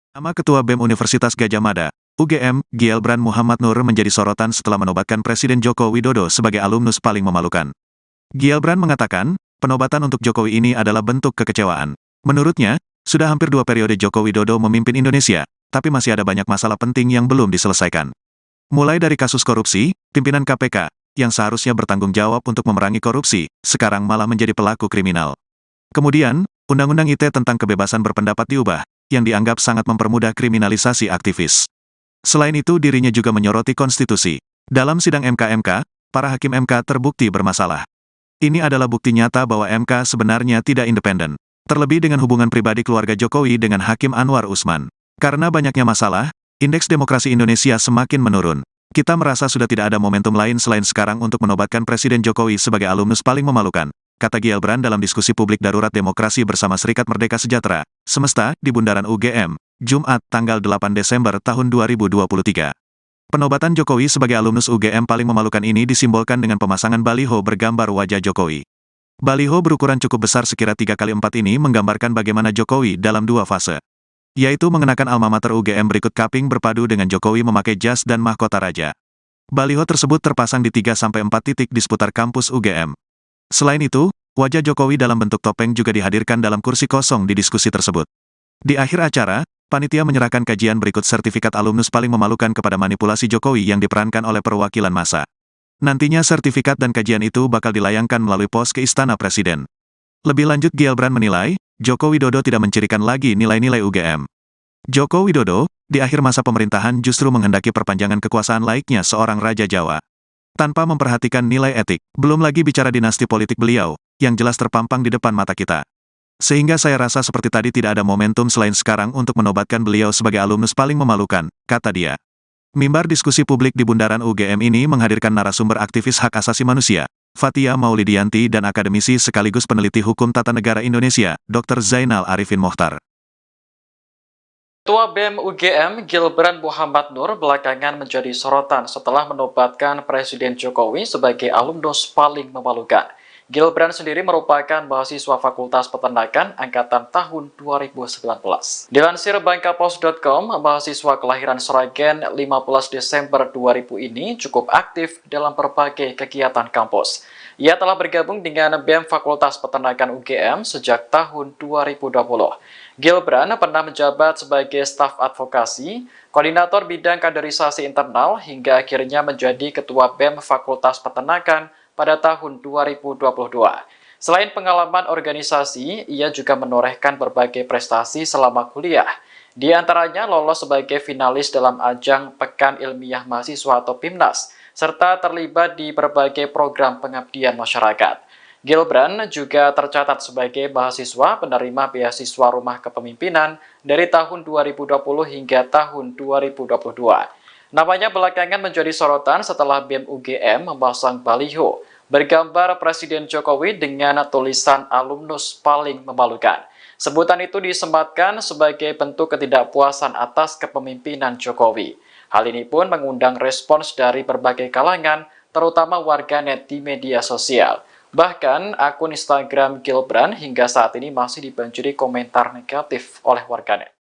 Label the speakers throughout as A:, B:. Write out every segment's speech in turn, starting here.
A: Nama Ketua BEM Universitas Gadjah Mada, UGM, Gielbrand Muhammad Nur menjadi sorotan setelah menobatkan Presiden Joko Widodo sebagai alumnus paling memalukan. Gielbrand mengatakan, penobatan untuk Jokowi ini adalah bentuk kekecewaan. Menurutnya, sudah hampir 2 periode Joko Widodo memimpin Indonesia, tapi masih ada banyak masalah penting yang belum diselesaikan. Mulai dari kasus korupsi, pimpinan KPK, yang seharusnya bertanggung jawab untuk memerangi korupsi, sekarang malah menjadi pelaku kriminal. Kemudian, Undang-Undang ITE tentang kebebasan berpendapat diubah, yang dianggap sangat mempermudah kriminalisasi aktivis. Selain itu dirinya juga menyoroti konstitusi. Dalam sidang MK, para hakim MK terbukti bermasalah. Ini adalah bukti nyata bahwa MK sebenarnya tidak independen. Terlebih dengan hubungan pribadi keluarga Jokowi dengan Hakim Anwar Usman. Karena banyaknya masalah, indeks demokrasi Indonesia semakin menurun. Kita merasa sudah tidak ada momentum lain selain sekarang untuk menobatkan Presiden Jokowi sebagai alumnus paling memalukan, kata Gielbrand dalam diskusi publik Darurat Demokrasi bersama Serikat Merdeka Sejahtera, Semesta, di Bundaran UGM, Jumat, tanggal 8 Desember tahun 2023. Penobatan Jokowi sebagai alumnus UGM paling memalukan ini disimbolkan dengan pemasangan baliho bergambar wajah Jokowi. Baliho berukuran cukup besar sekira 3x4 ini menggambarkan bagaimana Jokowi dalam 2 fase. Yaitu mengenakan alma mater UGM berikut kaping berpadu dengan Jokowi memakai jas dan mahkota raja. Baliho tersebut terpasang di 3-4 titik di seputar kampus UGM. Selain itu, wajah Jokowi dalam bentuk topeng juga dihadirkan dalam kursi kosong di diskusi tersebut. Di akhir acara, panitia menyerahkan kajian berikut sertifikat alumnus paling memalukan kepada manipulasi Jokowi yang diperankan oleh perwakilan massa. Nantinya sertifikat dan kajian itu bakal dilayangkan melalui pos ke Istana Presiden. Lebih lanjut Gielbrand menilai, Joko Widodo tidak mencirikan lagi nilai-nilai UGM. Joko Widodo, di akhir masa pemerintahan justru menghendaki perpanjangan kekuasaan laiknya seorang Raja Jawa. Tanpa memperhatikan nilai etik, belum lagi bicara dinasti politik beliau, yang jelas terpampang di depan mata kita. Sehingga saya rasa seperti tadi tidak ada momentum selain sekarang untuk menobatkan beliau sebagai alumnus paling memalukan, kata dia. Mimbar diskusi publik di Bundaran UGM ini menghadirkan narasumber aktivis hak asasi manusia, Fathia Maulidianti dan akademisi sekaligus peneliti hukum tata negara Indonesia, Dr. Zainal Arifin Mohtar.
B: Ketua BEM UGM Gielbrand Muhammad Nur belakangan menjadi sorotan setelah menobatkan Presiden Jokowi sebagai alumnus paling memalukan. Gielbrand sendiri merupakan mahasiswa Fakultas Peternakan angkatan tahun 2019. Dilansir Bangkapos.com, mahasiswa kelahiran Sragen 15 Desember 2000 ini cukup aktif dalam berbagai kegiatan kampus. Ia telah bergabung dengan BEM Fakultas Peternakan UGM sejak tahun 2020. Gielbrand pernah menjabat sebagai staf advokasi, koordinator bidang kaderisasi internal, hingga akhirnya menjadi Ketua BEM Fakultas Peternakan pada tahun 2022. Selain pengalaman organisasi, ia juga menorehkan berbagai prestasi selama kuliah. Di antaranya lolos sebagai finalis dalam ajang Pekan Ilmiah Mahasiswa atau PIMNAS, serta terlibat di berbagai program pengabdian masyarakat. Gielbrand juga tercatat sebagai mahasiswa penerima beasiswa Rumah Kepemimpinan dari tahun 2020 hingga tahun 2022. Namanya belakangan menjadi sorotan setelah BEM UGM memasang baliho bergambar Presiden Jokowi dengan tulisan alumnus paling memalukan. Sebutan itu disematkan sebagai bentuk ketidakpuasan atas kepemimpinan Jokowi. Hal ini pun mengundang respons dari berbagai kalangan, terutama warganet di media sosial. Bahkan akun Instagram Gielbrand hingga saat ini masih dibanjiri komentar negatif oleh warganet.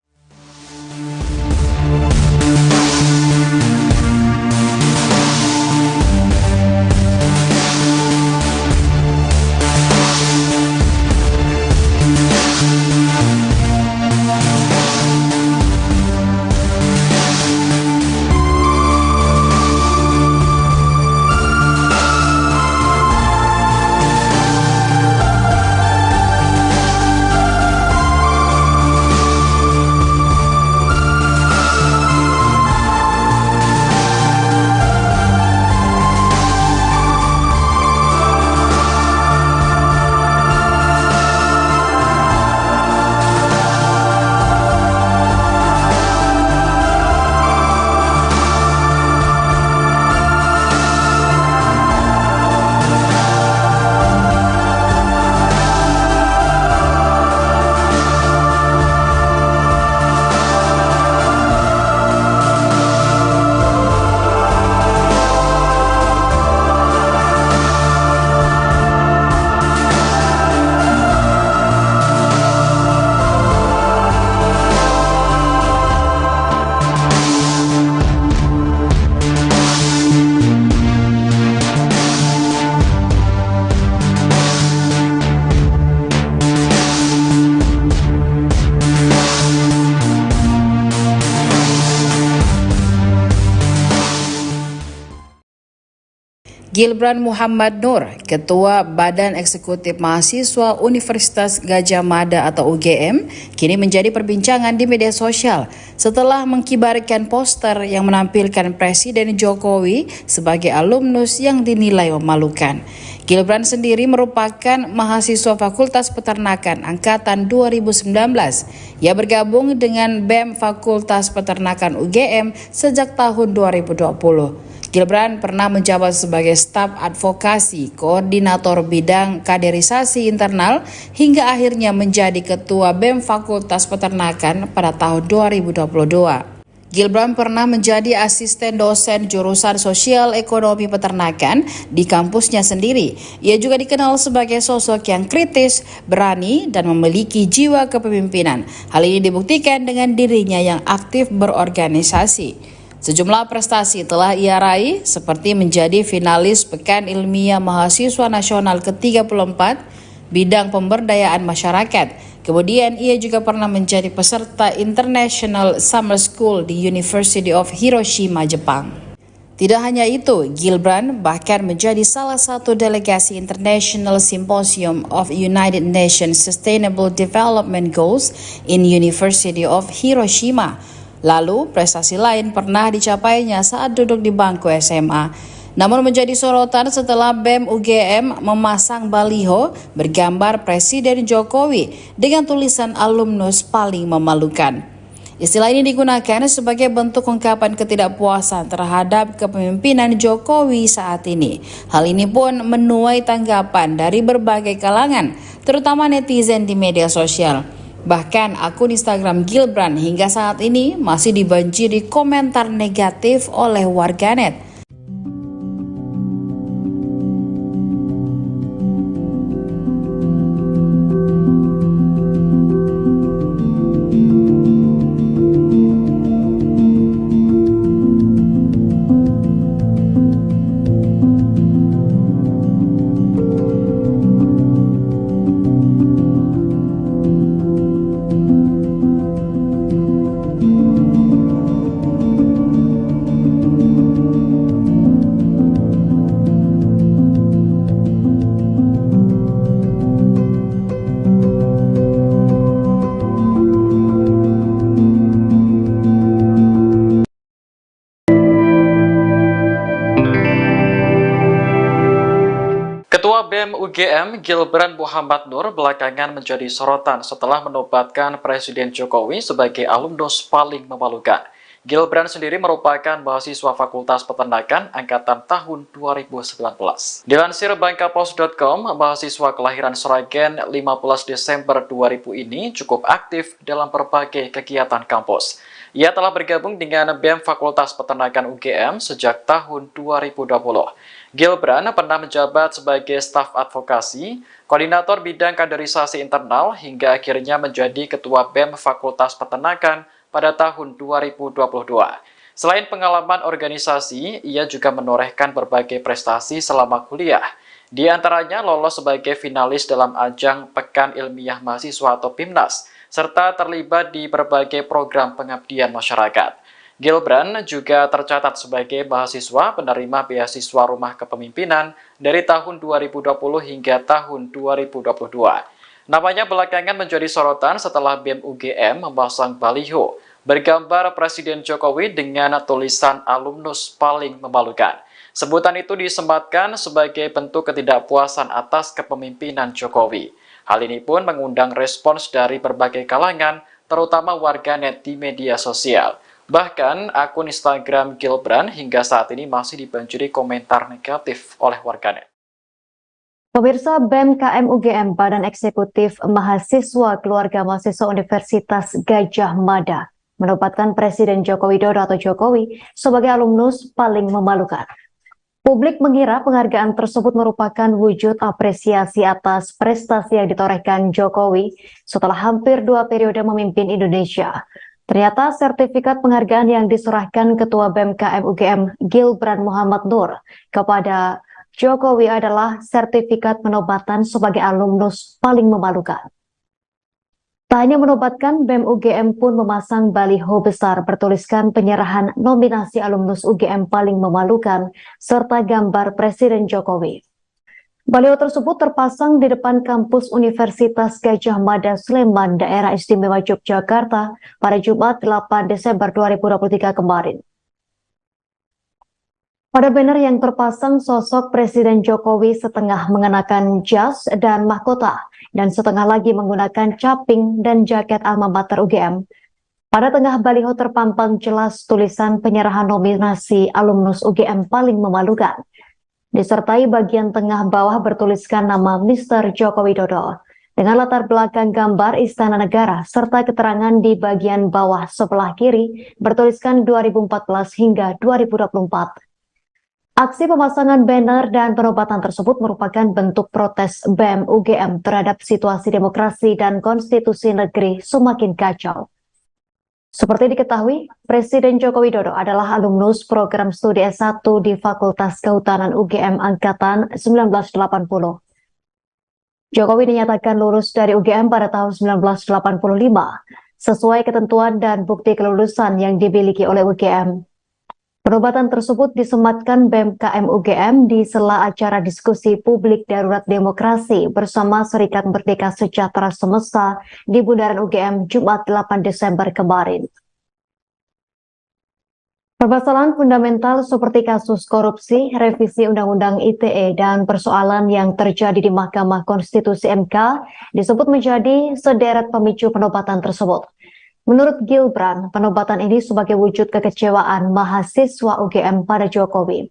C: Gilbran Muhammad Nur, Ketua Badan Eksekutif Mahasiswa Universitas Gadjah Mada atau UGM, kini menjadi perbincangan di media sosial setelah mengkibarkan poster yang menampilkan Presiden Jokowi sebagai alumnus yang dinilai memalukan. Gilbran sendiri merupakan mahasiswa Fakultas Peternakan angkatan 2019. Ia bergabung dengan BEM Fakultas Peternakan UGM sejak tahun 2020. Gilbran pernah menjabat sebagai staf advokasi, koordinator bidang kaderisasi internal, hingga akhirnya menjadi ketua BEM Fakultas Peternakan pada tahun 2022. Gilbran pernah menjadi asisten dosen jurusan Sosial Ekonomi Peternakan di kampusnya sendiri. Ia juga dikenal sebagai sosok yang kritis, berani, dan memiliki jiwa kepemimpinan. Hal ini dibuktikan dengan dirinya yang aktif berorganisasi. Sejumlah prestasi telah ia raih seperti menjadi finalis Pekan Ilmiah Mahasiswa Nasional ke-34 bidang pemberdayaan masyarakat. Kemudian ia juga pernah menjadi peserta International Summer School di University of Hiroshima, Jepang. Tidak hanya itu, Gilbran bahkan menjadi salah satu delegasi International Symposium of United Nations Sustainable Development Goals in University of Hiroshima. Lalu, prestasi lain pernah dicapainya saat duduk di bangku SMA. Namun menjadi sorotan setelah BEM UGM memasang baliho bergambar Presiden Jokowi dengan tulisan alumnus paling memalukan. Istilah ini digunakan sebagai bentuk ungkapan ketidakpuasan terhadap kepemimpinan Jokowi saat ini. Hal ini pun menuai tanggapan dari berbagai kalangan, terutama netizen di media sosial. Bahkan akun Instagram Gilbran hingga saat ini masih dibanjiri komentar negatif oleh warganet.
B: Ketua BEM UGM Gilbran Muhammad Nur belakangan menjadi sorotan setelah menobatkan Presiden Jokowi sebagai alumnus paling memalukan. Gilbran sendiri merupakan mahasiswa Fakultas Peternakan angkatan tahun 2019. Dilansir Bangkapos.com, mahasiswa kelahiran Sragen 15 Desember 2000 ini cukup aktif dalam berbagai kegiatan kampus. Ia telah bergabung dengan BEM Fakultas Peternakan UGM sejak tahun 2020. Gilbran pernah menjabat sebagai staf advokasi, koordinator bidang kaderisasi internal, hingga akhirnya menjadi ketua BEM Fakultas Peternakan pada tahun 2022. Selain pengalaman organisasi, ia juga menorehkan berbagai prestasi selama kuliah. Di antaranya lolos sebagai finalis dalam ajang Pekan Ilmiah Mahasiswa atau PIMNAS, serta terlibat di berbagai program pengabdian masyarakat. Gilbran juga tercatat sebagai mahasiswa penerima beasiswa Rumah Kepemimpinan dari tahun 2020 hingga tahun 2022. Namanya belakangan menjadi sorotan setelah BEM UGM memasang baliho bergambar Presiden Jokowi dengan tulisan alumnus paling memalukan. Sebutan itu disematkan sebagai bentuk ketidakpuasan atas kepemimpinan Jokowi. Hal ini pun mengundang respons dari berbagai kalangan, terutama warganet di media sosial. Bahkan akun Instagram Gilbran hingga saat ini masih dibanjiri komentar negatif oleh warganet.
D: Pemirsa, BEM KM UGM Badan Eksekutif Mahasiswa Keluarga Mahasiswa Universitas Gadjah Mada menobatkan Presiden Joko Widodo atau Jokowi sebagai alumnus paling memalukan. Publik mengira penghargaan tersebut merupakan wujud apresiasi atas prestasi yang ditorehkan Jokowi setelah hampir 2 periode memimpin Indonesia. Ternyata sertifikat penghargaan yang diserahkan Ketua BEM KM UGM Gilbran Muhammad Nur kepada Jokowi adalah sertifikat penobatan sebagai alumnus paling memalukan. Tak hanya menobatkan, BEM UGM pun memasang baliho besar bertuliskan penyerahan nominasi alumnus UGM paling memalukan serta gambar Presiden Jokowi. Baliho tersebut terpasang di depan kampus Universitas Gadjah Mada Sleman, Daerah Istimewa Yogyakarta pada Jumat 8 Desember 2023 kemarin. Pada banner yang terpasang sosok Presiden Jokowi setengah mengenakan jas dan mahkota dan setengah lagi menggunakan caping dan jaket alma mater UGM. Pada tengah baliho terpampang jelas tulisan penyerahan nominasi alumnus UGM paling memalukan. Disertai bagian tengah bawah bertuliskan nama Mr. Joko Widodo dengan latar belakang gambar Istana Negara serta keterangan di bagian bawah sebelah kiri bertuliskan 2014 hingga 2024. Aksi pemasangan banner dan penobatan tersebut merupakan bentuk protes BEM UGM terhadap situasi demokrasi dan konstitusi negeri semakin kacau. Seperti diketahui, Presiden Joko Widodo adalah alumnus program studi S1 di Fakultas Kehutanan UGM Angkatan 1980. Jokowi dinyatakan lulus dari UGM pada tahun 1985, sesuai ketentuan dan bukti kelulusan yang dimiliki oleh UGM. Penobatan tersebut disematkan BEM KM UGM di sela acara diskusi publik darurat demokrasi bersama Serikat Merdeka Sejahtera Semesta di Bundaran UGM Jumat 8 Desember kemarin. Permasalahan fundamental seperti kasus korupsi, revisi Undang-Undang ITE, dan persoalan yang terjadi di Mahkamah Konstitusi MK disebut menjadi sederet pemicu penobatan tersebut. Menurut Gilbran, penobatan ini sebagai wujud kekecewaan mahasiswa UGM pada Jokowi.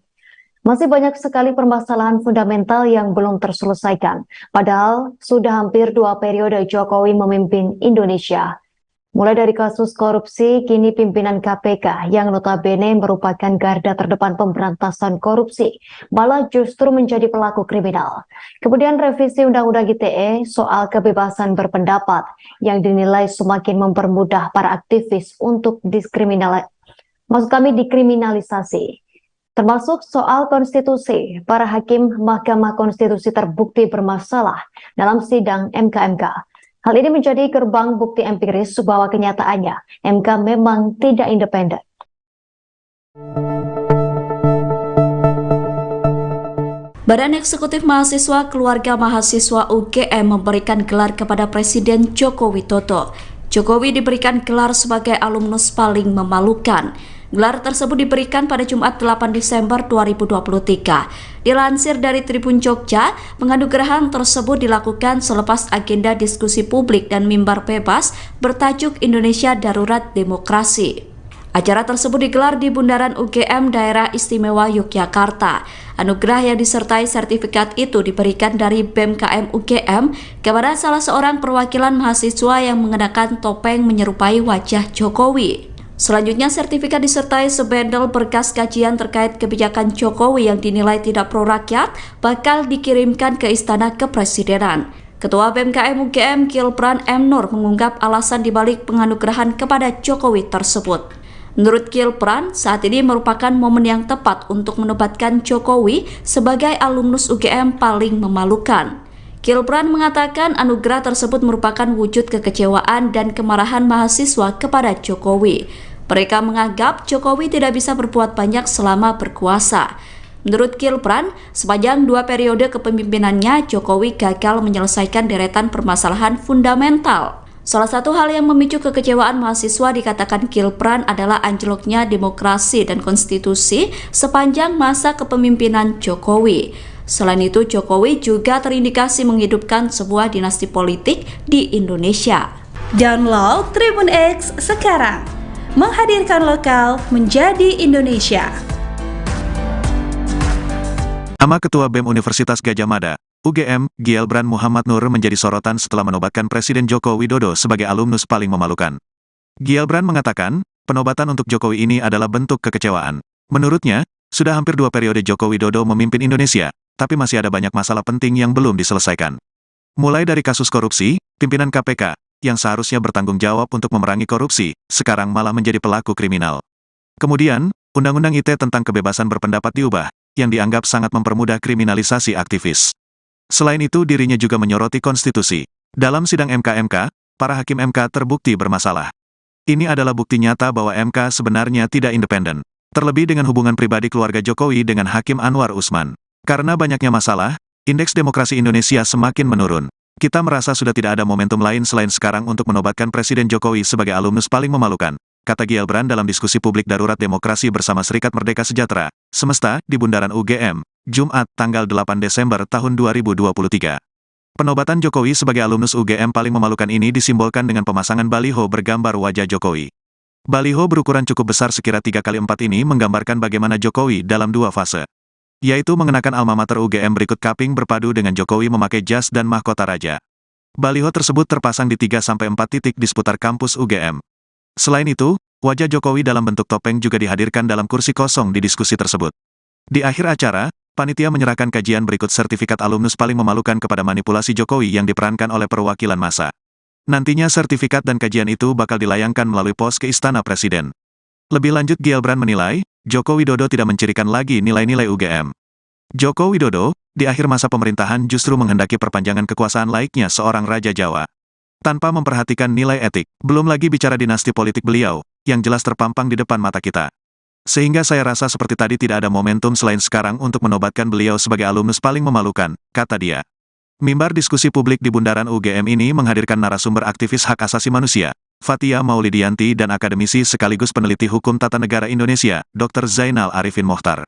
D: Masih banyak sekali permasalahan fundamental yang belum terselesaikan, padahal sudah hampir 2 periode Jokowi memimpin Indonesia. Mulai dari kasus korupsi, kini pimpinan KPK yang notabene merupakan garda terdepan pemberantasan korupsi, malah justru menjadi pelaku kriminal. Kemudian revisi Undang-Undang ITE soal kebebasan berpendapat yang dinilai semakin mempermudah para aktivis untuk dikriminalisasi. Termasuk soal konstitusi, para hakim Mahkamah Konstitusi terbukti bermasalah dalam sidang MK-MK. Hal ini menjadi gerbang bukti empiris bahwa kenyataannya MK memang tidak independen.
C: Badan Eksekutif Mahasiswa Keluarga Mahasiswa UGM memberikan gelar kepada Presiden Joko Widodo. Jokowi diberikan gelar sebagai alumnus paling memalukan. Gelar tersebut diberikan pada Jumat 8 Desember 2023. Dilansir dari Tribun Jogja, penganugerahan tersebut dilakukan selepas agenda diskusi publik dan mimbar bebas bertajuk Indonesia Darurat Demokrasi. Acara tersebut digelar di Bundaran UGM Daerah Istimewa Yogyakarta. Anugerah yang disertai sertifikat itu diberikan dari BEM KM UGM kepada salah seorang perwakilan mahasiswa yang mengenakan topeng menyerupai wajah Jokowi. Selanjutnya, sertifikat disertai sebendel berkas kajian terkait kebijakan Jokowi yang dinilai tidak pro rakyat bakal dikirimkan ke Istana Kepresidenan. Ketua BEM KM UGM Gilbran M. Nur mengungkap alasan dibalik penganugerahan kepada Jokowi tersebut. Menurut Gilbran, saat ini merupakan momen yang tepat untuk menobatkan Jokowi sebagai alumnus UGM paling memalukan. Gilbran mengatakan anugerah tersebut merupakan wujud kekecewaan dan kemarahan mahasiswa kepada Jokowi. Mereka menganggap Jokowi tidak bisa berbuat banyak selama berkuasa. Menurut Gilbran, sepanjang 2 periode kepemimpinannya, Jokowi gagal menyelesaikan deretan permasalahan fundamental. Salah satu hal yang memicu kekecewaan mahasiswa dikatakan Gilbran adalah anjloknya demokrasi dan konstitusi sepanjang masa kepemimpinan Jokowi. Selain itu, Jokowi juga terindikasi menghidupkan sebuah dinasti politik di Indonesia.
E: Download Tribun X sekarang, menghadirkan lokal menjadi Indonesia.
A: Nama Ketua BEM Universitas Gadjah Mada, UGM, Gilbran Muhammad Nur menjadi sorotan setelah menobatkan Presiden Joko Widodo sebagai alumnus paling memalukan. Gilbran mengatakan, penobatan untuk Jokowi ini adalah bentuk kekecewaan. Menurutnya, sudah hampir 2 periode Joko Widodo memimpin Indonesia, tapi masih ada banyak masalah penting yang belum diselesaikan. Mulai dari kasus korupsi, pimpinan KPK, yang seharusnya bertanggung jawab untuk memerangi korupsi, sekarang malah menjadi pelaku kriminal. Kemudian, Undang-Undang ITE tentang kebebasan berpendapat diubah, yang dianggap sangat mempermudah kriminalisasi aktivis. Selain itu, dirinya juga menyoroti konstitusi. Dalam sidang MK-MK, para hakim MK terbukti bermasalah. Ini adalah bukti nyata bahwa MK sebenarnya tidak independen. Terlebih dengan hubungan pribadi keluarga Jokowi dengan Hakim Anwar Usman. Karena banyaknya masalah, indeks demokrasi Indonesia semakin menurun. Kita merasa sudah tidak ada momentum lain selain sekarang untuk menobatkan Presiden Jokowi sebagai alumnus paling memalukan, kata Gilbran dalam diskusi publik Darurat Demokrasi bersama Serikat Merdeka Sejahtera, Semesta, di Bundaran UGM, Jumat, tanggal 8 Desember tahun 2023. Penobatan Jokowi sebagai alumnus UGM paling memalukan ini disimbolkan dengan pemasangan baliho bergambar wajah Jokowi. Baliho berukuran cukup besar sekira 3x4 ini menggambarkan bagaimana Jokowi dalam dua fase, yaitu mengenakan alma mater UGM berikut kaping berpadu dengan Jokowi memakai jas dan mahkota raja. Baliho tersebut terpasang di 3-4 titik di seputar kampus UGM. Selain itu, wajah Jokowi dalam bentuk topeng juga dihadirkan dalam kursi kosong di diskusi tersebut. Di akhir acara, panitia menyerahkan kajian berikut sertifikat alumnus paling memalukan kepada manipulasi Jokowi yang diperankan oleh perwakilan massa. Nantinya sertifikat dan kajian itu bakal dilayangkan melalui pos ke Istana Presiden. Lebih lanjut Gilbran menilai, Joko Widodo tidak mencirikan lagi nilai-nilai UGM. Joko Widodo, di akhir masa pemerintahan justru menghendaki perpanjangan kekuasaan laiknya seorang Raja Jawa. Tanpa memperhatikan nilai etik, belum lagi bicara dinasti politik beliau, yang jelas terpampang di depan mata kita. Sehingga saya rasa seperti tadi tidak ada momentum selain sekarang untuk menobatkan beliau sebagai alumnus paling memalukan, kata dia. Mimbar diskusi publik di Bundaran UGM ini menghadirkan narasumber aktivis hak asasi manusia, Fathia Maulidianti dan akademisi sekaligus peneliti hukum tata negara Indonesia, Dr. Zainal Arifin Mohtar.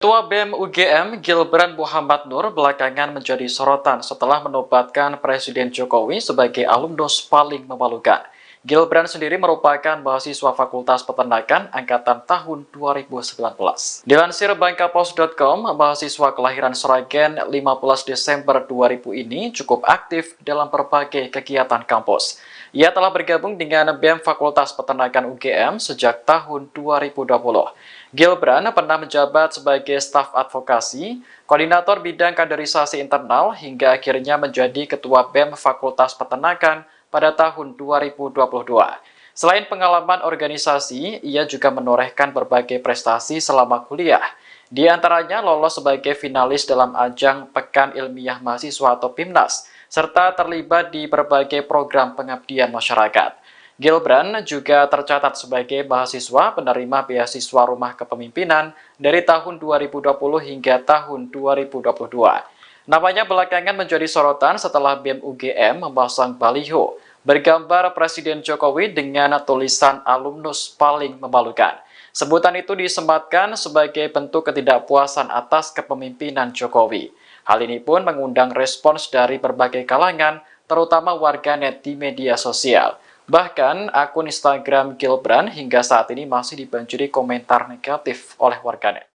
B: Ketua BEM UGM Gilbran Muhammad Nur belakangan menjadi sorotan setelah menobatkan Presiden Jokowi sebagai alumnus paling memalukan. Gilbran sendiri merupakan mahasiswa Fakultas Peternakan angkatan tahun 2019. Dilansir bangkapos.com, mahasiswa kelahiran Sragen 15 Desember 2000 ini cukup aktif dalam berbagai kegiatan kampus. Ia telah bergabung dengan BEM Fakultas Peternakan UGM sejak tahun 2020. Gilbran pernah menjabat sebagai staf advokasi, koordinator bidang kaderisasi internal, hingga akhirnya menjadi ketua BEM Fakultas Peternakan pada tahun 2022. Selain pengalaman organisasi, ia juga menorehkan berbagai prestasi selama kuliah. Di antaranya lolos sebagai finalis dalam ajang Pekan Ilmiah Mahasiswa atau PIMNAS, serta terlibat di berbagai program pengabdian masyarakat. Gilbran juga tercatat sebagai mahasiswa penerima beasiswa Rumah Kepemimpinan dari tahun 2020 hingga tahun 2022. Namanya belakangan menjadi sorotan setelah BEM UGM memasang baliho bergambar Presiden Jokowi dengan tulisan alumnus paling memalukan. Sebutan itu disematkan sebagai bentuk ketidakpuasan atas kepemimpinan Jokowi. Hal ini pun mengundang respons dari berbagai kalangan, terutama warganet di media sosial. Bahkan akun Instagram Gilbran hingga saat ini masih dibanjiri komentar negatif oleh warganet.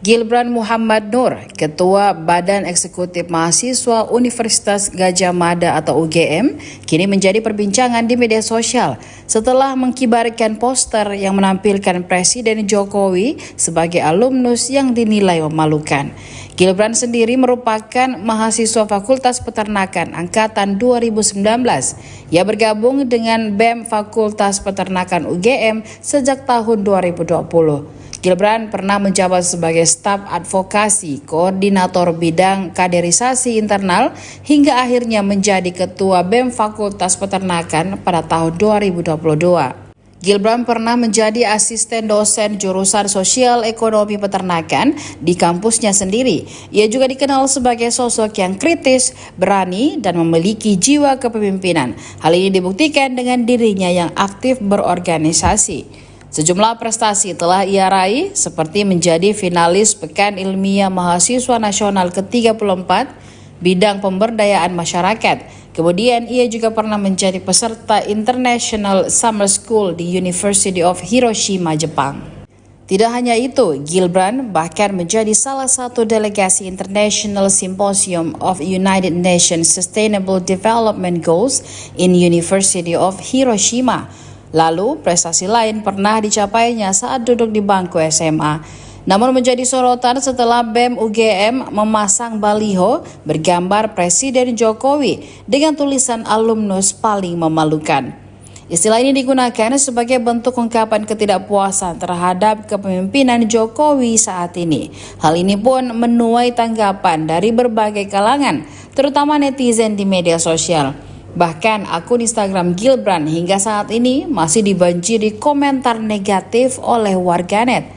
C: Gilbran Muhammad Nur, Ketua Badan Eksekutif Mahasiswa Universitas Gadjah Mada atau UGM, kini menjadi perbincangan di media sosial setelah mengkibarkan poster yang menampilkan Presiden Jokowi sebagai alumnus yang dinilai memalukan. Gilbran sendiri merupakan mahasiswa Fakultas Peternakan angkatan 2019. Ia bergabung dengan BEM Fakultas Peternakan UGM sejak tahun 2020. Gilbran pernah menjabat sebagai staf advokasi, koordinator bidang kaderisasi internal, hingga akhirnya menjadi ketua BEM Fakultas Peternakan pada tahun 2022. Gilbran pernah menjadi asisten dosen jurusan Sosial Ekonomi Peternakan di kampusnya sendiri. Ia juga dikenal sebagai sosok yang kritis, berani, dan memiliki jiwa kepemimpinan. Hal ini dibuktikan dengan dirinya yang aktif berorganisasi. Sejumlah prestasi telah ia raih seperti menjadi finalis Pekan Ilmiah Mahasiswa Nasional ke-34 bidang pemberdayaan masyarakat. Kemudian ia juga pernah menjadi peserta International Summer School di University of Hiroshima, Jepang. Tidak hanya itu, Gilbran bahkan menjadi salah satu delegasi International Symposium of United Nations Sustainable Development Goals in University of Hiroshima. Lalu, prestasi lain pernah dicapainya saat duduk di bangku SMA. Namun menjadi sorotan setelah BEM UGM memasang baliho bergambar Presiden Jokowi dengan tulisan alumnus paling memalukan. Istilah ini digunakan sebagai bentuk ungkapan ketidakpuasan terhadap kepemimpinan Jokowi saat ini. Hal ini pun menuai tanggapan dari berbagai kalangan, terutama netizen di media sosial. Bahkan akun Instagram Gilbran hingga saat ini masih dibanjiri komentar negatif oleh warganet.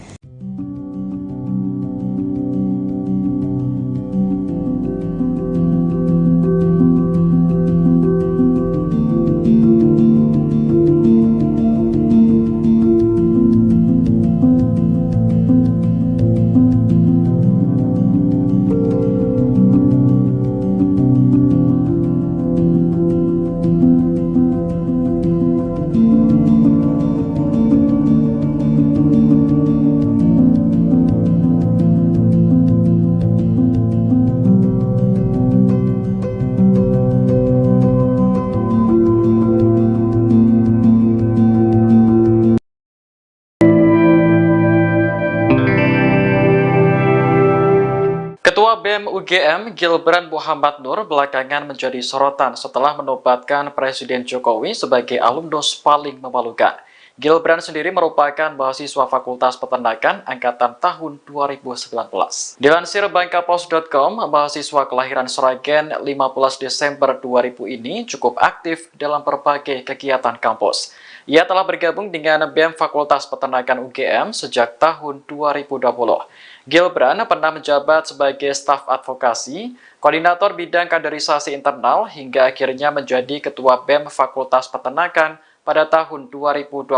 B: Ketua BEM UGM Gilbran Muhammad Nur belakangan menjadi sorotan setelah menobatkan Presiden Jokowi sebagai alumnus paling memalukan. Gilbran sendiri merupakan mahasiswa Fakultas Peternakan angkatan tahun 2019. Dilansir Bangkapos.com, mahasiswa kelahiran Sragen 15 Desember 2000 ini cukup aktif dalam berbagai kegiatan kampus. Ia telah bergabung dengan BEM Fakultas Peternakan UGM sejak tahun 2020. Gilbran pernah menjabat sebagai staf advokasi, koordinator bidang kaderisasi internal, hingga akhirnya menjadi ketua BEM Fakultas Peternakan pada tahun 2022.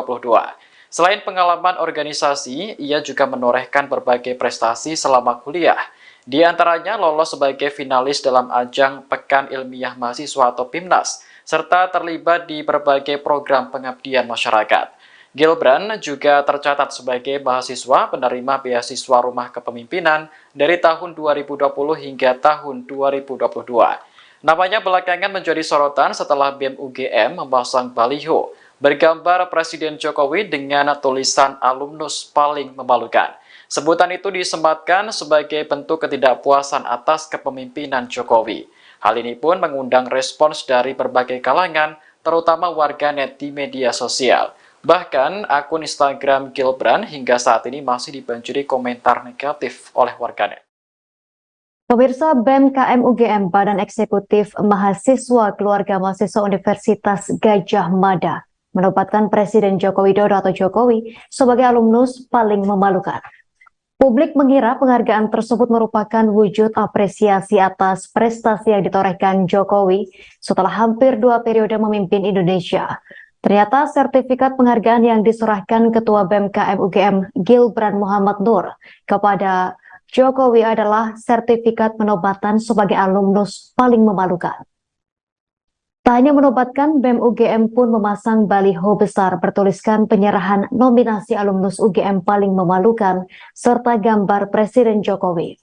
B: Selain pengalaman organisasi, ia juga menorehkan berbagai prestasi selama kuliah. Di antaranya lolos sebagai finalis dalam ajang Pekan Ilmiah Mahasiswa atau PIMNAS, serta terlibat di berbagai program pengabdian masyarakat. Gilbran juga tercatat sebagai mahasiswa penerima beasiswa Rumah Kepemimpinan dari tahun 2020 hingga tahun 2022. Namanya belakangan menjadi sorotan setelah BEM UGM memasang baliho bergambar Presiden Jokowi dengan tulisan alumnus paling memalukan. Sebutan itu disematkan sebagai bentuk ketidakpuasan atas kepemimpinan Jokowi. Hal ini pun mengundang respons dari berbagai kalangan, terutama warganet di media sosial. Bahkan akun Instagram Gilbran hingga saat ini masih dibanjiri komentar negatif oleh warganet.
D: Pemirsa, BEM KM UGM Badan Eksekutif Mahasiswa Keluarga Mahasiswa Universitas Gadjah Mada menobatkan Presiden Joko Widodo atau Jokowi sebagai alumnus paling memalukan. Publik mengira penghargaan tersebut merupakan wujud apresiasi atas prestasi yang ditorehkan Jokowi setelah hampir 2 periode memimpin Indonesia. Ternyata sertifikat penghargaan yang diserahkan Ketua BEM KM UGM Gilbran Muhammad Nur kepada Jokowi adalah sertifikat penobatan sebagai alumnus paling memalukan. Tak hanya menobatkan, BEM UGM pun memasang baliho besar bertuliskan penyerahan nominasi alumnus UGM paling memalukan serta gambar Presiden Jokowi.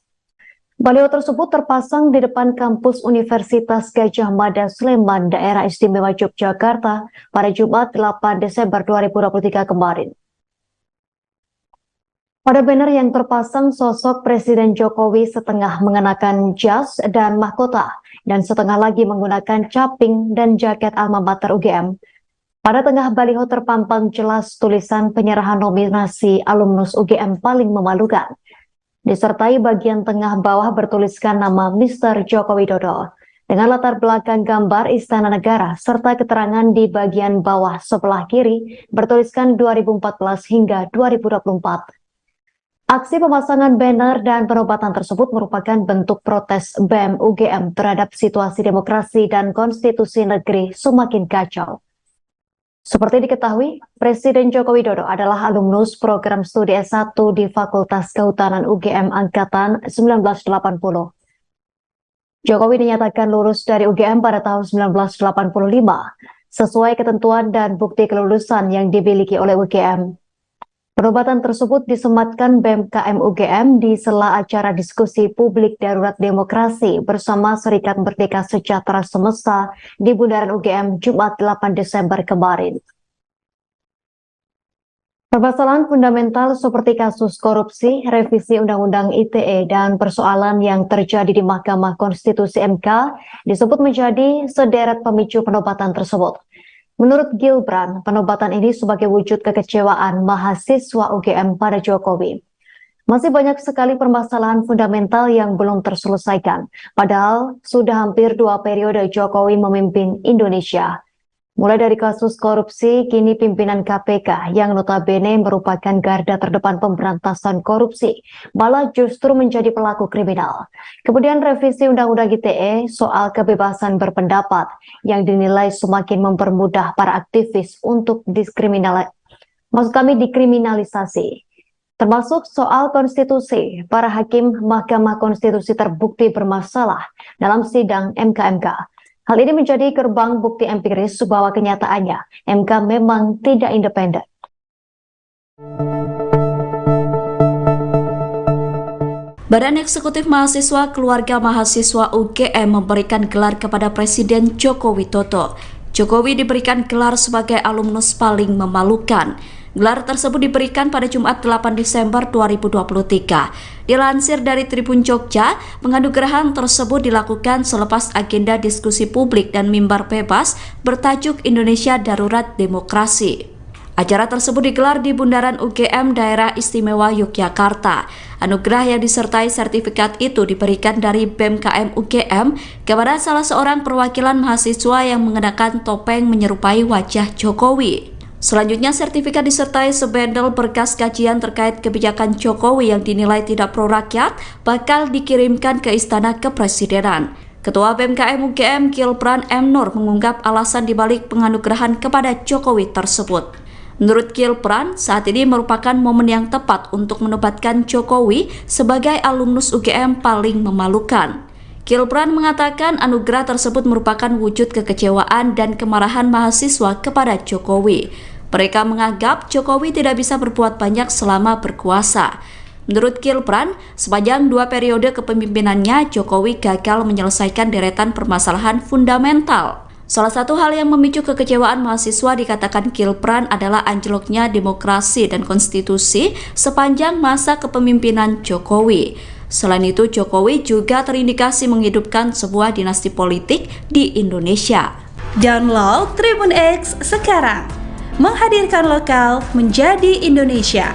D: Baliho tersebut terpasang di depan kampus Universitas Gadjah Mada Sleman, Daerah Istimewa Yogyakarta pada Jumat 8 Desember 2023 kemarin. Pada banner yang terpasang sosok Presiden Jokowi setengah mengenakan jas dan mahkota dan setengah lagi menggunakan caping dan jaket alma mater UGM. Pada tengah baliho terpampang jelas tulisan penyerahan nominasi alumnus UGM paling memalukan. Disertai bagian tengah bawah bertuliskan nama Mr. Joko Widodo dengan latar belakang gambar Istana Negara serta keterangan di bagian bawah sebelah kiri bertuliskan 2014 hingga 2024. Aksi pemasangan banner dan penobatan tersebut merupakan bentuk protes BEM UGM terhadap situasi demokrasi dan konstitusi negeri semakin kacau. Seperti diketahui, Presiden Joko Widodo adalah alumnus program studi S1 di Fakultas Kehutanan UGM Angkatan 1980. Jokowi dinyatakan lulus dari UGM pada tahun 1985, sesuai ketentuan dan bukti kelulusan yang dimiliki oleh UGM. Penobatan tersebut disematkan BEM KM UGM di sela acara diskusi publik darurat demokrasi bersama Serikat Merdeka Sejahtera Semesta di Bundaran UGM Jumat 8 Desember kemarin. Permasalahan fundamental seperti kasus korupsi, revisi Undang-Undang ITE, dan persoalan yang terjadi di Mahkamah Konstitusi MK disebut menjadi sederet pemicu penobatan tersebut. Menurut Gilbran, penobatan ini sebagai wujud kekecewaan mahasiswa UGM pada Jokowi. Masih banyak sekali permasalahan fundamental yang belum terselesaikan, padahal sudah hampir 2 periode Jokowi memimpin Indonesia. Mulai dari kasus korupsi, kini pimpinan KPK yang notabene merupakan garda terdepan pemberantasan korupsi, malah justru menjadi pelaku kriminal. Kemudian revisi Undang-Undang ITE soal kebebasan berpendapat yang dinilai semakin mempermudah para aktivis untuk dikriminalisasi. Termasuk soal konstitusi, para hakim Mahkamah Konstitusi terbukti bermasalah dalam sidang MK-MK. Hal ini menjadi gerbang bukti empiris bahwa kenyataannya MK memang tidak independen.
E: Badan Eksekutif Mahasiswa Keluarga Mahasiswa UGM memberikan gelar kepada Presiden Joko Widodo. Jokowi diberikan gelar sebagai alumnus paling memalukan. Gelar tersebut diberikan pada Jumat 8 Desember 2023. Dilansir dari Tribun Jogja, penganugerahan tersebut dilakukan selepas agenda diskusi publik dan mimbar bebas bertajuk Indonesia Darurat Demokrasi. Acara tersebut digelar di Bundaran UGM Daerah Istimewa Yogyakarta. Anugerah yang disertai sertifikat itu diberikan dari BEM KM UGM kepada salah seorang perwakilan mahasiswa yang mengenakan topeng menyerupai wajah Jokowi. Selanjutnya, sertifikat disertai sebendel berkas kajian terkait kebijakan Jokowi yang dinilai tidak pro rakyat bakal dikirimkan ke Istana Kepresidenan. Ketua BEM KM UGM Gilbran M. Nur mengungkap alasan dibalik penganugerahan kepada Jokowi tersebut. Menurut Gilbran, saat ini merupakan momen yang tepat untuk menobatkan Jokowi sebagai alumnus UGM paling memalukan. Gilbran mengatakan anugerah tersebut merupakan wujud kekecewaan dan kemarahan mahasiswa kepada Jokowi. Mereka menganggap Jokowi tidak bisa berbuat banyak selama berkuasa. Menurut Gilbran, sepanjang 2 periode kepemimpinannya, Jokowi gagal menyelesaikan deretan permasalahan fundamental. Salah satu hal yang memicu kekecewaan mahasiswa dikatakan Gilbran adalah anjloknya demokrasi dan konstitusi sepanjang masa kepemimpinan Jokowi. Selain itu, Jokowi juga terindikasi menghidupkan sebuah dinasti politik di Indonesia.
C: Download Tribun X sekarang, menghadirkan lokal menjadi Indonesia.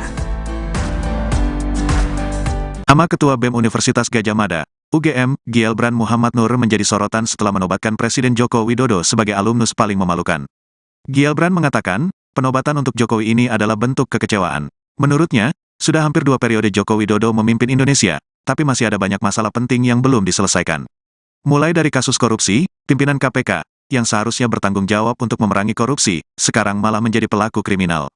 A: Nama Ketua BEM Universitas Gadjah Mada, UGM, Gilbran Muhammad Nur menjadi sorotan setelah menobatkan Presiden Joko Widodo sebagai alumnus paling memalukan. Gilbran mengatakan, penobatan untuk Jokowi ini adalah bentuk kekecewaan. Menurutnya, sudah hampir 2 periode Joko Widodo memimpin Indonesia, tapi masih ada banyak masalah penting yang belum diselesaikan. Mulai dari kasus korupsi, pimpinan KPK, yang seharusnya bertanggung jawab untuk memerangi korupsi, sekarang malah menjadi pelaku kriminal.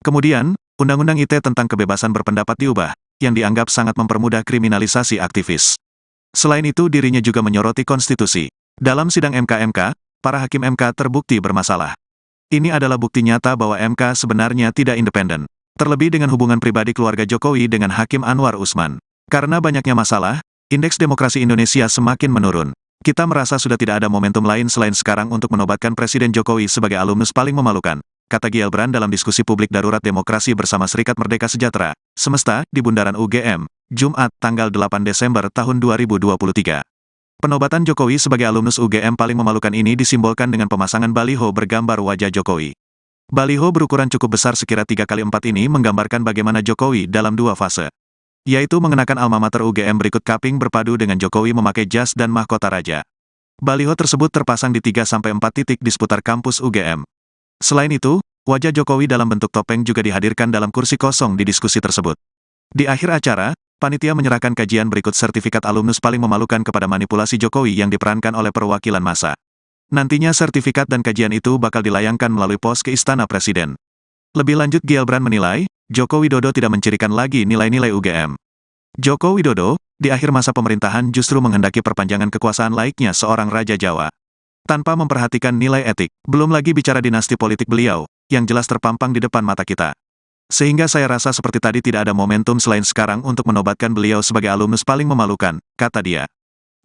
A: Kemudian, Undang-Undang ITE tentang kebebasan berpendapat diubah, yang dianggap sangat mempermudah kriminalisasi aktivis. Selain itu, dirinya juga menyoroti konstitusi. Dalam sidang MK-MK, para hakim MK terbukti bermasalah. Ini adalah bukti nyata bahwa MK sebenarnya tidak independen. Terlebih dengan hubungan pribadi keluarga Jokowi dengan Hakim Anwar Usman. Karena banyaknya masalah, indeks demokrasi Indonesia semakin menurun. Kita merasa sudah tidak ada momentum lain selain sekarang untuk menobatkan Presiden Jokowi sebagai alumnus paling memalukan, kata Gilbran dalam diskusi publik Darurat Demokrasi bersama Serikat Merdeka Sejahtera, Semesta, di Bundaran UGM, Jumat, tanggal 8 Desember tahun 2023. Penobatan Jokowi sebagai alumnus UGM paling memalukan ini disimbolkan dengan pemasangan baliho bergambar wajah Jokowi. Baliho berukuran cukup besar sekira 3x4 ini menggambarkan bagaimana Jokowi dalam dua fase, yaitu mengenakan alma mater UGM berikut kaping berpadu dengan Jokowi memakai jas dan mahkota raja. Baliho tersebut terpasang di 3-4 titik di seputar kampus UGM. Selain itu, wajah Jokowi dalam bentuk topeng juga dihadirkan dalam kursi kosong di diskusi tersebut. Di akhir acara, panitia menyerahkan kajian berikut sertifikat alumnus paling memalukan kepada manipulasi Jokowi yang diperankan oleh perwakilan massa. Nantinya sertifikat dan kajian itu bakal dilayangkan melalui pos ke Istana Presiden. Lebih lanjut Gilbran menilai, Joko Widodo tidak mencirikan lagi nilai-nilai UGM. Joko Widodo, di akhir masa pemerintahan justru menghendaki perpanjangan kekuasaan laiknya seorang Raja Jawa. Tanpa memperhatikan nilai etik, belum lagi bicara dinasti politik beliau, yang jelas terpampang di depan mata kita. Sehingga saya rasa seperti tadi tidak ada momentum selain sekarang untuk menobatkan beliau sebagai alumnus paling memalukan, kata dia.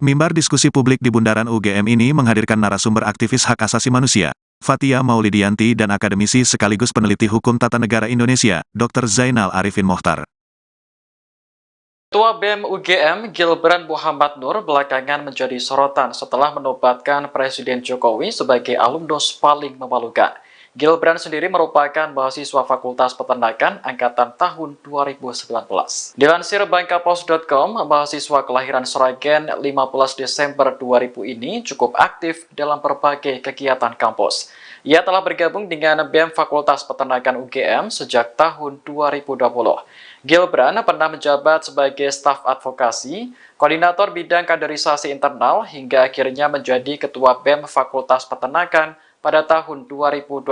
A: Mimbar diskusi publik di Bundaran UGM ini menghadirkan narasumber aktivis hak asasi manusia, Fathia Maulidianti dan akademisi sekaligus peneliti hukum tata negara Indonesia, Dr. Zainal Arifin Mohtar.
B: Ketua BEM UGM Gilbran Muhammad Nur belakangan menjadi sorotan setelah menobatkan Presiden Jokowi sebagai alumnus paling memalukan. Gilbran sendiri merupakan mahasiswa Fakultas Peternakan angkatan tahun 2019. Dilansir bangkapos.com, mahasiswa kelahiran Sragen 15 Desember 2000 ini cukup aktif dalam berbagai kegiatan kampus. Ia telah bergabung dengan BEM Fakultas Peternakan UGM sejak tahun 2020. Gilbran pernah menjabat sebagai staf advokasi, koordinator bidang kaderisasi internal, hingga akhirnya menjadi ketua BEM Fakultas Peternakan pada tahun 2022.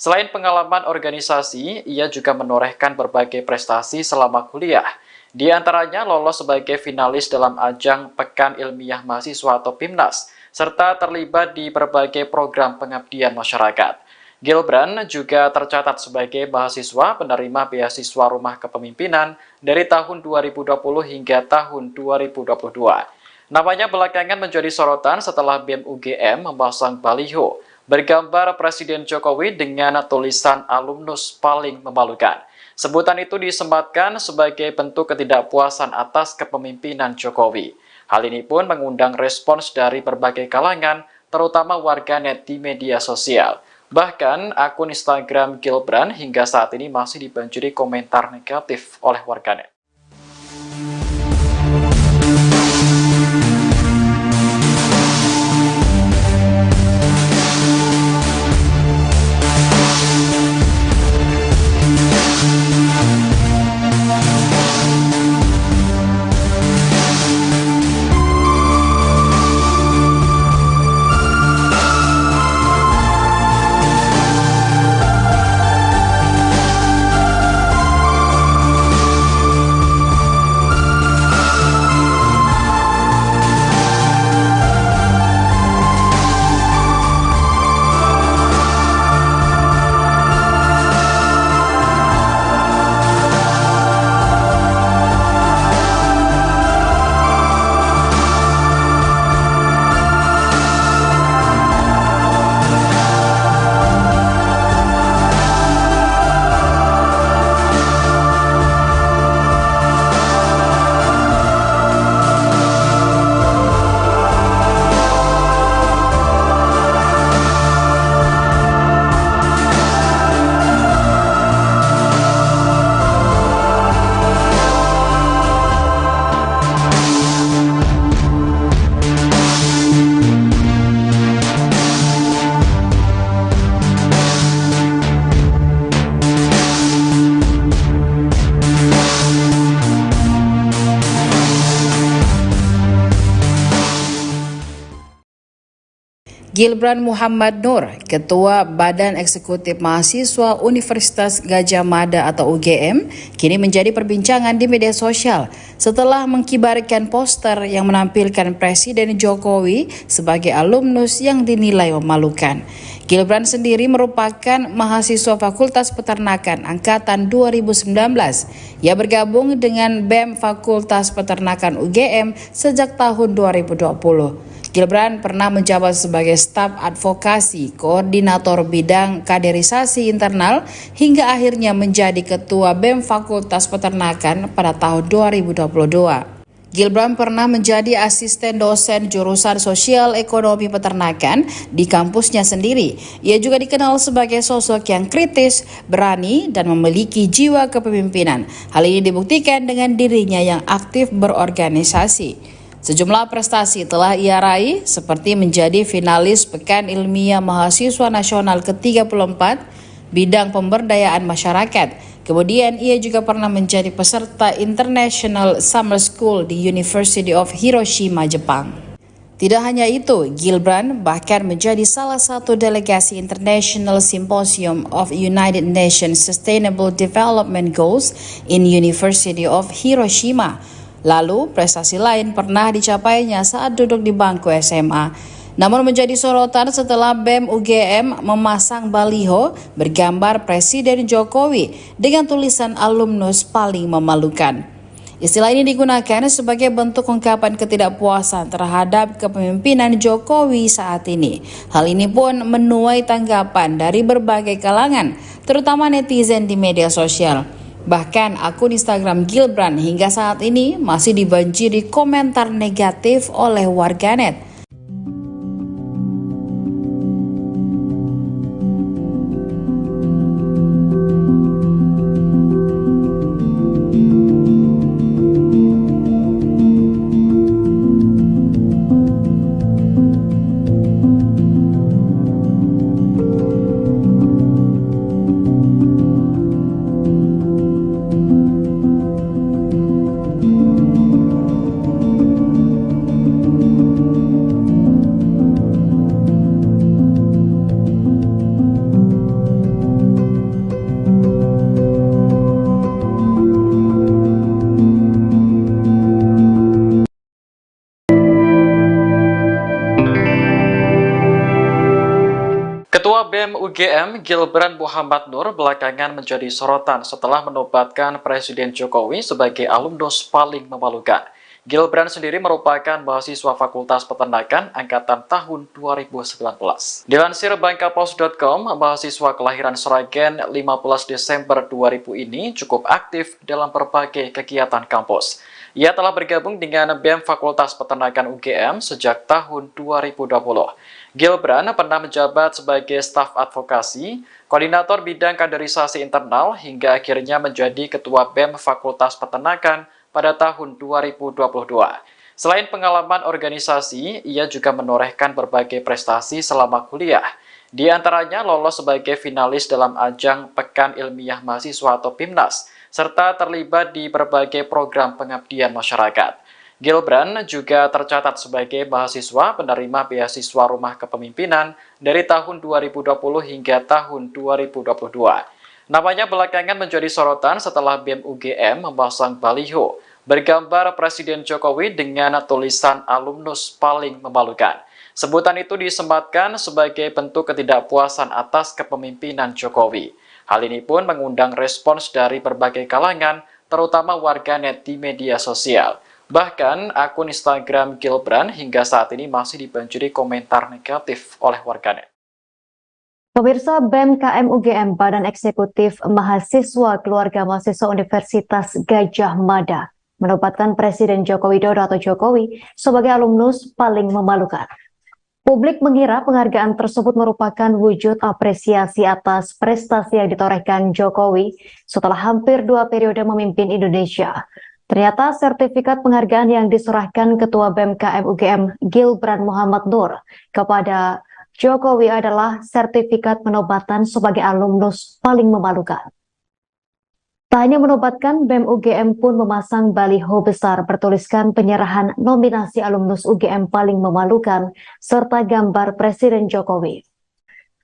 B: Selain pengalaman organisasi, ia juga menorehkan berbagai prestasi selama kuliah. Di antaranya lolos sebagai finalis dalam ajang Pekan Ilmiah Mahasiswa atau PIMNAS, serta terlibat di berbagai program pengabdian masyarakat. Gilbran juga tercatat sebagai mahasiswa penerima beasiswa Rumah Kepemimpinan dari tahun 2020 hingga tahun 2022. Namanya belakangan menjadi sorotan setelah BEM UGM memasang baliho bergambar Presiden Jokowi dengan tulisan alumnus paling memalukan. Sebutan itu disematkan sebagai bentuk ketidakpuasan atas kepemimpinan Jokowi. Hal ini pun mengundang respons dari berbagai kalangan, terutama warganet di media sosial. Bahkan akun Instagram Gilbran hingga saat ini masih dibanjiri komentar negatif oleh warganet.
C: Gilbran Muhammad Nur, Ketua Badan Eksekutif Mahasiswa Universitas Gadjah Mada atau UGM, kini menjadi perbincangan di media sosial setelah mengkibarkan poster yang menampilkan Presiden Jokowi sebagai alumnus yang dinilai memalukan. Gilbran sendiri merupakan mahasiswa Fakultas Peternakan angkatan 2019. Ia bergabung dengan BEM Fakultas Peternakan UGM sejak tahun 2020. Gilbran pernah menjabat sebagai staf advokasi, koordinator bidang kaderisasi internal, hingga akhirnya menjadi ketua BEM Fakultas Peternakan pada tahun 2022. Gilbran pernah menjadi asisten dosen jurusan Sosial Ekonomi Peternakan di kampusnya sendiri. Ia juga dikenal sebagai sosok yang kritis, berani, dan memiliki jiwa kepemimpinan. Hal ini dibuktikan dengan dirinya yang aktif berorganisasi. Sejumlah prestasi telah ia raih seperti menjadi finalis Pekan Ilmiah Mahasiswa Nasional ke-34 bidang pemberdayaan masyarakat. Kemudian ia juga pernah menjadi peserta International Summer School di University of Hiroshima, Jepang. Tidak hanya itu, Gilbran bahkan menjadi salah satu delegasi International Symposium of United Nations Sustainable Development Goals in University of Hiroshima. Lalu, prestasi lain pernah dicapainya saat duduk di bangku SMA. Namun menjadi sorotan setelah BEM UGM memasang baliho bergambar Presiden Jokowi dengan tulisan alumnus paling memalukan. Istilah ini digunakan sebagai bentuk ungkapan ketidakpuasan terhadap kepemimpinan Jokowi saat ini. Hal ini pun menuai tanggapan dari berbagai kalangan, terutama netizen di media sosial. Bahkan akun Instagram Gilbran hingga saat ini masih dibanjiri komentar negatif oleh warganet.
B: Ketua BEM UGM Gilbran Muhammad Nur belakangan menjadi sorotan setelah menobatkan Presiden Jokowi sebagai alumnus paling memalukan. Gilbran sendiri merupakan mahasiswa Fakultas Peternakan angkatan tahun 2019. Dilansir Bangkapos.com, mahasiswa kelahiran Sragen 15 Desember 2000 ini cukup aktif dalam berbagai kegiatan kampus. Ia telah bergabung dengan BEM Fakultas Peternakan UGM sejak tahun 2020. Gilbran pernah menjabat sebagai staf advokasi, koordinator bidang kaderisasi internal, hingga akhirnya menjadi ketua BEM Fakultas Peternakan pada tahun 2022. Selain pengalaman organisasi, ia juga menorehkan berbagai prestasi selama kuliah. Di antaranya lolos sebagai finalis dalam ajang Pekan Ilmiah Mahasiswa atau PIMNAS, serta terlibat di berbagai program pengabdian masyarakat. Gilbran juga tercatat sebagai mahasiswa penerima beasiswa Rumah Kepemimpinan dari tahun 2020 hingga tahun 2022. Namanya belakangan menjadi sorotan setelah BEM UGM memasang baliho bergambar Presiden Jokowi dengan tulisan alumnus paling memalukan. Sebutan itu disematkan sebagai bentuk ketidakpuasan atas kepemimpinan Jokowi. Hal ini pun mengundang respons dari berbagai kalangan, terutama warganet di media sosial. Bahkan akun Instagram Gilbran hingga saat ini masih dibanjiri komentar negatif oleh warganet.
D: Pemirsa, BEM KM UGM Badan Eksekutif Mahasiswa Keluarga Mahasiswa Universitas Gadjah Mada menobatkan Presiden Joko Widodo atau Jokowi sebagai alumnus paling memalukan. Publik mengira penghargaan tersebut merupakan wujud apresiasi atas prestasi yang ditorehkan Jokowi setelah hampir 2 periode memimpin Indonesia. Ternyata sertifikat penghargaan yang diserahkan Ketua BEM KM UGM Gilbran Muhammad Nur kepada Jokowi adalah sertifikat penobatan sebagai alumnus paling memalukan. Tak hanya menobatkan, BEM UGM pun memasang baliho besar bertuliskan penyerahan nominasi alumnus UGM paling memalukan serta gambar Presiden Jokowi.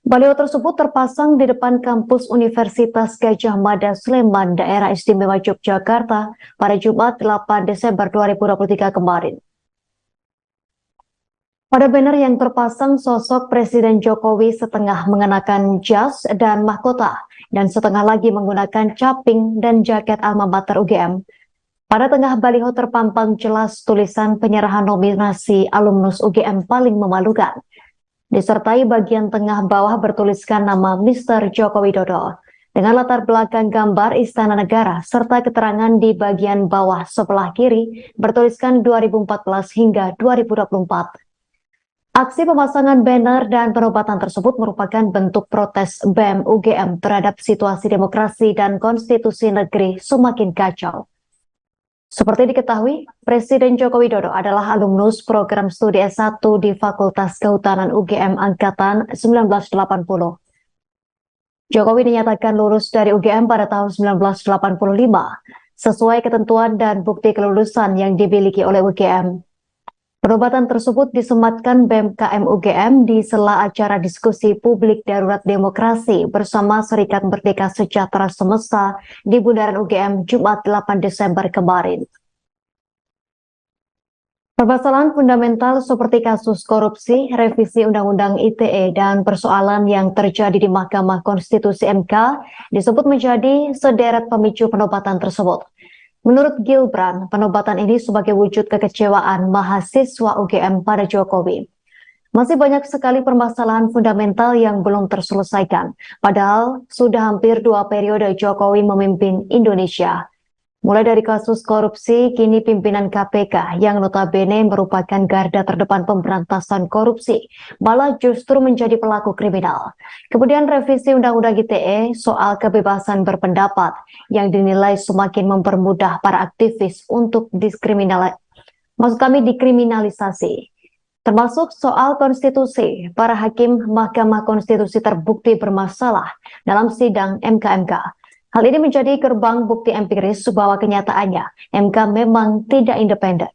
D: Baliho tersebut terpasang di depan kampus Universitas Gadjah Mada Sleman, Daerah Istimewa Yogyakarta pada Jumat 8 Desember 2023 kemarin. Pada banner yang terpasang sosok Presiden Jokowi setengah mengenakan jas dan mahkota dan setengah lagi menggunakan caping dan jaket alma mater UGM. Pada tengah baliho terpampang jelas tulisan penyerahan nominasi alumnus UGM paling memalukan. Disertai bagian tengah bawah bertuliskan nama Mr. Joko Widodo dengan latar belakang gambar Istana Negara serta keterangan di bagian bawah sebelah kiri bertuliskan 2014 hingga 2024. Aksi pemasangan banner dan penobatan tersebut merupakan bentuk protes BEM UGM terhadap situasi demokrasi dan konstitusi negeri semakin kacau. Seperti diketahui, Presiden Joko Widodo adalah alumnus program studi S1 di Fakultas Kehutanan UGM Angkatan 1980. Jokowi dinyatakan lulus dari UGM pada tahun 1985, sesuai ketentuan dan bukti kelulusan yang dimiliki oleh UGM. Penobatan tersebut disematkan BEM KM UGM di sela acara diskusi publik darurat demokrasi bersama Serikat Merdeka Sejahtera Semesta di Bundaran UGM Jumat 8 Desember kemarin. Permasalahan fundamental seperti kasus korupsi, revisi Undang-Undang ITE, dan persoalan yang terjadi di Mahkamah Konstitusi MK disebut menjadi sederet pemicu penobatan tersebut. Menurut Gilbran, penobatan ini sebagai wujud kekecewaan mahasiswa UGM pada Jokowi. Masih banyak sekali permasalahan fundamental yang belum terselesaikan, padahal sudah hampir 2 periode Jokowi memimpin Indonesia. Mulai dari kasus korupsi, kini pimpinan KPK yang notabene merupakan garda terdepan pemberantasan korupsi, malah justru menjadi pelaku kriminal. Kemudian revisi Undang-Undang ITE soal kebebasan berpendapat yang dinilai semakin mempermudah para aktivis untuk dikriminalisasi. Termasuk soal konstitusi, para hakim Mahkamah Konstitusi terbukti bermasalah dalam sidang MK-MK. Hal ini menjadi gerbang bukti empiris bahwa kenyataannya MK memang tidak independen.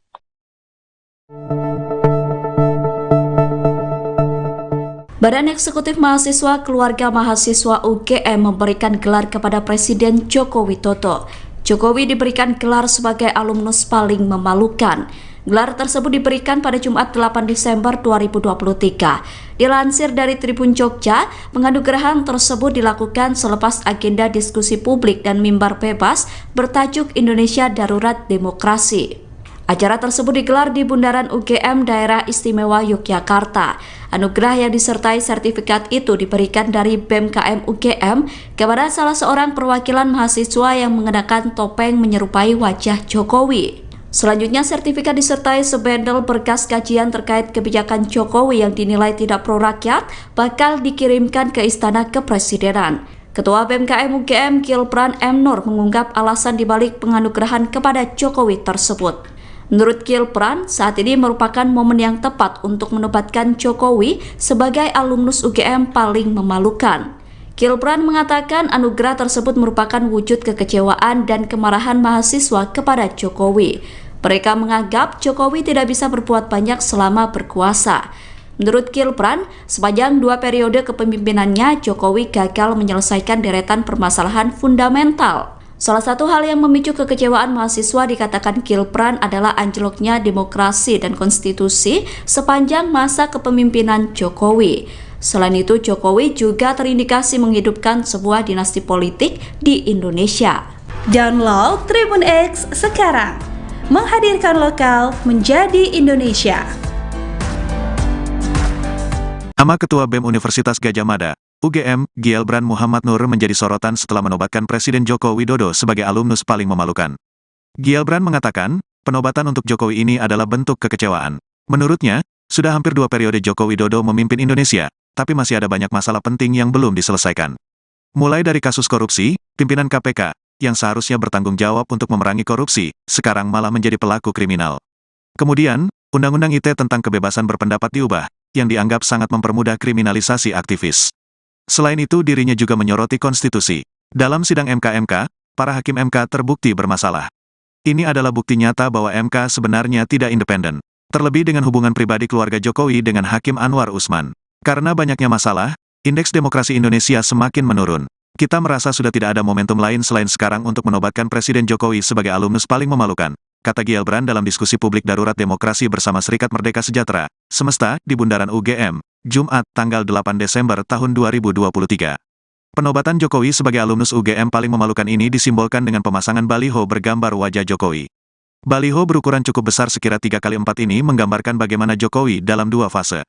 E: Badan Eksekutif Mahasiswa Keluarga Mahasiswa UGM memberikan gelar kepada Presiden Joko Widodo. Jokowi diberikan gelar sebagai alumnus paling memalukan. Gelar tersebut diberikan pada Jumat 8 Desember 2023. Dilansir dari Tribun Jogja, penganugerahan tersebut dilakukan selepas agenda diskusi publik dan mimbar bebas bertajuk Indonesia Darurat Demokrasi. Acara tersebut digelar di Bundaran UGM Daerah Istimewa Yogyakarta. Anugerah yang disertai sertifikat itu diberikan dari BEM KM UGM kepada salah seorang perwakilan mahasiswa yang mengenakan topeng menyerupai wajah Jokowi. Selanjutnya, sertifikat disertai sebendel berkas kajian terkait kebijakan Jokowi yang dinilai tidak pro rakyat bakal dikirimkan ke Istana Kepresidenan. Ketua BEM KM UGM Gilbran M. Nur mengungkap alasan dibalik penganugerahan kepada Jokowi tersebut. Menurut Gilbran, saat ini merupakan momen yang tepat untuk menobatkan Jokowi sebagai alumnus UGM paling memalukan. Gilbran mengatakan anugerah tersebut merupakan wujud kekecewaan dan kemarahan mahasiswa kepada Jokowi. Mereka menganggap Jokowi tidak bisa berbuat banyak selama berkuasa. Menurut Gilbran, sepanjang 2 periode kepemimpinannya, Jokowi gagal menyelesaikan deretan permasalahan fundamental. Salah satu hal yang memicu kekecewaan mahasiswa dikatakan Gilbran adalah anjloknya demokrasi dan konstitusi sepanjang masa kepemimpinan Jokowi. Selain itu, Jokowi juga terindikasi menghidupkan sebuah dinasti politik di Indonesia.
F: Download Tribun X sekarang, menghadirkan lokal menjadi Indonesia.
A: Nama Ketua BEM Universitas Gadjah Mada, UGM, Gilbran Muhammad Nur menjadi sorotan setelah menobatkan Presiden Joko Widodo sebagai alumnus paling memalukan. Gilbran mengatakan, penobatan untuk Jokowi ini adalah bentuk kekecewaan. Menurutnya, sudah hampir 2 periode Joko Widodo memimpin Indonesia, tapi masih ada banyak masalah penting yang belum diselesaikan. Mulai dari kasus korupsi, pimpinan KPK, yang seharusnya bertanggung jawab untuk memerangi korupsi, sekarang malah menjadi pelaku kriminal. Kemudian, Undang-Undang ITE tentang kebebasan berpendapat diubah, yang dianggap sangat mempermudah kriminalisasi aktivis. Selain itu, dirinya juga menyoroti konstitusi. Dalam sidang MK-MK, para hakim MK terbukti bermasalah. Ini adalah bukti nyata bahwa MK sebenarnya tidak independen. Terlebih dengan hubungan pribadi keluarga Jokowi dengan Hakim Anwar Usman. Karena banyaknya masalah, indeks demokrasi Indonesia semakin menurun. Kita merasa sudah tidak ada momentum lain selain sekarang untuk menobatkan Presiden Jokowi sebagai alumnus paling memalukan, kata Gilbran dalam diskusi publik darurat demokrasi bersama Serikat Merdeka Sejahtera, Semesta, di Bundaran UGM, Jumat, tanggal 8 Desember tahun 2023. Penobatan Jokowi sebagai alumnus UGM paling memalukan ini disimbolkan dengan pemasangan baliho bergambar wajah Jokowi. Baliho berukuran cukup besar sekira 3x4 ini menggambarkan bagaimana Jokowi dalam dua fase,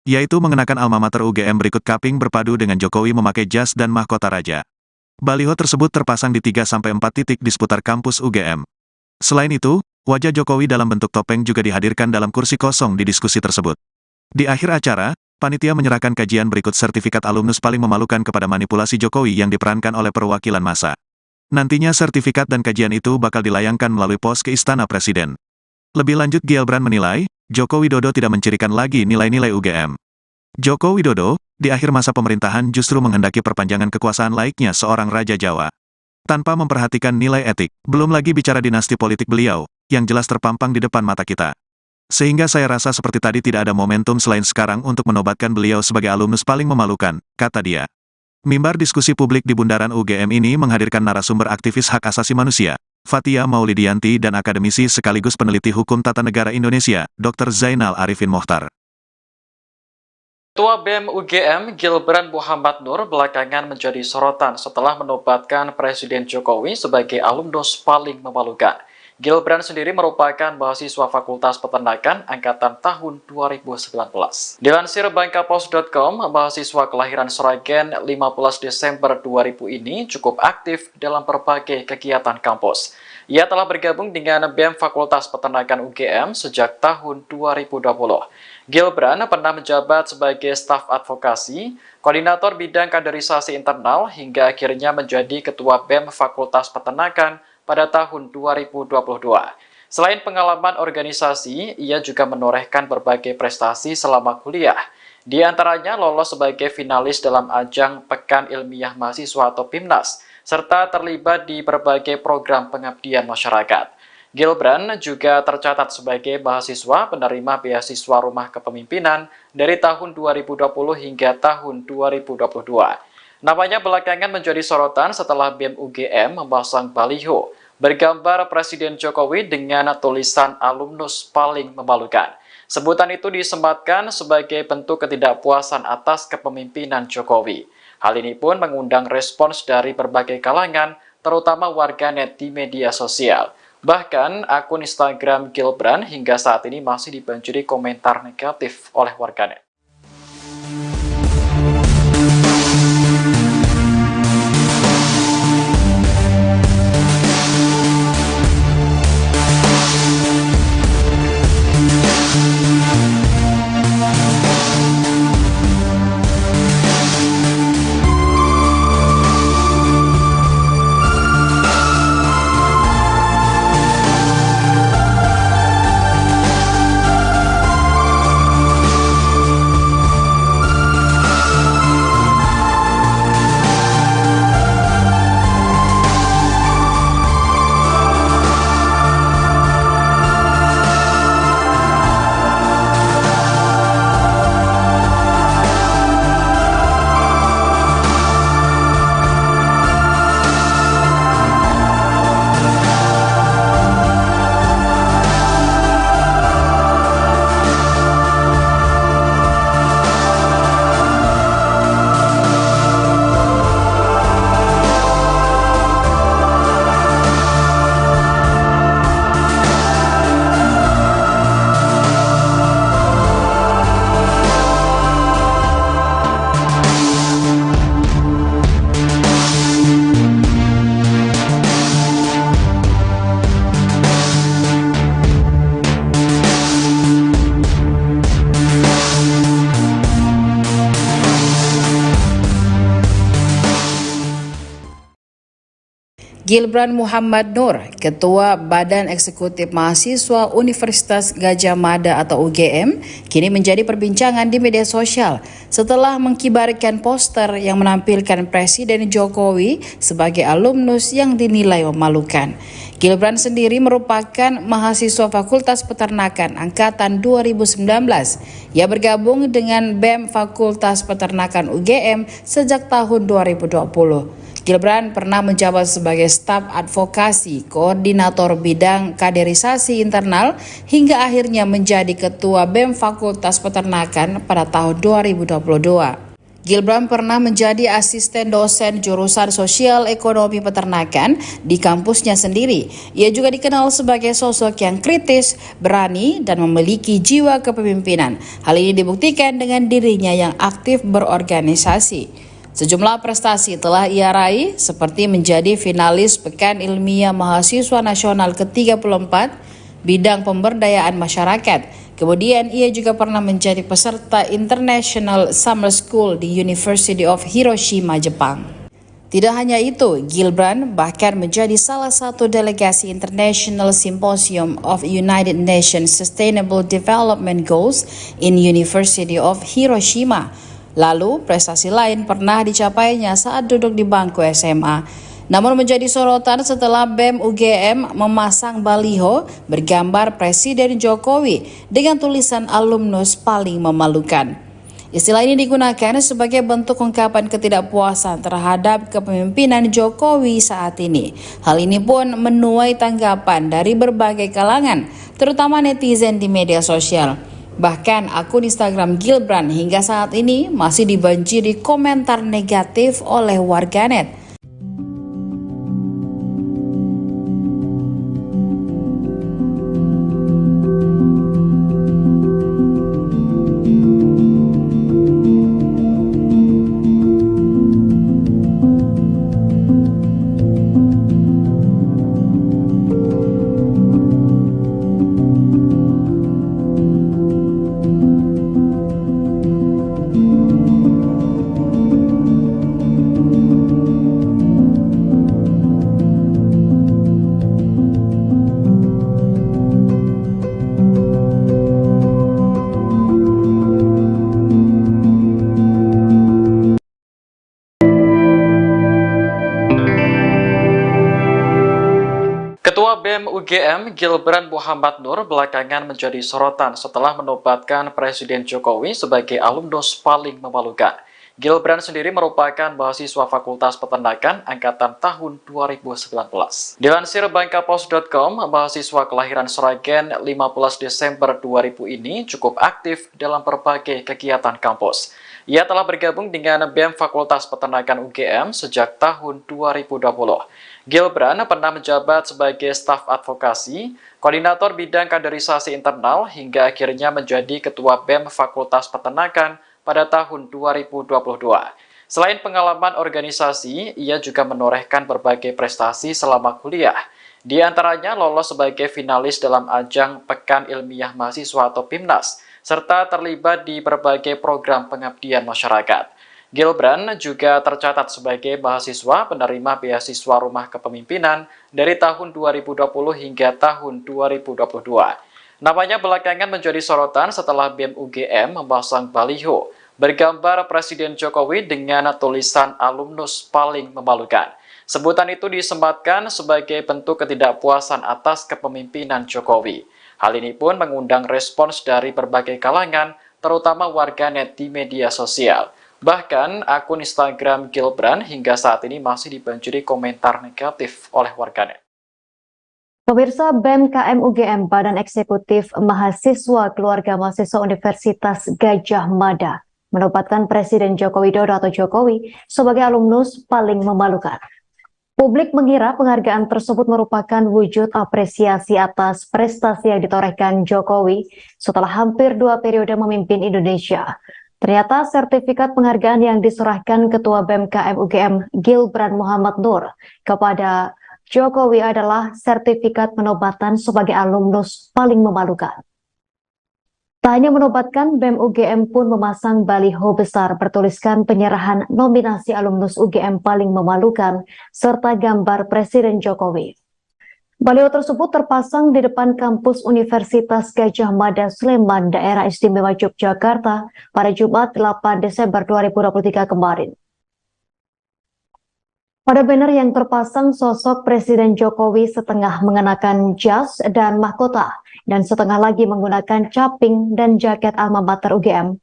A: yaitu mengenakan alma mater UGM berikut kaping berpadu dengan Jokowi memakai jas dan mahkota raja. Baliho tersebut terpasang di 3-4 titik di seputar kampus UGM. Selain itu, wajah Jokowi dalam bentuk topeng juga dihadirkan dalam kursi kosong di diskusi tersebut. Di akhir acara, panitia menyerahkan kajian berikut sertifikat alumnus paling memalukan kepada manipulasi Jokowi yang diperankan oleh perwakilan massa. Nantinya sertifikat dan kajian itu bakal dilayangkan melalui pos ke Istana Presiden. Lebih lanjut Gilbran menilai, Joko Widodo tidak mencirikan lagi nilai-nilai UGM. Joko Widodo, di akhir masa pemerintahan justru menghendaki perpanjangan kekuasaan laiknya seorang Raja Jawa. Tanpa memperhatikan nilai etik, belum lagi bicara dinasti politik beliau, yang jelas terpampang di depan mata kita. Sehingga saya rasa seperti tadi tidak ada momentum selain sekarang untuk menobatkan beliau sebagai alumnus paling memalukan, kata dia. Mimbar diskusi publik di Bundaran UGM ini menghadirkan narasumber aktivis hak asasi manusia, Fathia Maulidiyanti dan akademisi sekaligus peneliti hukum tata negara Indonesia, Dr. Zainal Arifin Mohtar.
B: Ketua BEM UGM Gilbran Muhammad Nur belakangan menjadi sorotan setelah menobatkan Presiden Jokowi sebagai alumnus paling memalukan. Gilbran sendiri merupakan mahasiswa Fakultas Peternakan angkatan tahun 2019. Dilansir bangkapos.com, mahasiswa kelahiran Sragen 15 Desember 2000 ini cukup aktif dalam berbagai kegiatan kampus. Ia telah bergabung dengan BEM Fakultas Peternakan UGM sejak tahun 2020. Gilbran pernah menjabat sebagai staf advokasi, koordinator bidang kaderisasi internal, hingga akhirnya menjadi ketua BEM Fakultas Peternakan pada tahun 2022. Selain pengalaman organisasi, ia juga menorehkan berbagai prestasi selama kuliah. Di antaranya lolos sebagai finalis dalam ajang Pekan Ilmiah Mahasiswa atau PIMNAS, serta terlibat di berbagai program pengabdian masyarakat. Gilbran juga tercatat sebagai mahasiswa penerima beasiswa Rumah Kepemimpinan dari tahun 2020 hingga tahun 2022. Namanya belakangan menjadi sorotan setelah BEM UGM memasang baliho bergambar Presiden Jokowi dengan tulisan alumnus paling memalukan. Sebutan itu disematkan sebagai bentuk ketidakpuasan atas kepemimpinan Jokowi. Hal ini pun mengundang respons dari berbagai kalangan, terutama warganet di media sosial. Bahkan akun Instagram Gilbran hingga saat ini masih dibanjiri komentar negatif oleh warganet.
C: Gilbran Muhammad Nur, Ketua Badan Eksekutif Mahasiswa Universitas Gadjah Mada atau UGM, kini menjadi perbincangan di media sosial setelah mengkibarkan poster yang menampilkan Presiden Jokowi sebagai alumnus yang dinilai memalukan. Gilbran sendiri merupakan mahasiswa Fakultas Peternakan angkatan 2019. Ia bergabung dengan BEM Fakultas Peternakan UGM sejak tahun 2020. Gilbran pernah menjabat sebagai staf advokasi, koordinator bidang kaderisasi internal, hingga akhirnya menjadi ketua BEM Fakultas Peternakan pada tahun 2022. Gilbran pernah menjadi asisten dosen jurusan Sosial Ekonomi Peternakan di kampusnya sendiri. Ia juga dikenal sebagai sosok yang kritis, berani, dan memiliki jiwa kepemimpinan. Hal ini dibuktikan dengan dirinya yang aktif berorganisasi. Sejumlah prestasi telah ia raih seperti menjadi finalis Pekan Ilmiah Mahasiswa Nasional ke-34 bidang pemberdayaan masyarakat. Kemudian ia juga pernah menjadi peserta International Summer School di University of Hiroshima, Jepang. Tidak hanya itu, Gilbran bahkan menjadi salah satu delegasi International Symposium of United Nations Sustainable Development Goals in University of Hiroshima. Lalu, prestasi lain pernah dicapainya saat duduk di bangku SMA. Namun menjadi sorotan setelah BEM UGM memasang baliho bergambar Presiden Jokowi dengan tulisan alumnus paling memalukan. Istilah ini digunakan sebagai bentuk ungkapan ketidakpuasan terhadap kepemimpinan Jokowi saat ini. Hal ini pun menuai tanggapan dari berbagai kalangan, terutama netizen di media sosial. Bahkan akun Instagram Gilbran hingga saat ini masih dibanjiri komentar negatif oleh warganet.
B: Ketua BEM UGM Gilbran Muhammad Nur belakangan menjadi sorotan setelah menobatkan Presiden Jokowi sebagai alumnus paling memalukan. Gilbran sendiri merupakan mahasiswa Fakultas Peternakan angkatan tahun 2019. Dilansir Bangkapos.com, mahasiswa kelahiran Sragen 15 Desember 2000 ini cukup aktif dalam berbagai kegiatan kampus. Ia telah bergabung dengan BEM Fakultas Peternakan UGM sejak tahun 2020. Gilbran pernah menjabat sebagai staf advokasi, koordinator bidang kaderisasi internal, hingga akhirnya menjadi ketua BEM Fakultas Peternakan pada tahun 2022. Selain pengalaman organisasi, ia juga menorehkan berbagai prestasi selama kuliah. Di antaranya lolos sebagai finalis dalam ajang Pekan Ilmiah Mahasiswa atau PIMNAS, serta terlibat di berbagai program pengabdian masyarakat. Gilbran juga tercatat sebagai mahasiswa penerima beasiswa Rumah Kepemimpinan dari tahun 2020 hingga tahun 2022. Namanya belakangan menjadi sorotan setelah BEM UGM memasang baliho bergambar Presiden Jokowi dengan tulisan alumnus paling memalukan. Sebutan itu disematkan sebagai bentuk ketidakpuasan atas kepemimpinan Jokowi. Hal ini pun mengundang respons dari berbagai kalangan, terutama warganet di media sosial. Bahkan akun Instagram Gilbran hingga saat ini masih dibanjiri komentar negatif oleh warganet.
D: Pemirsa, BEM KM UGM Badan Eksekutif Mahasiswa Keluarga Mahasiswa Universitas Gadjah Mada menobatkan Presiden Joko Widodo atau Jokowi sebagai alumnus paling memalukan. Publik mengira penghargaan tersebut merupakan wujud apresiasi atas prestasi yang ditorehkan Jokowi setelah hampir 2 periode memimpin Indonesia. Ternyata sertifikat penghargaan yang diserahkan Ketua BEM KM UGM Gilbran Muhammad Nur kepada Jokowi adalah sertifikat penobatan sebagai alumnus paling memalukan. Tak hanya menobatkan, BEM UGM pun memasang baliho besar bertuliskan penyerahan nominasi alumnus UGM paling memalukan serta gambar Presiden Jokowi. Baliho tersebut terpasang di depan kampus Universitas Gadjah Mada Sleman, Daerah Istimewa Yogyakarta pada Jumat 8 Desember 2023 kemarin. Pada banner yang terpasang sosok Presiden Jokowi setengah mengenakan jas dan mahkota dan setengah lagi menggunakan caping dan jaket alma mater UGM.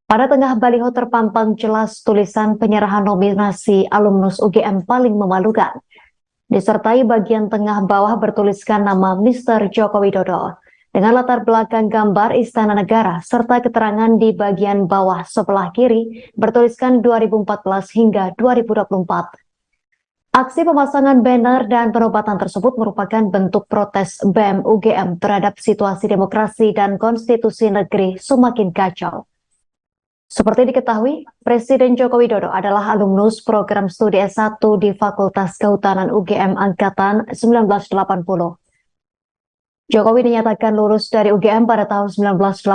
D: Pada tengah baliho terpampang jelas tulisan penyerahan nominasi alumnus UGM paling memalukan. Disertai bagian tengah bawah bertuliskan nama Mr. Joko Widodo dengan latar belakang gambar Istana Negara serta keterangan di bagian bawah sebelah kiri bertuliskan 2014 hingga 2024. Aksi pemasangan banner dan penobatan tersebut merupakan bentuk protes BEM UGM terhadap situasi demokrasi dan konstitusi negeri semakin kacau. Seperti diketahui, Presiden Joko Widodo adalah alumnus program studi S1 di Fakultas Kehutanan UGM Angkatan 1980. Jokowi dinyatakan lulus dari UGM pada tahun 1985,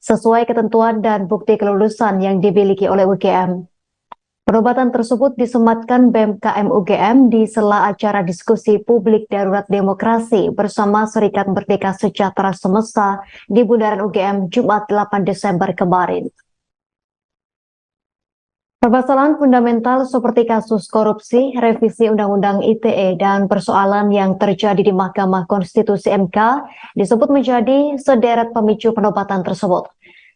D: sesuai ketentuan dan bukti kelulusan yang dimiliki oleh UGM. Penobatan tersebut disematkan BEM KM UGM di sela acara diskusi publik darurat demokrasi bersama Serikat Merdeka Sejahtera Semesta di Bundaran UGM Jumat 8 Desember kemarin. Permasalahan fundamental seperti kasus korupsi, revisi Undang-Undang ITE, dan persoalan yang terjadi di Mahkamah Konstitusi MK disebut menjadi sederet pemicu penobatan tersebut.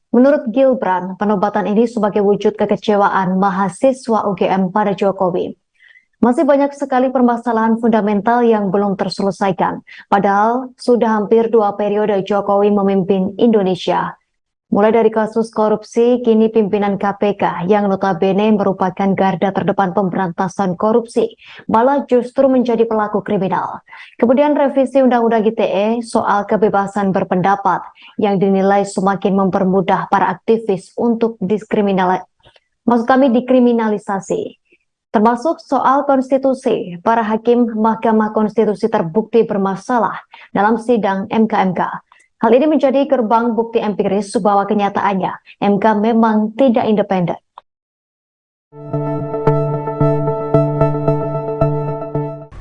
D: Menurut Gilbran, penobatan ini sebagai wujud kekecewaan mahasiswa UGM pada Jokowi. Masih banyak sekali permasalahan fundamental yang belum terselesaikan, padahal sudah hampir 2 periode Jokowi memimpin Indonesia. Mulai dari kasus korupsi, kini pimpinan KPK yang notabene merupakan garda terdepan pemberantasan korupsi, malah justru menjadi pelaku kriminal. Kemudian revisi Undang-Undang ITE soal kebebasan berpendapat yang dinilai semakin mempermudah para aktivis untuk dikriminalisasi. Termasuk soal konstitusi, para hakim Mahkamah Konstitusi terbukti bermasalah dalam sidang MK-MK. Hal ini menjadi gerbang bukti empiris bahwa kenyataannya MK memang tidak independen.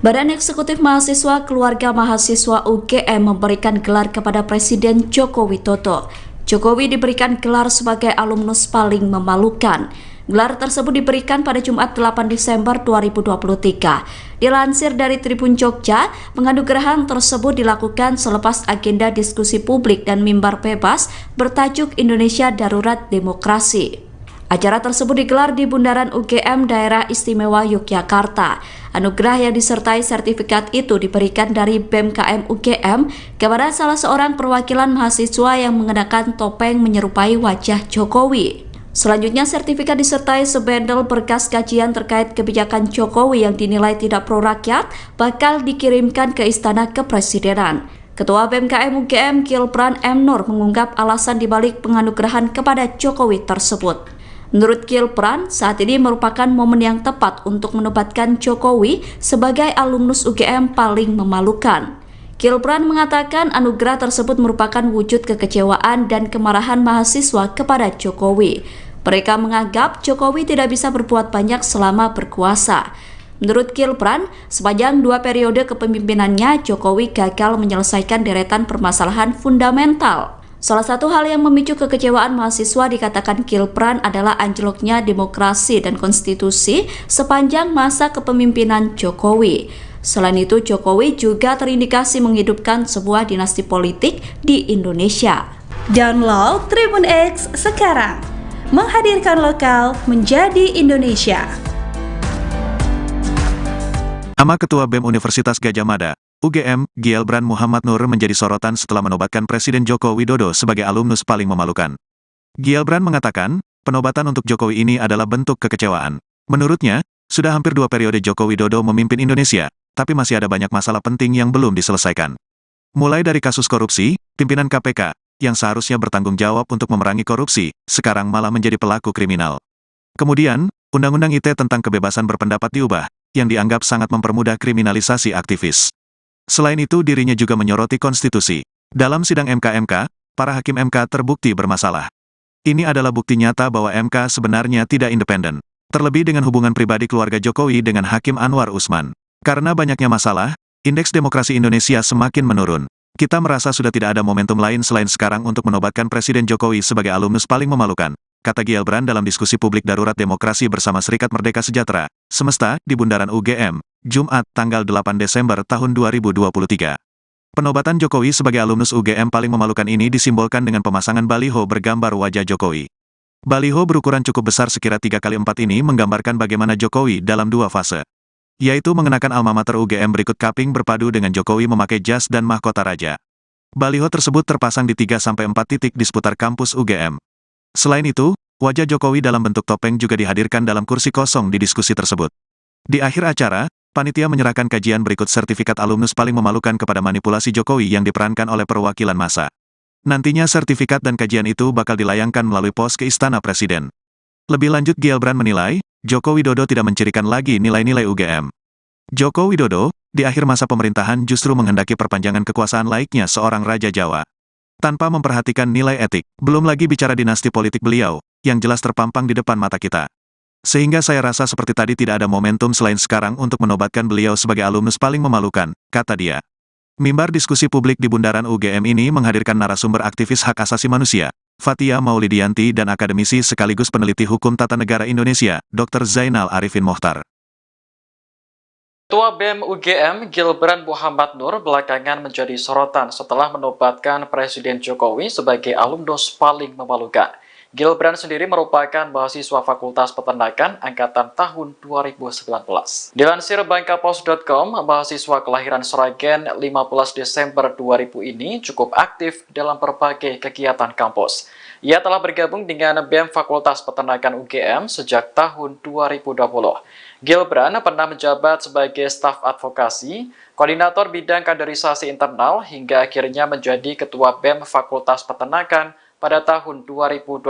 E: Badan Eksekutif Mahasiswa Keluarga Mahasiswa UGM memberikan gelar kepada Presiden Joko Widodo. Jokowi diberikan gelar sebagai alumnus paling memalukan. Gelar tersebut diberikan pada Jumat 8 Desember 2023. Dilansir dari Tribun Jogja, penganugerahan tersebut dilakukan selepas agenda diskusi publik dan mimbar bebas bertajuk Indonesia Darurat Demokrasi. Acara tersebut digelar di Bundaran UGM Daerah Istimewa Yogyakarta. Anugerah yang disertai sertifikat itu diberikan dari BEM KM UGM kepada salah seorang perwakilan mahasiswa yang mengenakan topeng menyerupai wajah Jokowi. Selanjutnya, sertifikat disertai sebendel berkas kajian terkait kebijakan Jokowi yang dinilai tidak pro rakyat bakal dikirimkan ke Istana Kepresidenan. Ketua BEM KM UGM Gilbran M. Nur mengungkap alasan dibalik penganugerahan kepada Jokowi tersebut. Menurut Gilbran, saat ini merupakan momen yang tepat untuk menobatkan Jokowi sebagai alumnus UGM paling memalukan. Gilbran mengatakan anugerah tersebut merupakan wujud kekecewaan dan kemarahan mahasiswa kepada Jokowi. Mereka menganggap Jokowi tidak bisa berbuat banyak selama berkuasa. Menurut Gilbran, sepanjang 2 periode kepemimpinannya, Jokowi gagal menyelesaikan deretan permasalahan fundamental. Salah satu hal yang memicu kekecewaan mahasiswa dikatakan Gilbran adalah anjloknya demokrasi dan konstitusi sepanjang masa kepemimpinan Jokowi. Selain itu, Jokowi juga terindikasi menghidupkan sebuah dinasti politik di Indonesia.
F: Download Tribun X sekarang, menghadirkan lokal menjadi Indonesia.
A: Nama Ketua BEM Universitas Gadjah Mada, UGM, Gilbran Muhammad Nur menjadi sorotan setelah menobatkan Presiden Joko Widodo sebagai alumnus paling memalukan. Gilbran mengatakan, penobatan untuk Jokowi ini adalah bentuk kekecewaan. Menurutnya, sudah hampir 2 periode Joko Widodo memimpin Indonesia, tapi masih ada banyak masalah penting yang belum diselesaikan. Mulai dari kasus korupsi, pimpinan KPK, yang seharusnya bertanggung jawab untuk memerangi korupsi, sekarang malah menjadi pelaku kriminal. Kemudian, Undang-Undang ITE tentang kebebasan berpendapat diubah, yang dianggap sangat mempermudah kriminalisasi aktivis. Selain itu, dirinya juga menyoroti konstitusi. Dalam sidang MK-MK, para hakim MK terbukti bermasalah. Ini adalah bukti nyata bahwa MK sebenarnya tidak independen. Terlebih dengan hubungan pribadi keluarga Jokowi dengan Hakim Anwar Usman. Karena banyaknya masalah, indeks demokrasi Indonesia semakin menurun. Kita merasa sudah tidak ada momentum lain selain sekarang untuk menobatkan Presiden Jokowi sebagai alumnus paling memalukan, kata Gilbran dalam diskusi publik Darurat Demokrasi bersama Serikat Merdeka Sejahtera, Semesta, di Bundaran UGM, Jumat, tanggal 8 Desember tahun 2023. Penobatan Jokowi sebagai alumnus UGM paling memalukan ini disimbolkan dengan pemasangan baliho bergambar wajah Jokowi. Baliho berukuran cukup besar sekira 3x4 ini menggambarkan bagaimana Jokowi dalam dua fase, yaitu mengenakan alma mater UGM berikut kaping berpadu dengan Jokowi memakai jas dan mahkota raja. Baliho tersebut terpasang di 3-4 titik di seputar kampus UGM. Selain itu, wajah Jokowi dalam bentuk topeng juga dihadirkan dalam kursi kosong di diskusi tersebut. Di akhir acara, panitia menyerahkan kajian berikut sertifikat alumnus paling memalukan kepada manipulasi Jokowi yang diperankan oleh perwakilan massa. Nantinya sertifikat dan kajian itu bakal dilayangkan melalui pos ke Istana Presiden. Lebih lanjut Gilbran menilai, Joko Widodo tidak mencirikan lagi nilai-nilai UGM. Joko Widodo, di akhir masa pemerintahan justru menghendaki perpanjangan kekuasaan laiknya seorang Raja Jawa. Tanpa memperhatikan nilai etik, belum lagi bicara dinasti politik beliau, yang jelas terpampang di depan mata kita. Sehingga saya rasa seperti tadi tidak ada momentum selain sekarang untuk menobatkan beliau sebagai alumnus paling memalukan, kata dia. Mimbar diskusi publik di Bundaran UGM ini menghadirkan narasumber aktivis hak asasi manusia, Fathia Maulidiyanti dan akademisi sekaligus peneliti hukum tata negara Indonesia, Dr. Zainal Arifin Mohtar.
B: Ketua BEM UGM Gilbran Muhammad Nur belakangan menjadi sorotan setelah menobatkan Presiden Jokowi sebagai alumnus paling memalukan. Gilbran sendiri merupakan mahasiswa Fakultas Peternakan angkatan tahun 2019. Dilansir bangkapos.com, mahasiswa kelahiran Sragen 15 Desember 2000 ini cukup aktif dalam berbagai kegiatan kampus. Ia telah bergabung dengan BEM Fakultas Peternakan UGM sejak tahun 2020. Gilbran pernah menjabat sebagai staf advokasi, koordinator bidang kaderisasi internal, hingga akhirnya menjadi Ketua BEM Fakultas Peternakan pada tahun 2022.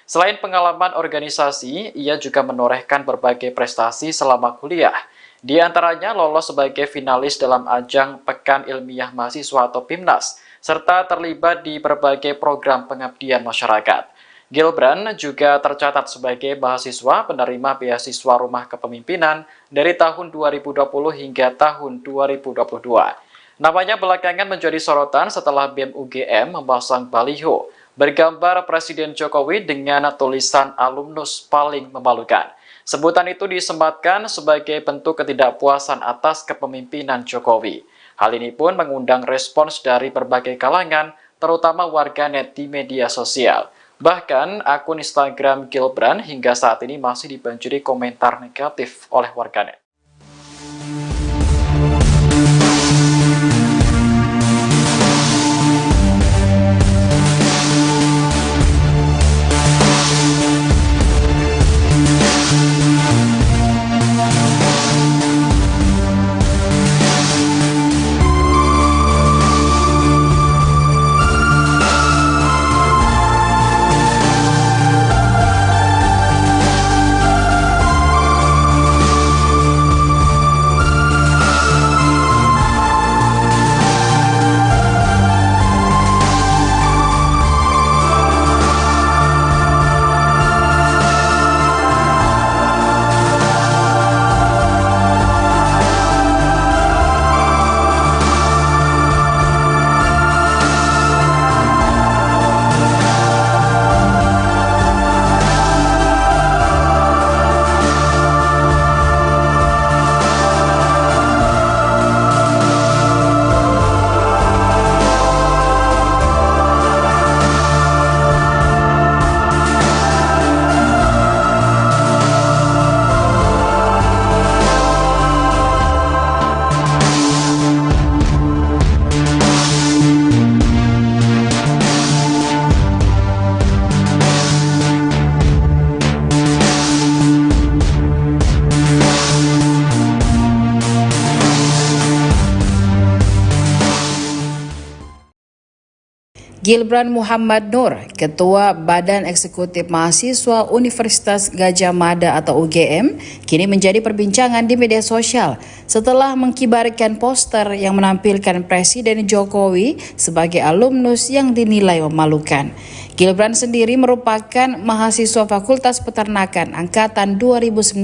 B: Selain pengalaman organisasi, ia juga menorehkan berbagai prestasi selama kuliah. Di antaranya lolos sebagai finalis dalam ajang Pekan Ilmiah Mahasiswa atau PIMNAS, serta terlibat di berbagai program pengabdian masyarakat. Gilbran juga tercatat sebagai mahasiswa penerima beasiswa Rumah Kepemimpinan dari tahun 2020 hingga tahun 2022. Namanya belakangan menjadi sorotan setelah BEM UGM memasang baliho bergambar Presiden Jokowi dengan tulisan alumnus paling memalukan. Sebutan itu disematkan sebagai bentuk ketidakpuasan atas kepemimpinan Jokowi. Hal ini pun mengundang respons dari berbagai kalangan, terutama warganet di media sosial. Bahkan, akun Instagram Gilbran hingga saat ini masih dibanjiri komentar negatif oleh warganet.
C: Gilbran Muhammad Nur, Ketua Badan Eksekutif Mahasiswa Universitas Gadjah Mada atau UGM, kini menjadi perbincangan di media sosial setelah mengkibarkan poster yang menampilkan Presiden Jokowi sebagai alumnus yang dinilai memalukan. Gilbran sendiri merupakan mahasiswa Fakultas Peternakan angkatan 2019.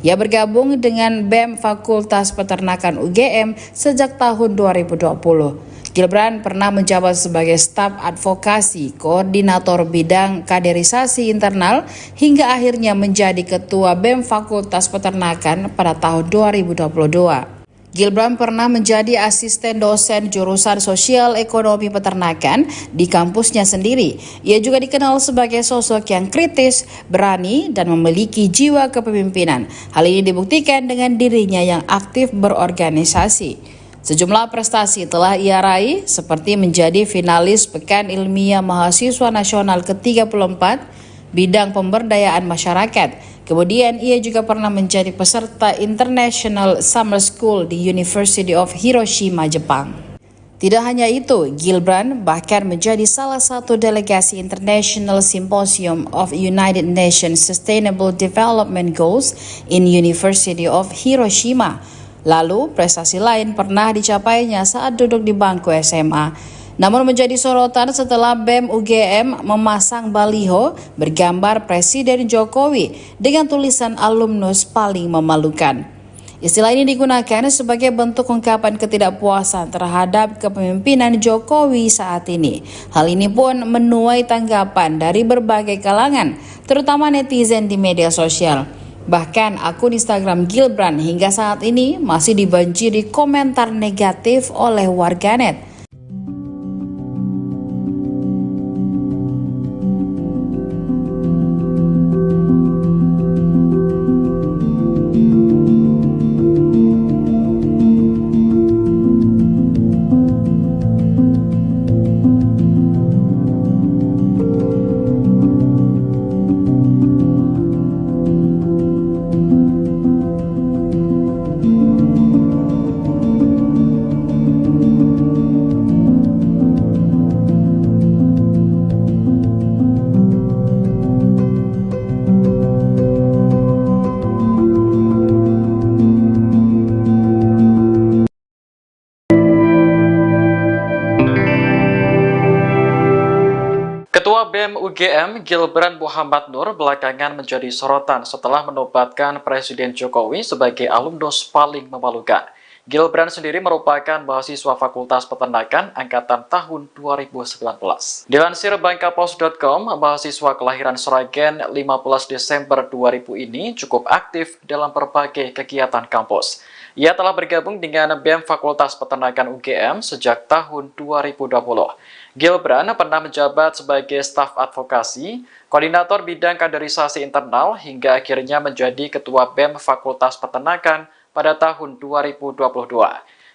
C: Ia bergabung dengan BEM Fakultas Peternakan UGM sejak tahun 2020. Gilbran pernah menjabat sebagai staf advokasi, koordinator bidang kaderisasi internal, hingga akhirnya menjadi ketua BEM Fakultas Peternakan pada tahun 2022. Gilbran pernah menjadi asisten dosen jurusan Sosial Ekonomi Peternakan di kampusnya sendiri. Ia juga dikenal sebagai sosok yang kritis, berani, dan memiliki jiwa kepemimpinan. Hal ini dibuktikan dengan dirinya yang aktif berorganisasi. Sejumlah prestasi telah ia raih seperti menjadi finalis Pekan Ilmiah Mahasiswa Nasional ke-34 bidang pemberdayaan masyarakat. Kemudian ia juga pernah menjadi peserta International Summer School di University of Hiroshima, Jepang. Tidak hanya itu, Gilbran bahkan menjadi salah satu delegasi International Symposium of United Nations Sustainable Development Goals in University of Hiroshima. Lalu, prestasi lain pernah dicapainya saat duduk di bangku SMA. Namun menjadi sorotan setelah BEM UGM memasang baliho bergambar Presiden Jokowi dengan tulisan alumnus paling memalukan. Istilah ini digunakan sebagai bentuk ungkapan ketidakpuasan terhadap kepemimpinan Jokowi saat ini. Hal ini pun menuai tanggapan dari berbagai kalangan, terutama netizen di media sosial. Bahkan akun Instagram Gilbran hingga saat ini masih dibanjiri komentar negatif oleh warganet.
B: Ketua BEM UGM Gilbran Muhammad Nur belakangan menjadi sorotan setelah menobatkan Presiden Jokowi sebagai alumnus paling memalukan. Gilbran sendiri merupakan mahasiswa Fakultas Peternakan angkatan tahun 2019. Dilansir bangkapos.com, mahasiswa kelahiran Sragen 15 Desember 2000 ini cukup aktif dalam berbagai kegiatan kampus. Ia telah bergabung dengan BEM Fakultas Peternakan UGM sejak tahun 2020. Gilbran pernah menjabat sebagai staf advokasi, koordinator bidang kaderisasi internal, hingga akhirnya menjadi ketua BEM Fakultas Peternakan pada tahun 2022.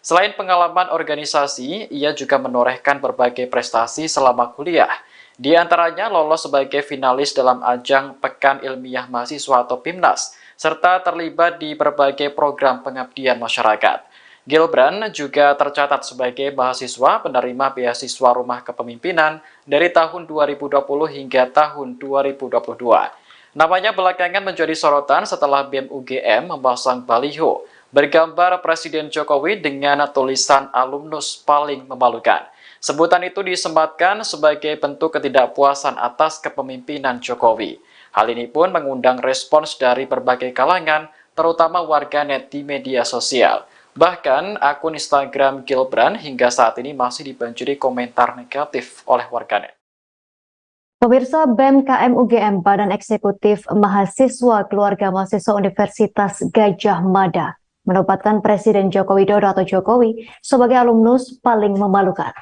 B: Selain pengalaman organisasi, ia juga menorehkan berbagai prestasi selama kuliah. Di antaranya lolos sebagai finalis dalam ajang Pekan Ilmiah Mahasiswa atau PIMNAS, serta terlibat di berbagai program pengabdian masyarakat. Gilbran juga tercatat sebagai mahasiswa penerima beasiswa Rumah Kepemimpinan dari tahun 2020 hingga tahun 2022. Namanya belakangan menjadi sorotan setelah BEM UGM memasang baliho bergambar Presiden Jokowi dengan tulisan alumnus paling memalukan. Sebutan itu disematkan sebagai bentuk ketidakpuasan atas kepemimpinan Jokowi. Hal ini pun mengundang respons dari berbagai kalangan, terutama warganet di media sosial. Bahkan akun Instagram Gilbran hingga saat ini masih dibanjiri komentar negatif oleh warganet.
D: Pemirsa, BEM KM UGM Badan Eksekutif Mahasiswa Keluarga Mahasiswa Universitas Gadjah Mada menobatkan Presiden Joko Widodo atau Jokowi sebagai alumnus paling memalukan.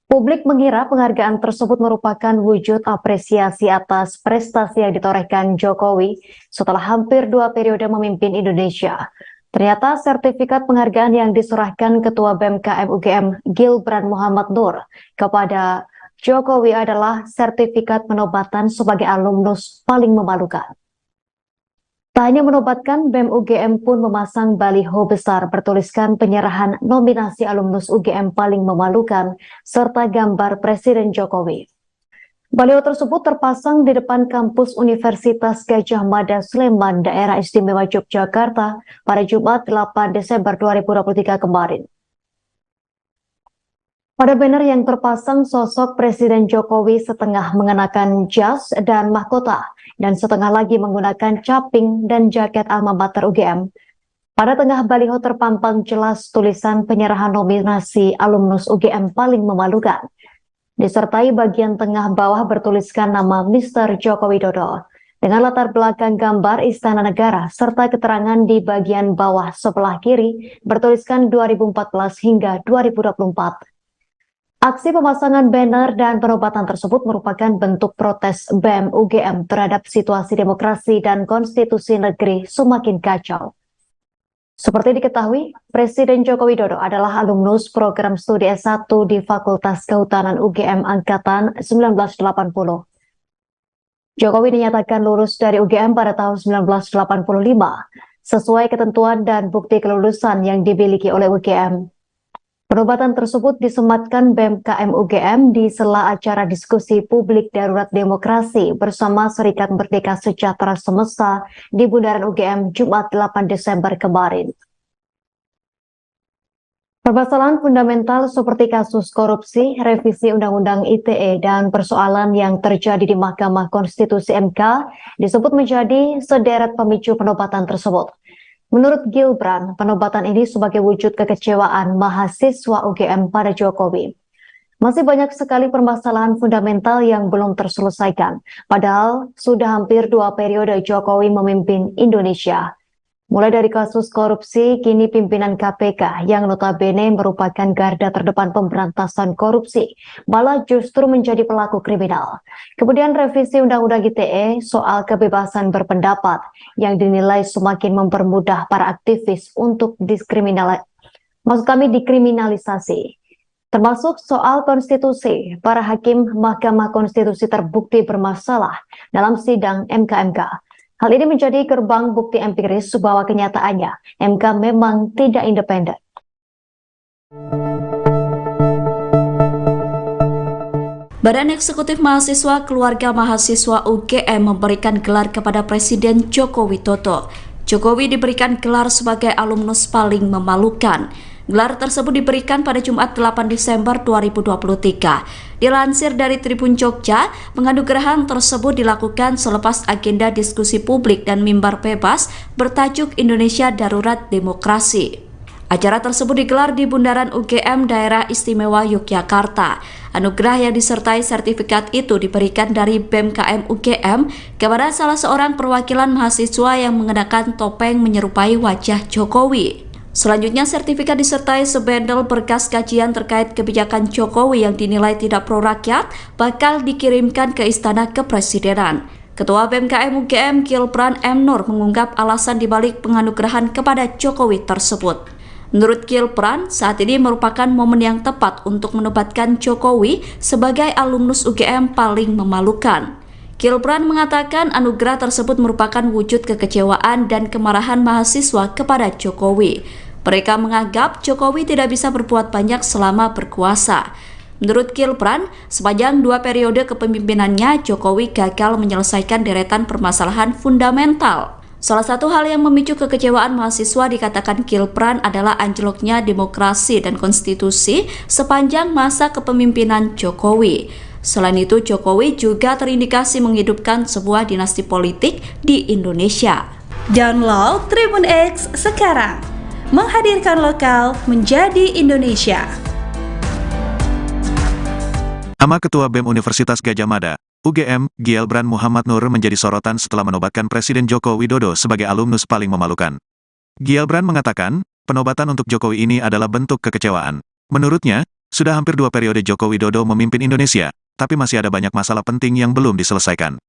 D: Publik mengira penghargaan tersebut merupakan wujud apresiasi atas prestasi yang ditorehkan Jokowi setelah hampir 2 periode memimpin Indonesia. Ternyata sertifikat penghargaan yang diserahkan Ketua BEM KM UGM Gilbran Muhammad Nur kepada Jokowi adalah sertifikat penobatan sebagai alumnus paling memalukan. Tak hanya menobatkan, BEM UGM pun memasang baliho besar bertuliskan penyerahan nominasi alumnus UGM paling memalukan serta gambar Presiden Jokowi. Baliho tersebut terpasang di depan kampus Universitas Gadjah Mada Sleman, Daerah Istimewa Yogyakarta pada Jumat 8 Desember 2023 kemarin. Pada banner yang terpasang sosok Presiden Jokowi setengah mengenakan jas dan mahkota dan setengah lagi menggunakan caping dan jaket alma mater UGM. Pada tengah baliho terpampang jelas tulisan penyerahan nominasi alumnus UGM paling memalukan. Disertai bagian tengah bawah bertuliskan nama Mr. Joko Widodo dengan latar belakang gambar Istana Negara serta keterangan di bagian bawah sebelah kiri bertuliskan 2014 hingga 2024. Aksi pemasangan banner dan penobatan tersebut merupakan bentuk protes BEM UGM terhadap situasi demokrasi dan konstitusi negeri semakin kacau. Seperti diketahui, Presiden Joko Widodo adalah alumnus program studi S1 di Fakultas Kehutanan UGM Angkatan 1980. Jokowi dinyatakan lulus dari UGM pada tahun 1985, sesuai ketentuan dan bukti kelulusan yang dimiliki oleh UGM. Penobatan tersebut disematkan BEM KM UGM di sela acara diskusi publik darurat demokrasi bersama Serikat Merdeka Sejahtera Semesta di Bundaran UGM Jumat 8 Desember kemarin. Permasalahan fundamental seperti kasus korupsi, revisi Undang-Undang ITE, dan persoalan yang terjadi di Mahkamah Konstitusi MK disebut menjadi sederet pemicu penobatan tersebut. Menurut Gilbran, penobatan ini sebagai wujud kekecewaan mahasiswa UGM pada Jokowi. Masih banyak sekali permasalahan fundamental yang belum terselesaikan, padahal sudah hampir 2 periode Jokowi memimpin Indonesia. Mulai dari kasus korupsi, kini pimpinan KPK yang notabene merupakan garda terdepan pemberantasan korupsi, malah justru menjadi pelaku kriminal. Kemudian revisi Undang-Undang ITE soal kebebasan berpendapat yang dinilai semakin mempermudah para aktivis untuk dikriminalisasi. Termasuk soal konstitusi, para hakim Mahkamah Konstitusi terbukti bermasalah dalam sidang MK-MK. Hal ini menjadi gerbang bukti empiris bahwa kenyataannya MK memang tidak independen.
E: Badan Eksekutif Mahasiswa Keluarga Mahasiswa UGM memberikan gelar kepada Presiden Joko Widodo. Jokowi diberikan gelar sebagai alumnus paling memalukan. Gelar tersebut diberikan pada Jumat 8 Desember 2023. Dilansir dari Tribun Jogja, penganugerahan tersebut dilakukan selepas agenda diskusi publik dan mimbar bebas bertajuk Indonesia Darurat Demokrasi. Acara tersebut digelar di Bundaran UGM Daerah Istimewa Yogyakarta. Anugerah yang disertai sertifikat itu diberikan dari BEM KM UGM kepada salah seorang perwakilan mahasiswa yang mengenakan topeng menyerupai wajah Jokowi. Selanjutnya, sertifikat disertai sebendel berkas kajian terkait kebijakan Jokowi yang dinilai tidak pro rakyat bakal dikirimkan ke Istana Kepresidenan. Ketua BEM KM UGM Gilbran M. Nur mengungkap alasan dibalik penganugerahan kepada Jokowi tersebut. Menurut Gilbran, saat ini merupakan momen yang tepat untuk menobatkan Jokowi sebagai alumnus UGM paling memalukan. Gilbran mengatakan anugerah tersebut merupakan wujud kekecewaan dan kemarahan mahasiswa kepada Jokowi. Mereka menganggap Jokowi tidak bisa berbuat banyak selama berkuasa. Menurut Gilbran, sepanjang 2 periode kepemimpinannya, Jokowi gagal menyelesaikan deretan permasalahan fundamental. Salah satu hal yang memicu kekecewaan mahasiswa dikatakan Gilbran adalah anjloknya demokrasi dan konstitusi sepanjang masa kepemimpinan Jokowi. Selain itu, Jokowi juga terindikasi menghidupkan sebuah dinasti politik di Indonesia.
F: Download Tribun X sekarang. Menghadirkan lokal menjadi Indonesia.
A: Nama Ketua BEM Universitas Gadjah Mada, UGM, Gilbran Muhammad Nur menjadi sorotan setelah menobatkan Presiden Joko Widodo sebagai alumnus paling memalukan. Gilbran mengatakan, penobatan untuk Jokowi ini adalah bentuk kekecewaan. Menurutnya, sudah hampir 2 periode Joko Widodo memimpin Indonesia, tapi masih ada banyak masalah penting yang belum diselesaikan.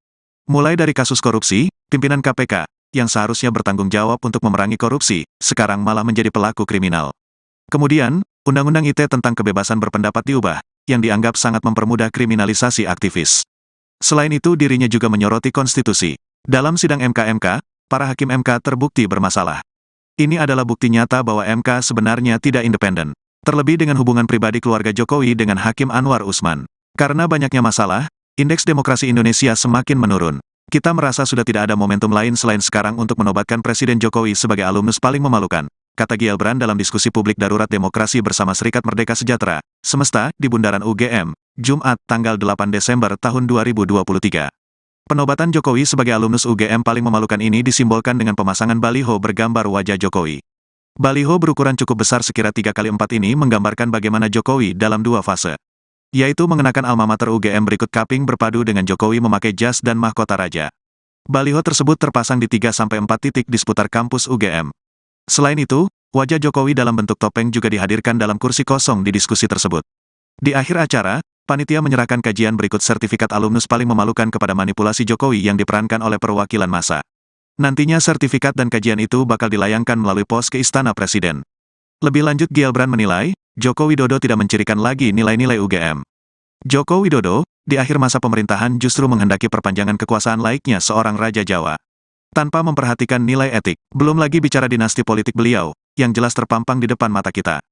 A: Mulai dari kasus korupsi, pimpinan KPK, yang seharusnya bertanggung jawab untuk memerangi korupsi, sekarang malah menjadi pelaku kriminal. Kemudian, Undang-Undang ITE tentang kebebasan berpendapat diubah, yang dianggap sangat mempermudah kriminalisasi aktivis. Selain itu, dirinya juga menyoroti konstitusi. Dalam sidang MK-MK, para hakim MK terbukti bermasalah. Ini adalah bukti nyata bahwa MK sebenarnya tidak independen. Terlebih dengan hubungan pribadi keluarga Jokowi dengan Hakim Anwar Usman. Karena banyaknya masalah, indeks demokrasi Indonesia semakin menurun. Kita merasa sudah tidak ada momentum lain selain sekarang untuk menobatkan Presiden Jokowi sebagai alumnus paling memalukan, kata Gilbran dalam diskusi publik Darurat Demokrasi bersama Serikat Merdeka Sejahtera, Semesta, di Bundaran UGM, Jumat, tanggal 8 Desember tahun 2023. Penobatan Jokowi sebagai alumnus UGM paling memalukan ini disimbolkan dengan pemasangan baliho bergambar wajah Jokowi. Baliho berukuran cukup besar sekira 3x4 ini menggambarkan bagaimana Jokowi dalam dua fase, yaitu mengenakan alma mater UGM berikut kaping berpadu dengan Jokowi memakai jas dan mahkota raja. Baliho tersebut terpasang di 3-4 titik di seputar kampus UGM. Selain itu, wajah Jokowi dalam bentuk topeng juga dihadirkan dalam kursi kosong di diskusi tersebut. Di akhir acara, panitia menyerahkan kajian berikut sertifikat alumnus paling memalukan kepada manipulasi Jokowi yang diperankan oleh perwakilan massa. Nantinya sertifikat dan kajian itu bakal dilayangkan melalui pos ke Istana Presiden. Lebih lanjut Gilbran menilai, Joko Widodo tidak mencirikan lagi nilai-nilai UGM. Joko Widodo, di akhir masa pemerintahan justru menghendaki perpanjangan kekuasaan laiknya seorang Raja Jawa. Tanpa memperhatikan nilai etik, belum lagi bicara dinasti politik beliau, yang jelas terpampang di depan mata kita.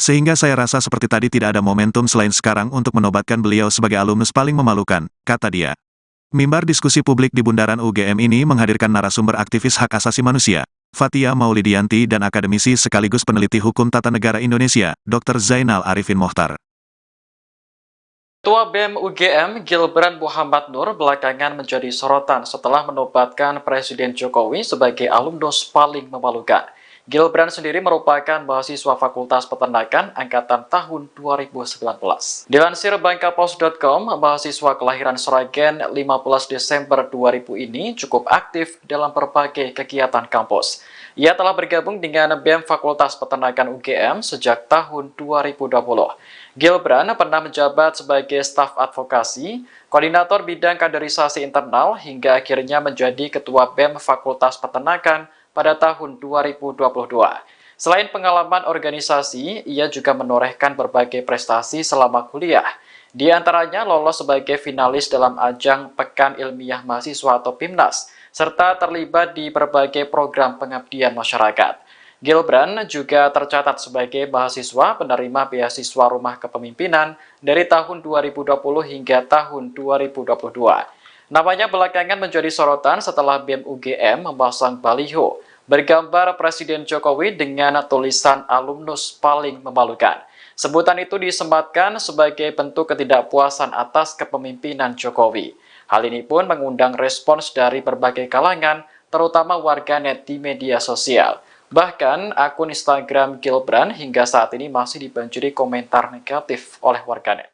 A: Sehingga saya rasa seperti tadi tidak ada momentum selain sekarang untuk menobatkan beliau sebagai alumnus paling memalukan, kata dia. Mimbar diskusi publik di Bundaran UGM ini menghadirkan narasumber aktivis hak asasi manusia, Fathia Maulidianti dan akademisi sekaligus peneliti hukum tata negara Indonesia, Dr. Zainal Arifin Mohtar.
B: Ketua BEM UGM Gilbran Muhammad Nur belakangan menjadi sorotan setelah menobatkan Presiden Jokowi sebagai alumnus paling memalukan. Gilbran sendiri merupakan mahasiswa Fakultas Peternakan angkatan tahun 2019. Dilansir bangkapos.com, mahasiswa kelahiran Sragen 15 Desember 2000 ini cukup aktif dalam berbagai kegiatan kampus. Ia telah bergabung dengan BEM Fakultas Peternakan UGM sejak tahun 2020. Gilbran pernah menjabat sebagai staf advokasi, koordinator bidang kaderisasi internal, hingga akhirnya menjadi ketua BEM Fakultas Peternakan pada tahun 2022. Selain pengalaman organisasi, ia juga menorehkan berbagai prestasi selama kuliah. Di antaranya lolos sebagai finalis dalam ajang Pekan Ilmiah Mahasiswa atau PIMNAS, serta terlibat di berbagai program pengabdian masyarakat. Gilbran juga tercatat sebagai mahasiswa penerima beasiswa Rumah Kepemimpinan dari tahun 2020 hingga tahun 2022. Namanya belakangan menjadi sorotan setelah BEM UGM memasang baliho bergambar Presiden Jokowi dengan tulisan alumnus paling memalukan. Sebutan itu disematkan sebagai bentuk ketidakpuasan atas kepemimpinan Jokowi. Hal ini pun mengundang respons dari berbagai kalangan, terutama warganet di media sosial. Bahkan akun Instagram Gilbran hingga saat ini masih dibanjiri komentar negatif oleh warganet.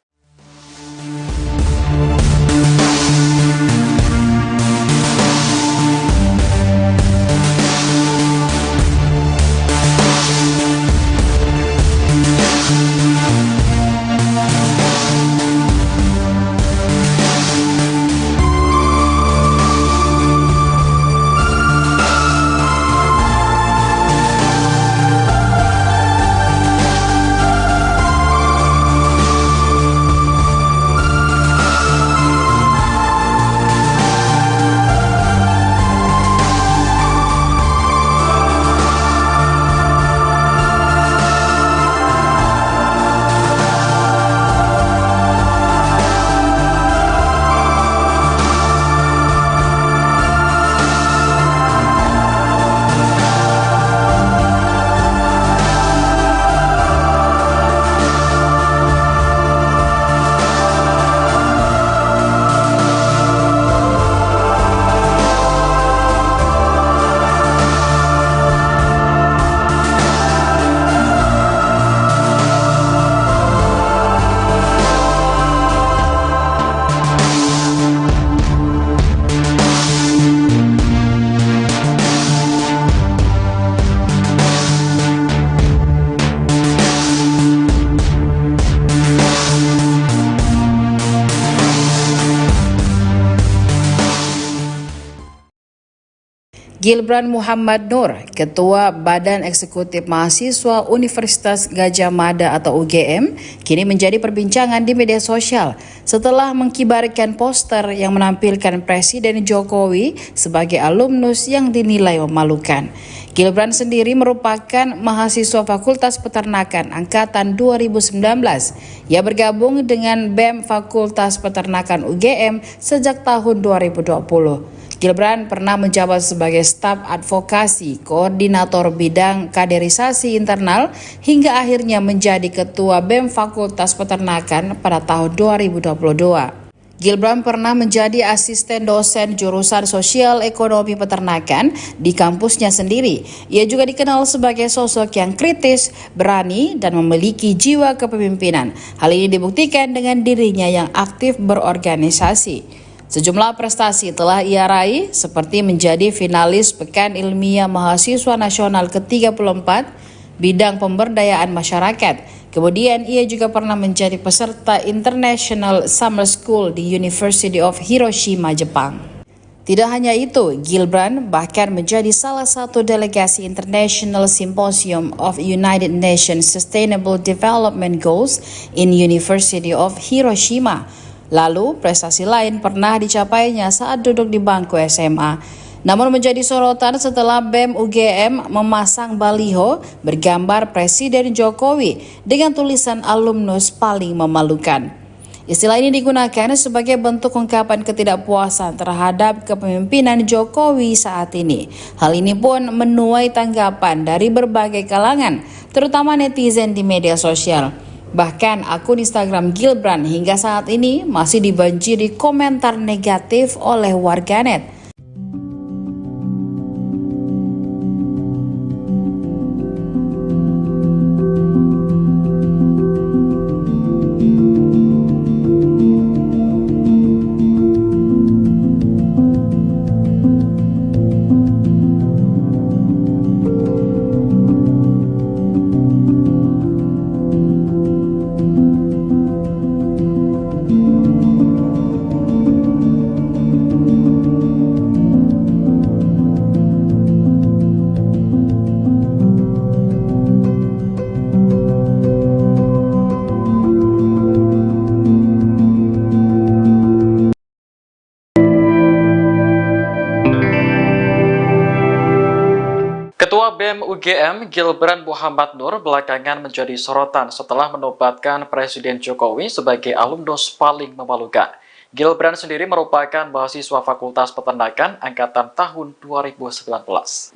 C: Gilbran Muhammad Nur, Ketua Badan Eksekutif Mahasiswa Universitas Gadjah Mada atau UGM, kini menjadi perbincangan di media sosial setelah mengkibarkan poster yang menampilkan Presiden Jokowi sebagai alumnus yang dinilai memalukan. Gilbran sendiri merupakan mahasiswa Fakultas Peternakan angkatan 2019. Ia bergabung dengan BEM Fakultas Peternakan UGM sejak tahun 2020. Gilbran pernah menjabat sebagai staf advokasi, koordinator bidang kaderisasi internal, hingga akhirnya menjadi ketua BEM Fakultas Peternakan pada tahun 2022. Gilbran pernah menjadi asisten dosen jurusan Sosial Ekonomi Peternakan di kampusnya sendiri. Ia juga dikenal sebagai sosok yang kritis, berani, dan memiliki jiwa kepemimpinan. Hal ini dibuktikan dengan dirinya yang aktif berorganisasi. Sejumlah prestasi telah ia raih seperti menjadi finalis Pekan Ilmiah Mahasiswa Nasional ke-34 bidang pemberdayaan masyarakat. Kemudian ia juga pernah menjadi peserta International Summer School di University of Hiroshima, Jepang. Tidak hanya itu, Gilbran bahkan menjadi salah satu delegasi International Symposium of United Nations Sustainable Development Goals in University of Hiroshima. Lalu, prestasi lain pernah dicapainya saat duduk di bangku SMA. Namun menjadi sorotan setelah BEM UGM memasang baliho bergambar Presiden Jokowi dengan tulisan alumnus paling memalukan. Istilah ini digunakan sebagai bentuk ungkapan ketidakpuasan terhadap kepemimpinan Jokowi saat ini. Hal ini pun menuai tanggapan dari berbagai kalangan, terutama netizen di media sosial. Bahkan akun Instagram Gilbran hingga saat ini masih dibanjiri komentar negatif oleh warganet.
B: Ketua BEM UGM Gilbran Muhammad Nur belakangan menjadi sorotan setelah menobatkan Presiden Jokowi sebagai alumnus paling memalukan. Gilbran sendiri merupakan mahasiswa Fakultas Peternakan angkatan tahun 2019.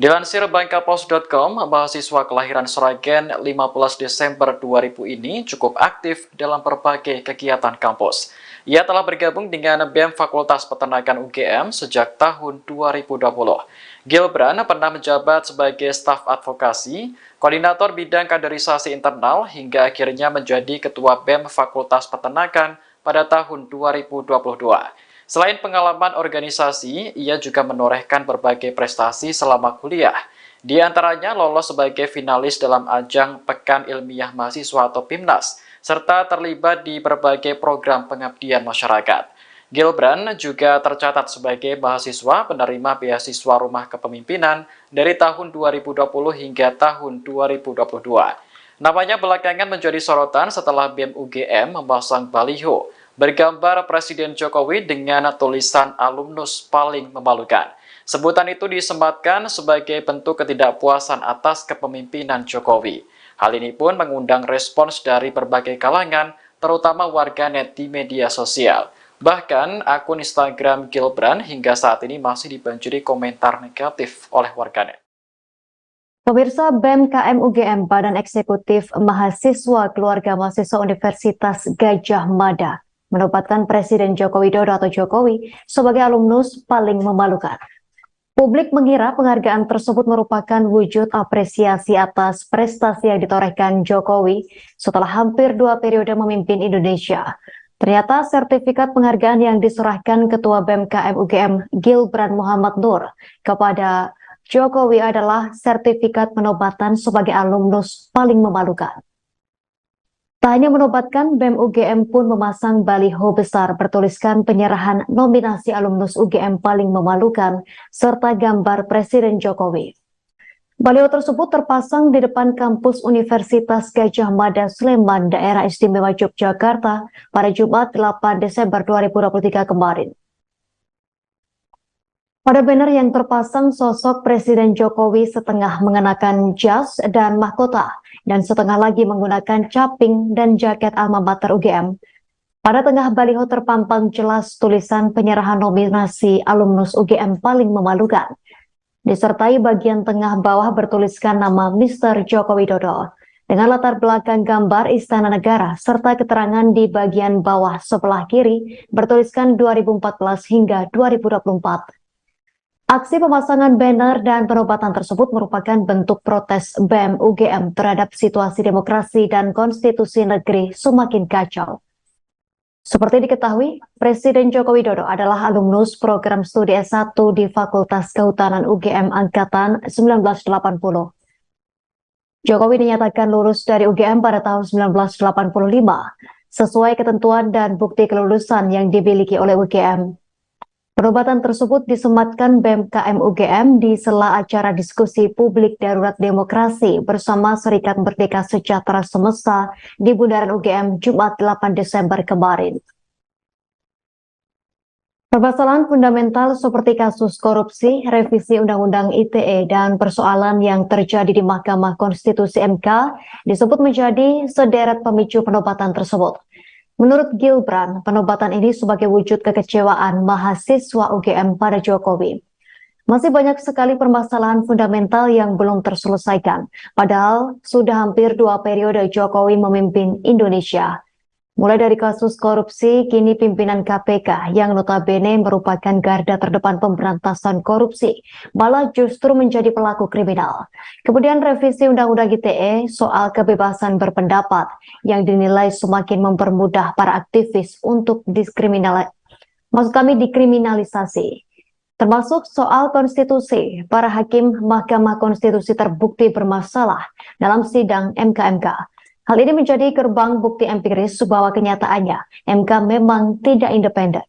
B: Dilansir bangkapos.com, mahasiswa kelahiran Sragen 15 Desember 2000 ini cukup aktif dalam berbagai kegiatan kampus. Ia telah bergabung dengan BEM Fakultas Peternakan UGM sejak tahun 2020. Gilbran pernah menjabat sebagai staf advokasi, koordinator bidang kaderisasi internal, hingga akhirnya menjadi ketua BEM Fakultas Peternakan pada tahun 2022. Selain pengalaman organisasi, ia juga menorehkan berbagai prestasi selama kuliah. Di antaranya lolos sebagai finalis dalam ajang Pekan Ilmiah Mahasiswa atau PIMNAS, serta terlibat di berbagai program pengabdian masyarakat. Gilbran juga tercatat sebagai mahasiswa penerima beasiswa Rumah Kepemimpinan dari tahun 2020 hingga tahun 2022. Namanya belakangan menjadi sorotan setelah BEM UGM memasang baliho bergambar Presiden Jokowi dengan tulisan alumnus paling memalukan. Sebutan itu disematkan sebagai bentuk ketidakpuasan atas kepemimpinan Jokowi. Hal ini pun mengundang respons dari berbagai kalangan, terutama warganet di media sosial. Bahkan akun Instagram Gilbran hingga saat ini masih dibanjiri komentar negatif oleh warganet.
D: Pemirsa, BEM KM UGM Badan Eksekutif Mahasiswa Keluarga Mahasiswa Universitas Gadjah Mada menobatkan Presiden Joko Widodo atau Jokowi sebagai alumnus paling memalukan. Publik mengira penghargaan tersebut merupakan wujud apresiasi atas prestasi yang ditorehkan Jokowi setelah hampir 2 periode memimpin Indonesia. Ternyata sertifikat penghargaan yang diserahkan Ketua BEM KM UGM Gilbran Muhammad Nur kepada Jokowi adalah sertifikat penobatan sebagai alumnus paling memalukan. Tak hanya menobatkan, BEM UGM pun memasang baliho besar bertuliskan penyerahan nominasi alumnus UGM paling memalukan serta gambar Presiden Jokowi. Baliho tersebut terpasang di depan kampus Universitas Gadjah Mada Sleman, Daerah Istimewa Yogyakarta pada Jumat 8 Desember 2023 kemarin. Pada banner yang terpasang sosok Presiden Jokowi setengah mengenakan jas dan mahkota dan setengah lagi menggunakan caping dan jaket alma mater UGM. Pada tengah baliho terpampang jelas tulisan penyerahan nominasi alumnus UGM paling memalukan. Disertai bagian tengah bawah bertuliskan nama Mr. Joko Widodo dengan latar belakang gambar Istana Negara serta keterangan di bagian bawah sebelah kiri bertuliskan 2014 hingga 2024. Aksi pemasangan banner dan penobatan tersebut merupakan bentuk protes BEM UGM terhadap situasi demokrasi dan konstitusi negeri semakin kacau. Seperti diketahui, Presiden Joko Widodo adalah alumnus program studi S1 di Fakultas Kehutanan UGM Angkatan 1980. Jokowi dinyatakan lulus dari UGM pada tahun 1985, sesuai ketentuan dan bukti kelulusan yang dimiliki oleh UGM. Penobatan tersebut disematkan BEM KM UGM di sela acara diskusi publik darurat demokrasi bersama Serikat Merdeka Sejahtera Semesta di Bundaran UGM Jumat 8 Desember kemarin. Permasalahan fundamental seperti kasus korupsi, revisi Undang-Undang ITE, dan persoalan yang terjadi di Mahkamah Konstitusi MK disebut menjadi sederet pemicu penobatan tersebut. Menurut Gilbran, penobatan ini sebagai wujud kekecewaan mahasiswa UGM pada Jokowi. Masih banyak sekali permasalahan fundamental yang belum terselesaikan, padahal sudah hampir 2 periode Jokowi memimpin Indonesia. Mulai dari kasus korupsi, kini pimpinan KPK yang notabene merupakan garda terdepan pemberantasan korupsi, malah justru menjadi pelaku kriminal. Kemudian revisi Undang-Undang ITE soal kebebasan berpendapat yang dinilai semakin mempermudah para aktivis untuk dikriminalisasi. Termasuk soal konstitusi, para hakim Mahkamah Konstitusi terbukti bermasalah dalam sidang MK-MK. Hal ini menjadi gerbang bukti empiris bahwa kenyataannya MK memang tidak independen.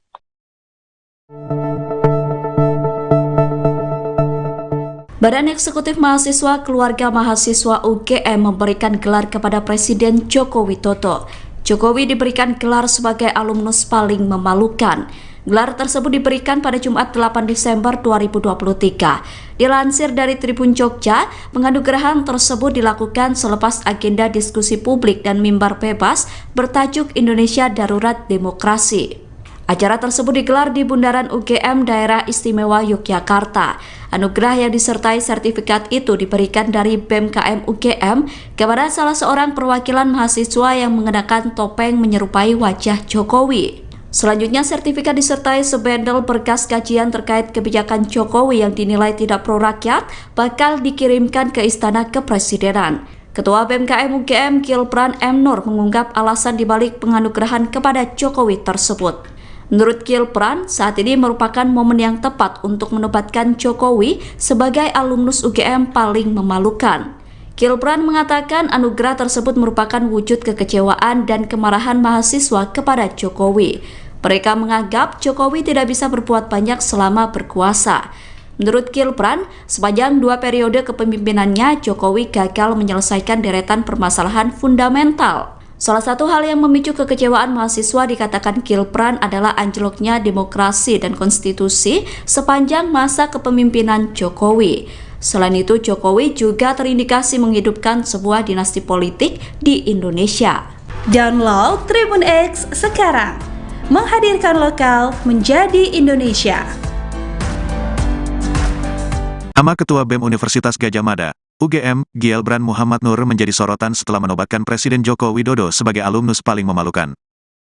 E: Badan Eksekutif Mahasiswa Keluarga Mahasiswa UGM memberikan gelar kepada Presiden Joko Widodo. Jokowi diberikan gelar sebagai alumnus paling memalukan. Gelar tersebut diberikan pada Jumat 8 Desember 2023. Dilansir dari Tribun Jogja, penganugerahan tersebut dilakukan selepas agenda diskusi publik dan mimbar bebas bertajuk Indonesia Darurat Demokrasi. Acara tersebut digelar di Bundaran UGM Daerah Istimewa Yogyakarta. Anugerah yang disertai sertifikat itu diberikan dari BEM KM UGM kepada salah seorang perwakilan mahasiswa yang mengenakan topeng menyerupai wajah Jokowi. Selanjutnya, sertifikat disertai sebendel berkas kajian terkait kebijakan Jokowi yang dinilai tidak pro rakyat bakal dikirimkan ke Istana Kepresidenan. Ketua BEM KM UGM Gilbran M. Nur mengungkap alasan dibalik penganugerahan kepada Jokowi tersebut. Menurut Gilbran, saat ini merupakan momen yang tepat untuk menobatkan Jokowi sebagai alumnus UGM paling memalukan. Gilbran mengatakan anugerah tersebut merupakan wujud kekecewaan dan kemarahan mahasiswa kepada Jokowi. Mereka menganggap Jokowi tidak bisa berbuat banyak selama berkuasa. Menurut Gilbran, sepanjang 2 periode kepemimpinannya, Jokowi gagal menyelesaikan deretan permasalahan fundamental. Salah satu hal yang memicu kekecewaan mahasiswa dikatakan Gilbran adalah anjloknya demokrasi dan konstitusi sepanjang masa kepemimpinan Jokowi. Selain itu, Jokowi juga terindikasi menghidupkan sebuah dinasti politik di Indonesia.
F: Download Tribun X sekarang, menghadirkan lokal menjadi Indonesia.
A: Nama Ketua BEM Universitas Gadjah Mada, UGM, Gilbran Muhammad Nur menjadi sorotan setelah menobatkan Presiden Joko Widodo sebagai alumnus paling memalukan.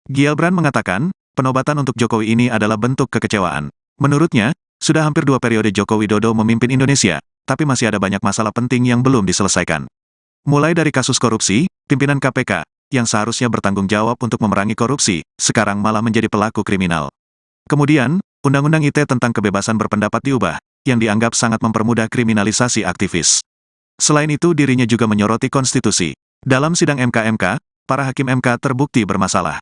A: Gilbran mengatakan, penobatan untuk Jokowi ini adalah bentuk kekecewaan. Menurutnya, sudah hampir 2 periode Joko Widodo memimpin Indonesia, tapi masih ada banyak masalah penting yang belum diselesaikan. Mulai dari kasus korupsi, pimpinan KPK, yang seharusnya bertanggung jawab untuk memerangi korupsi, sekarang malah menjadi pelaku kriminal. Kemudian, Undang-Undang ITE tentang kebebasan berpendapat diubah, yang dianggap sangat mempermudah kriminalisasi aktivis. Selain itu, dirinya juga menyoroti konstitusi. Dalam sidang MK-MK, para hakim MK terbukti bermasalah.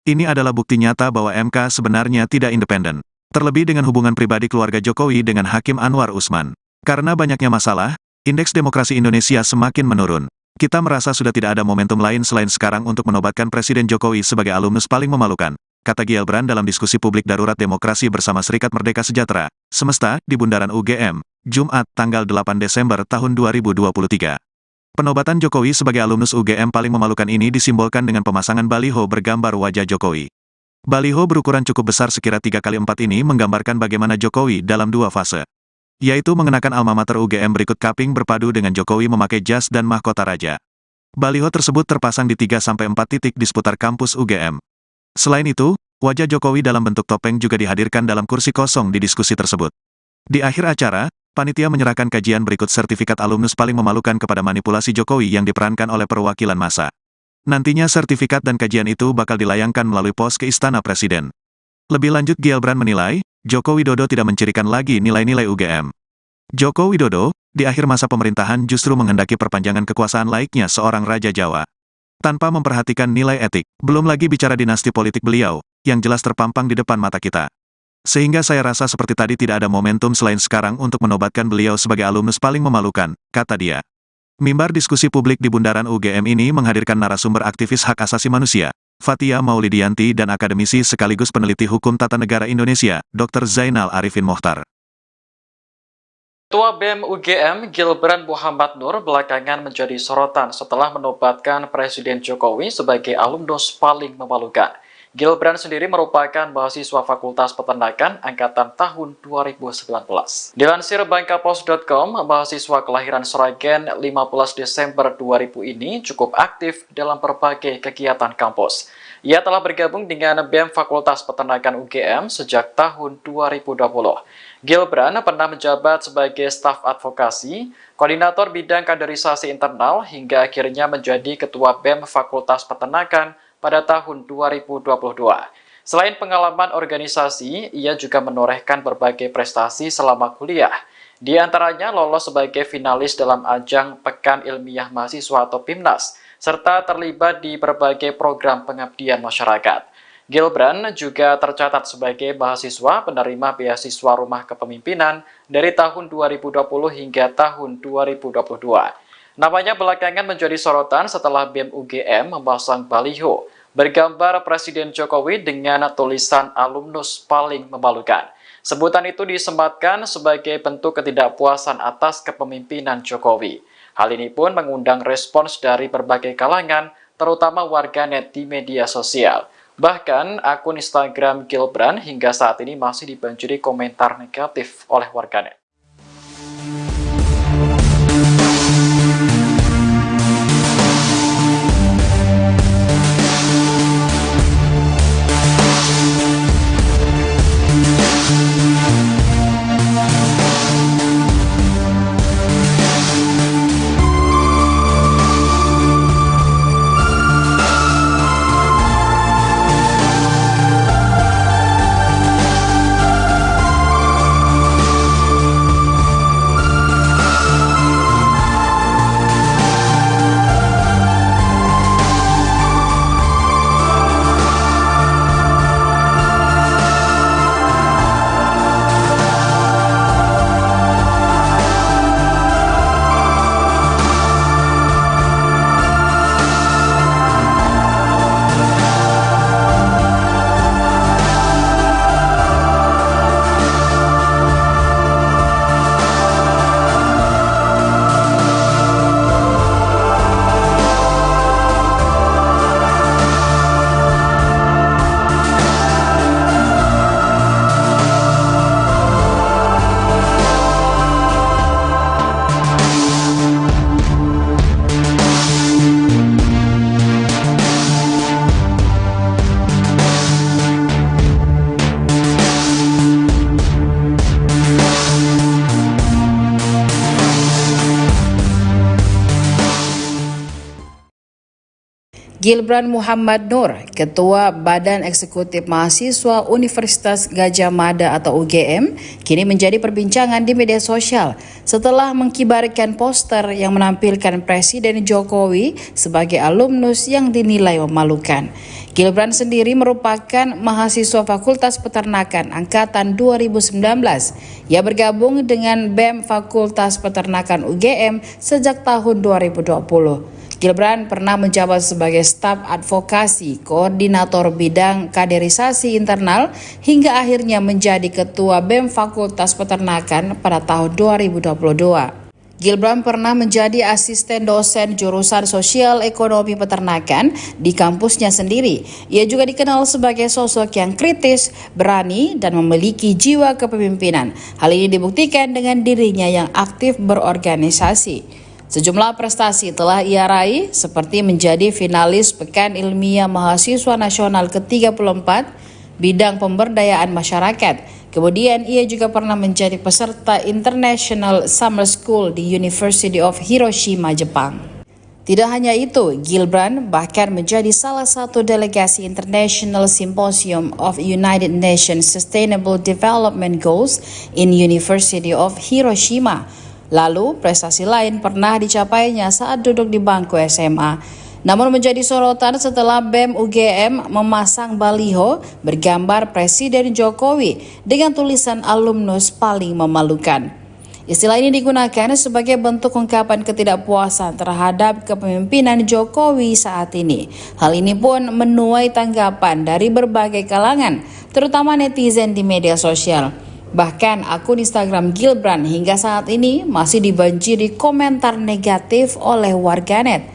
A: Ini adalah bukti nyata bahwa MK sebenarnya tidak independen. Terlebih dengan hubungan pribadi keluarga Jokowi dengan Hakim Anwar Usman. Karena banyaknya masalah, indeks demokrasi Indonesia semakin menurun. Kita merasa sudah tidak ada momentum lain selain sekarang untuk menobatkan Presiden Jokowi sebagai alumnus paling memalukan, kata Gilbran dalam diskusi publik Darurat Demokrasi bersama Serikat Merdeka Sejahtera, Semesta, di Bundaran UGM, Jumat, tanggal 8 Desember tahun 2023. Penobatan Jokowi sebagai alumnus UGM paling memalukan ini disimbolkan dengan pemasangan baliho bergambar wajah Jokowi. Baliho berukuran cukup besar sekira 3x4 ini menggambarkan bagaimana Jokowi dalam dua fase, yaitu mengenakan alma mater UGM berikut kaping berpadu dengan Jokowi memakai jas dan mahkota raja. Baliho tersebut terpasang di 3-4 titik di seputar kampus UGM. Selain itu, wajah Jokowi dalam bentuk topeng juga dihadirkan dalam kursi kosong di diskusi tersebut. Di akhir acara, panitia menyerahkan kajian berikut sertifikat alumnus paling memalukan kepada manipulasi Jokowi yang diperankan oleh perwakilan massa. Nantinya sertifikat dan kajian itu bakal dilayangkan melalui pos ke Istana Presiden. Lebih lanjut Gilbran menilai, Joko Widodo tidak mencirikan lagi nilai-nilai UGM. Joko Widodo, di akhir masa pemerintahan justru menghendaki perpanjangan kekuasaan laiknya seorang Raja Jawa. Tanpa memperhatikan nilai etik, belum lagi bicara dinasti politik beliau, yang jelas terpampang di depan mata kita. Sehingga saya rasa seperti tadi tidak ada momentum selain sekarang untuk menobatkan beliau sebagai alumnus paling memalukan, kata dia. Mimbar diskusi publik di Bundaran UGM ini menghadirkan narasumber aktivis hak asasi manusia, Fathia Maulidianti dan akademisi sekaligus peneliti hukum tata negara Indonesia, Dr. Zainal Arifin Mohtar.
B: Ketua BEM UGM Gilbran Muhammad Nur belakangan menjadi sorotan setelah menobatkan Presiden Jokowi sebagai alumnus paling memalukan. Gilbran sendiri merupakan mahasiswa Fakultas Peternakan angkatan tahun 2019. Dilansir Bankapos.com, mahasiswa kelahiran Sragen 15 Desember 2000 ini cukup aktif dalam berbagai kegiatan kampus. Ia telah bergabung dengan BEM Fakultas Peternakan UGM sejak tahun 2020. Gilbran pernah menjabat sebagai staf advokasi, koordinator bidang kaderisasi internal, hingga akhirnya menjadi ketua BEM Fakultas Peternakan pada tahun 2022. Selain pengalaman organisasi, ia juga menorehkan berbagai prestasi selama kuliah. Di antaranya lolos sebagai finalis dalam ajang Pekan Ilmiah Mahasiswa atau PIMNAS, serta terlibat di berbagai program pengabdian masyarakat. Gilbran juga tercatat sebagai mahasiswa penerima beasiswa Rumah Kepemimpinan dari tahun 2020 hingga tahun 2022. Namanya belakangan menjadi sorotan setelah BEM UGM memasang baliho bergambar Presiden Jokowi dengan tulisan alumnus paling memalukan. Sebutan itu disematkan sebagai bentuk ketidakpuasan atas kepemimpinan Jokowi. Hal ini pun mengundang respons dari berbagai kalangan, terutama warganet di media sosial. Bahkan akun Instagram Gilbran hingga saat ini masih dibanjiri komentar negatif oleh warganet.
C: Gilbran Muhammad Nur, Ketua Badan Eksekutif Mahasiswa Universitas Gadjah Mada atau UGM, kini menjadi perbincangan di media sosial setelah mengkibarkan poster yang menampilkan Presiden Jokowi sebagai alumnus yang dinilai memalukan. Gilbran sendiri merupakan mahasiswa Fakultas Peternakan angkatan 2019. Ia bergabung dengan BEM Fakultas Peternakan UGM sejak tahun 2020. Gilbran pernah menjabat sebagai staf advokasi, koordinator bidang kaderisasi internal, hingga akhirnya menjadi ketua BEM Fakultas Peternakan pada tahun 2022. Gilbran pernah menjadi asisten dosen jurusan Sosial Ekonomi Peternakan di kampusnya sendiri. Ia juga dikenal sebagai sosok yang kritis, berani, dan memiliki jiwa kepemimpinan. Hal ini dibuktikan dengan dirinya yang aktif berorganisasi. Sejumlah prestasi telah ia raih seperti menjadi finalis Pekan Ilmiah Mahasiswa Nasional ke-34 bidang pemberdayaan masyarakat. Kemudian ia juga pernah menjadi peserta International Summer School di University of Hiroshima, Jepang. Tidak hanya itu, Gilbran bahkan menjadi salah satu delegasi International Symposium of United Nations Sustainable Development Goals in University of Hiroshima. Lalu, prestasi lain pernah dicapainya saat duduk di bangku SMA. Namun menjadi sorotan setelah BEM UGM memasang baliho bergambar Presiden Jokowi dengan tulisan alumnus paling memalukan. Istilah ini digunakan sebagai bentuk ungkapan ketidakpuasan terhadap kepemimpinan Jokowi saat ini. Hal ini pun menuai tanggapan dari berbagai kalangan, terutama netizen di media sosial. Bahkan akun Instagram Gilbran hingga saat ini masih dibanjiri komentar negatif oleh warganet.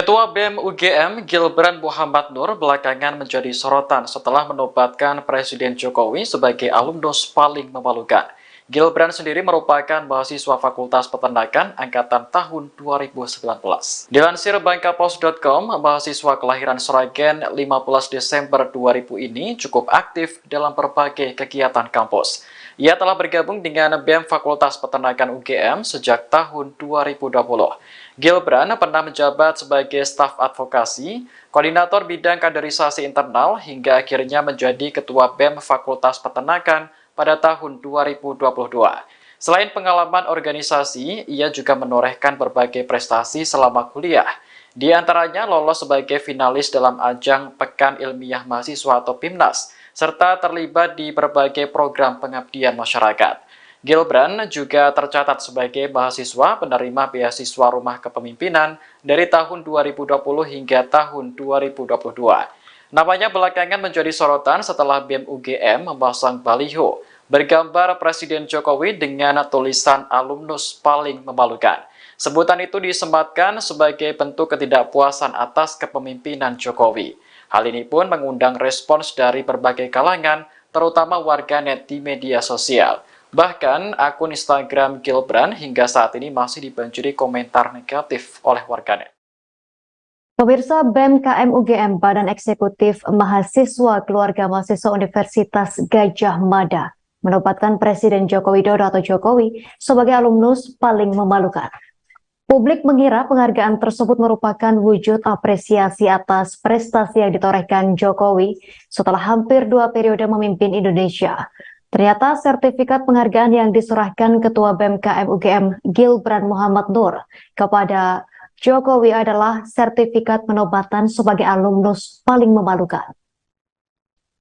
B: Ketua BEM UGM Gilbran Muhammad Nur belakangan menjadi sorotan setelah menobatkan Presiden Jokowi sebagai alumnus paling memalukan. Gilbran sendiri merupakan mahasiswa Fakultas Peternakan angkatan tahun 2019. Dilansir Bangkapos.com, mahasiswa kelahiran Sragen 15 Desember 2000 ini cukup aktif dalam berbagai kegiatan kampus. Ia telah bergabung dengan BEM Fakultas Peternakan UGM sejak tahun 2020. Gilbran pernah menjabat sebagai staf advokasi, koordinator bidang kaderisasi internal, hingga akhirnya menjadi ketua BEM Fakultas Peternakan pada tahun 2022. Selain pengalaman organisasi, ia juga menorehkan berbagai prestasi selama kuliah. Di antaranya lolos sebagai finalis dalam ajang Pekan Ilmiah Mahasiswa atau PIMNAS, serta terlibat di berbagai program pengabdian masyarakat. Gilbran juga tercatat sebagai mahasiswa penerima beasiswa Rumah Kepemimpinan dari tahun 2020 hingga tahun 2022. Namanya belakangan menjadi sorotan setelah BEM UGM memasang baliho bergambar Presiden Jokowi dengan tulisan alumnus paling memalukan. Sebutan itu disematkan sebagai bentuk ketidakpuasan atas kepemimpinan Jokowi. Hal ini pun mengundang respons dari berbagai kalangan, terutama warganet di media sosial. Bahkan akun Instagram Gilbran hingga saat ini masih dibanjiri komentar negatif oleh warganet.
D: Pemirsa, BEM KM UGM Badan Eksekutif Mahasiswa Keluarga Mahasiswa Universitas Gadjah Mada menobatkan Presiden Joko Widodo atau Jokowi sebagai alumnus paling memalukan. Publik mengira penghargaan tersebut merupakan wujud apresiasi atas prestasi yang ditorehkan Jokowi setelah hampir 2 periode memimpin Indonesia. Ternyata sertifikat penghargaan yang diserahkan Ketua BEM KM UGM Gilbran Muhammad Nur kepada Jokowi adalah sertifikat penobatan sebagai alumnus paling memalukan.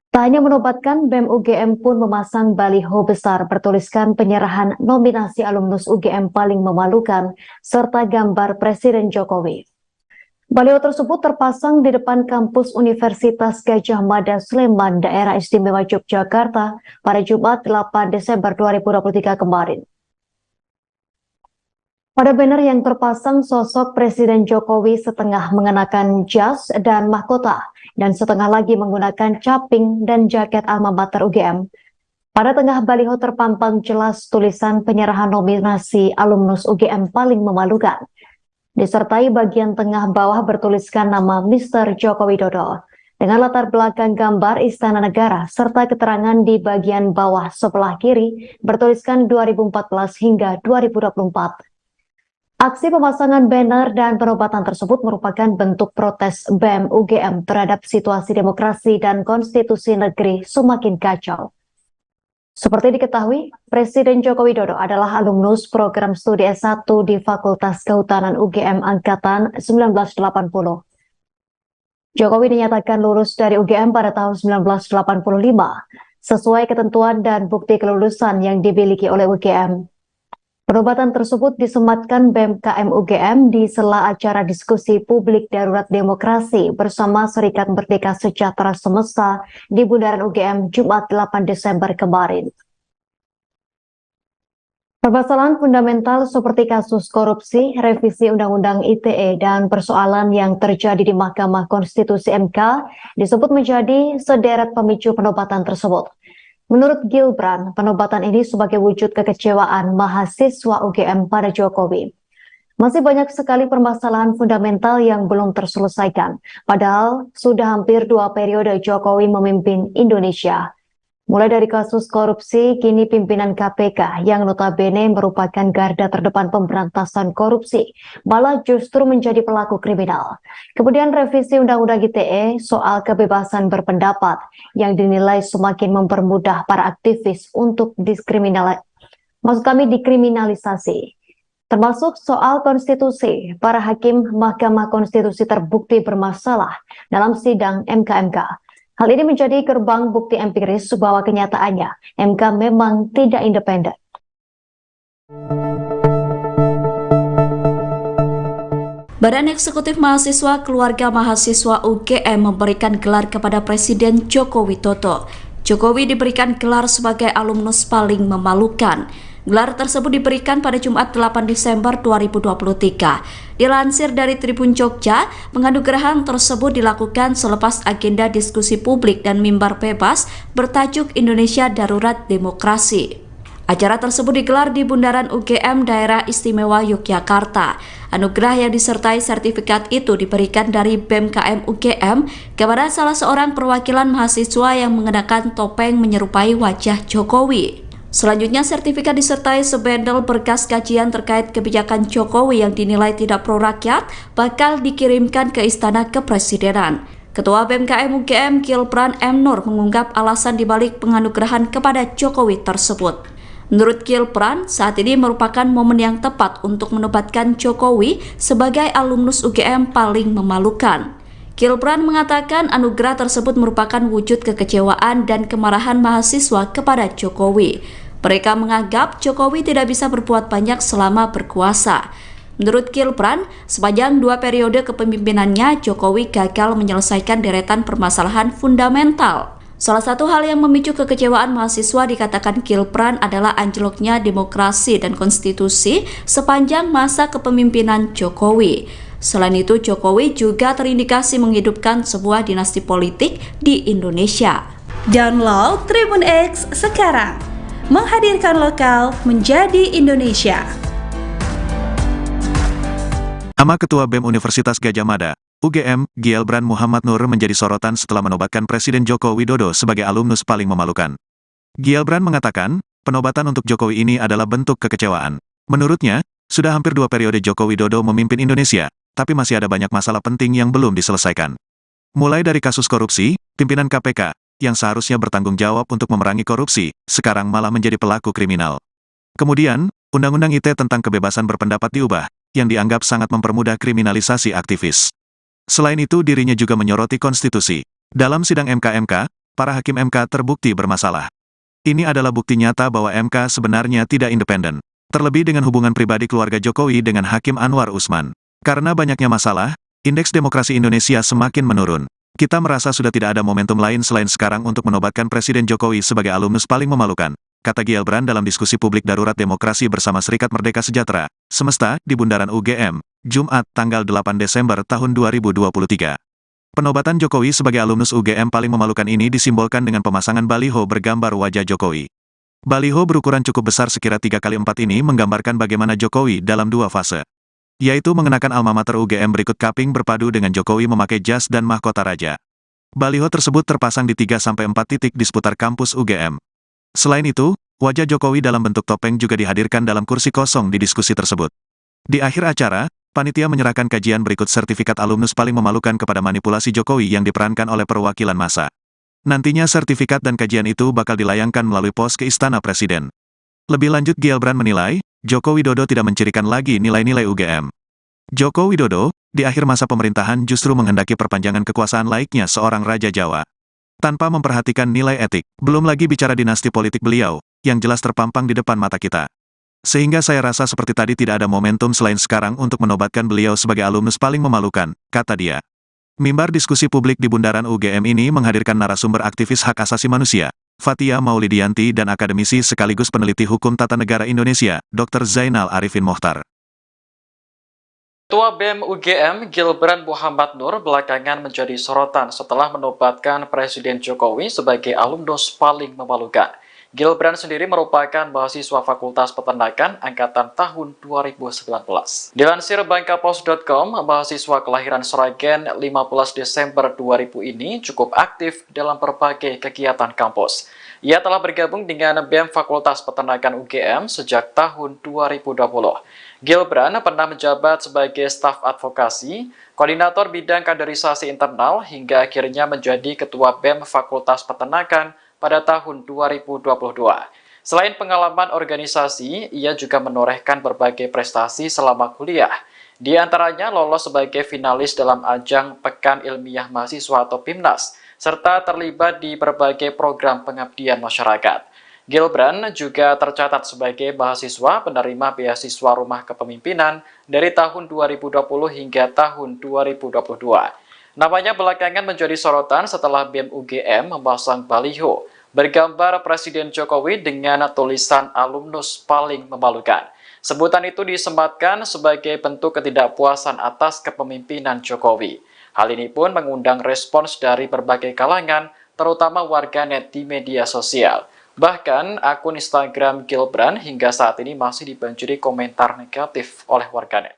D: Tak hanya menobatkan, BEM UGM pun memasang baliho besar bertuliskan penyerahan nominasi alumnus UGM paling memalukan serta gambar Presiden Jokowi. Baliho tersebut terpasang di depan kampus Universitas Gadjah Mada Sleman, Daerah Istimewa Yogyakarta pada Jumat 8 Desember 2023 kemarin. Pada banner yang terpasang sosok Presiden Jokowi setengah mengenakan jas dan mahkota dan setengah lagi menggunakan caping dan jaket alma mater UGM. Pada tengah baliho terpampang jelas tulisan penyerahan nominasi alumnus UGM paling memalukan. Disertai bagian tengah bawah bertuliskan nama Mr. Joko Widodo dengan latar belakang gambar Istana Negara serta keterangan di bagian bawah sebelah kiri bertuliskan 2014 hingga 2024. Aksi pemasangan banner dan penobatan tersebut merupakan bentuk protes BEM UGM terhadap situasi demokrasi dan konstitusi negeri semakin kacau. Seperti diketahui, Presiden Joko Widodo adalah alumnus program studi S1 di Fakultas Kehutanan UGM Angkatan 1980. Jokowi dinyatakan lulus dari UGM pada tahun 1985, sesuai ketentuan dan bukti kelulusan yang dimiliki oleh UGM. Penobatan tersebut disematkan BEM KM UGM di sela acara diskusi publik darurat demokrasi bersama Serikat Merdeka Sejahtera Semesta di Bundaran UGM Jumat 8 Desember kemarin. Permasalahan fundamental seperti kasus korupsi, revisi Undang-Undang ITE, dan persoalan yang terjadi di Mahkamah Konstitusi MK disebut menjadi sederet pemicu penobatan tersebut. Menurut Gilbran, penobatan ini sebagai wujud kekecewaan mahasiswa UGM pada Jokowi. Masih banyak sekali permasalahan fundamental yang belum terselesaikan, padahal sudah hampir 2 periode Jokowi memimpin Indonesia. Mulai dari kasus korupsi, kini pimpinan KPK yang notabene merupakan garda terdepan pemberantasan korupsi, malah justru menjadi pelaku kriminal. Kemudian revisi Undang-Undang ITE soal kebebasan berpendapat yang dinilai semakin mempermudah para aktivis untuk dikriminalisasi. Termasuk soal konstitusi, para hakim Mahkamah Konstitusi terbukti bermasalah dalam sidang MK-MK. Hal ini menjadi gerbang bukti empiris bahwa kenyataannya MK memang tidak independen.
E: Badan Eksekutif Mahasiswa Keluarga Mahasiswa UGM memberikan gelar kepada Presiden Joko Widodo. Jokowi diberikan gelar sebagai alumnus paling memalukan. Gelar tersebut diberikan pada Jumat 8 Desember 2023. Dilansir dari Tribun Jogja, penganugerahan tersebut dilakukan selepas agenda diskusi publik dan mimbar bebas bertajuk Indonesia Darurat Demokrasi. Acara tersebut digelar di Bundaran UGM Daerah Istimewa Yogyakarta. Anugerah yang disertai sertifikat itu diberikan dari BEM KM UGM kepada salah seorang perwakilan mahasiswa yang mengenakan topeng menyerupai wajah Jokowi. Selanjutnya, sertifikat disertai sebendel berkas kajian terkait kebijakan Jokowi yang dinilai tidak pro rakyat bakal dikirimkan ke Istana Kepresidenan. Ketua BEM KM UGM Gilbran M. Nur mengungkap alasan dibalik penganugerahan kepada Jokowi tersebut. Menurut Gilbran, saat ini merupakan momen yang tepat untuk menobatkan Jokowi sebagai alumnus UGM paling memalukan. Gilbran mengatakan anugerah tersebut merupakan wujud kekecewaan dan kemarahan mahasiswa kepada Jokowi. Mereka menganggap Jokowi tidak bisa berbuat banyak selama berkuasa. Menurut Gilbran, sepanjang 2 periode kepemimpinannya, Jokowi gagal menyelesaikan deretan permasalahan fundamental. Salah satu hal yang memicu kekecewaan mahasiswa dikatakan Gilbran adalah anjloknya demokrasi dan konstitusi sepanjang masa kepemimpinan Jokowi. Selain itu, Jokowi juga terindikasi menghidupkan sebuah dinasti politik di Indonesia.
F: Download Tribun X sekarang, menghadirkan lokal menjadi Indonesia.
A: Nama Ketua BEM Universitas Gadjah Mada, UGM, Gilbran Muhammad Nur menjadi sorotan setelah menobatkan Presiden Joko Widodo sebagai alumnus paling memalukan. Gilbran mengatakan, penobatan untuk Jokowi ini adalah bentuk kekecewaan. Menurutnya, sudah hampir 2 periode Joko Widodo memimpin Indonesia, tapi masih ada banyak masalah penting yang belum diselesaikan. Mulai dari kasus korupsi, pimpinan KPK, yang seharusnya bertanggung jawab untuk memerangi korupsi, sekarang malah menjadi pelaku kriminal. Kemudian, Undang-Undang ITE tentang kebebasan berpendapat diubah, yang dianggap sangat mempermudah kriminalisasi aktivis. Selain itu, dirinya juga menyoroti konstitusi. Dalam sidang MK-MK, para hakim MK terbukti bermasalah. Ini adalah bukti nyata bahwa MK sebenarnya tidak independen. Terlebih dengan hubungan pribadi keluarga Jokowi dengan Hakim Anwar Usman. Karena banyaknya masalah, indeks demokrasi Indonesia semakin menurun. Kita merasa sudah tidak ada momentum lain selain sekarang untuk menobatkan Presiden Jokowi sebagai alumnus paling memalukan, kata Gilbran dalam diskusi publik Darurat Demokrasi bersama Serikat Merdeka Sejahtera, Semesta, di Bundaran UGM, Jumat, tanggal 8 Desember tahun 2023. Penobatan Jokowi sebagai alumnus UGM paling memalukan ini disimbolkan dengan pemasangan baliho bergambar wajah Jokowi. Baliho berukuran cukup besar sekira 3x4 ini menggambarkan bagaimana Jokowi dalam dua fase, yaitu mengenakan alma mater UGM berikut kaping berpadu dengan Jokowi memakai jas dan mahkota raja. Baliho tersebut terpasang di 3-4 titik di seputar kampus UGM. Selain itu, wajah Jokowi dalam bentuk topeng juga dihadirkan dalam kursi kosong di diskusi tersebut. Di akhir acara, panitia menyerahkan kajian berikut sertifikat alumnus paling memalukan kepada manipulasi Jokowi yang diperankan oleh perwakilan massa. Nantinya sertifikat dan kajian itu bakal dilayangkan melalui pos ke Istana Presiden. Lebih lanjut Gilbran menilai, Joko Widodo tidak mencirikan lagi nilai-nilai UGM. Joko Widodo, di akhir masa pemerintahan justru menghendaki perpanjangan kekuasaan laiknya seorang Raja Jawa. Tanpa memperhatikan nilai etik, belum lagi bicara dinasti politik beliau, yang jelas terpampang di depan mata kita. Sehingga saya rasa seperti tadi tidak ada momentum selain sekarang untuk menobatkan beliau sebagai alumnus paling memalukan, kata dia. Mimbar diskusi publik di Bundaran UGM ini menghadirkan narasumber aktivis hak asasi manusia, Fathia Maulidianti dan akademisi sekaligus peneliti hukum tata negara Indonesia, Dr. Zainal Arifin Mohtar.
B: Ketua BEM UGM Gilbran Muhammad Nur belakangan menjadi sorotan setelah menobatkan Presiden Jokowi sebagai alumnus paling memalukan. Gilbran sendiri merupakan mahasiswa Fakultas Peternakan angkatan tahun 2019. Dilansir bangkapos.com, mahasiswa kelahiran Sragen 15 Desember 2000 ini cukup aktif dalam berbagai kegiatan kampus. Ia telah bergabung dengan BEM Fakultas Peternakan UGM sejak tahun 2020. Gilbran pernah menjabat sebagai staf advokasi, koordinator bidang kaderisasi internal, hingga akhirnya menjadi ketua BEM Fakultas Peternakan pada tahun 2022. Selain pengalaman organisasi, ia juga menorehkan berbagai prestasi selama kuliah. Di antaranya lolos sebagai finalis dalam ajang Pekan Ilmiah Mahasiswa atau PIMNAS, serta terlibat di berbagai program pengabdian masyarakat. Gilbran juga tercatat sebagai mahasiswa penerima beasiswa Rumah Kepemimpinan dari tahun 2020 hingga tahun 2022. Namanya belakangan menjadi sorotan setelah BEM UGM memasang baliho bergambar Presiden Jokowi dengan tulisan alumnus paling memalukan. Sebutan itu disematkan sebagai bentuk ketidakpuasan atas kepemimpinan Jokowi. Hal ini pun mengundang respons dari berbagai kalangan, terutama warganet di media sosial. Bahkan akun Instagram Gilbran hingga saat ini masih dibanjiri komentar negatif oleh warganet.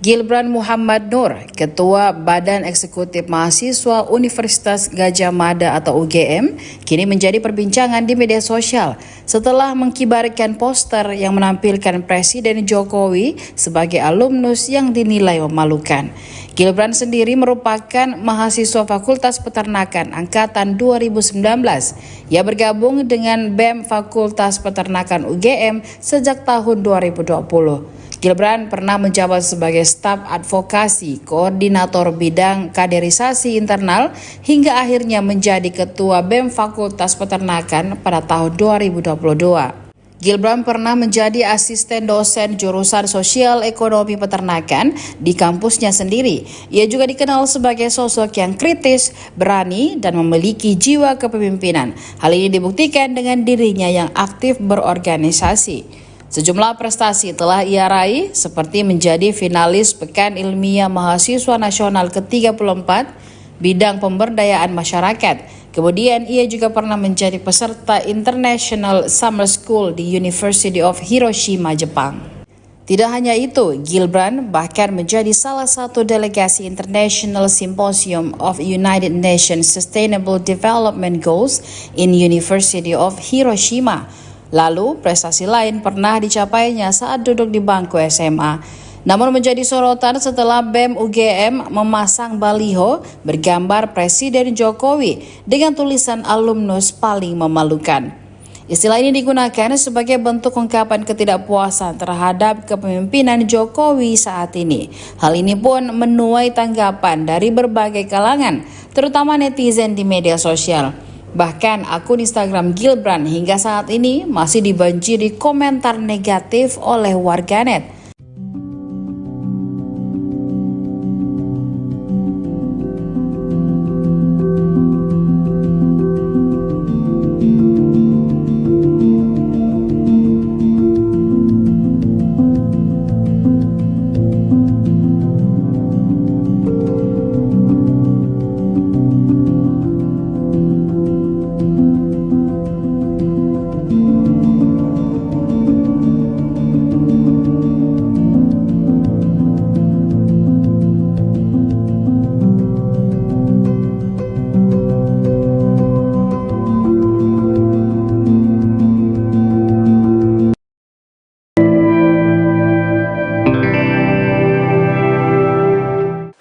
C: Gilbran Muhammad Nur, Ketua Badan Eksekutif Mahasiswa Universitas Gadjah Mada atau UGM, kini menjadi perbincangan di media sosial setelah mengkibarkan poster yang menampilkan Presiden Jokowi sebagai alumnus yang dinilai memalukan. Gilbran sendiri merupakan mahasiswa Fakultas Peternakan angkatan 2019. Ia bergabung dengan BEM Fakultas Peternakan UGM sejak tahun 2020. Gilbran pernah menjabat sebagai staf advokasi, koordinator bidang kaderisasi internal, hingga akhirnya menjadi ketua BEM Fakultas Peternakan pada tahun 2022. Gilbran pernah menjadi asisten dosen jurusan Sosial Ekonomi Peternakan di kampusnya sendiri. Ia juga dikenal sebagai sosok yang kritis, berani, dan memiliki jiwa kepemimpinan. Hal ini dibuktikan dengan dirinya yang aktif berorganisasi. Sejumlah prestasi telah ia raih seperti menjadi finalis Pekan Ilmiah Mahasiswa Nasional ke-34 bidang pemberdayaan masyarakat. Kemudian ia juga pernah menjadi peserta International Summer School di University of Hiroshima, Jepang. Tidak hanya itu, Gilbran bahkan menjadi salah satu delegasi International Symposium of United Nations Sustainable Development Goals in University of Hiroshima. Lalu, prestasi lain pernah dicapainya saat duduk di bangku SMA. Namun menjadi sorotan setelah BEM UGM memasang baliho bergambar Presiden Jokowi dengan tulisan alumnus paling memalukan. Istilah ini digunakan sebagai bentuk ungkapan ketidakpuasan terhadap kepemimpinan Jokowi saat ini. Hal ini pun menuai tanggapan dari berbagai kalangan, terutama netizen di media sosial. Bahkan akun Instagram Gilbran hingga saat ini masih dibanjiri komentar negatif oleh warganet.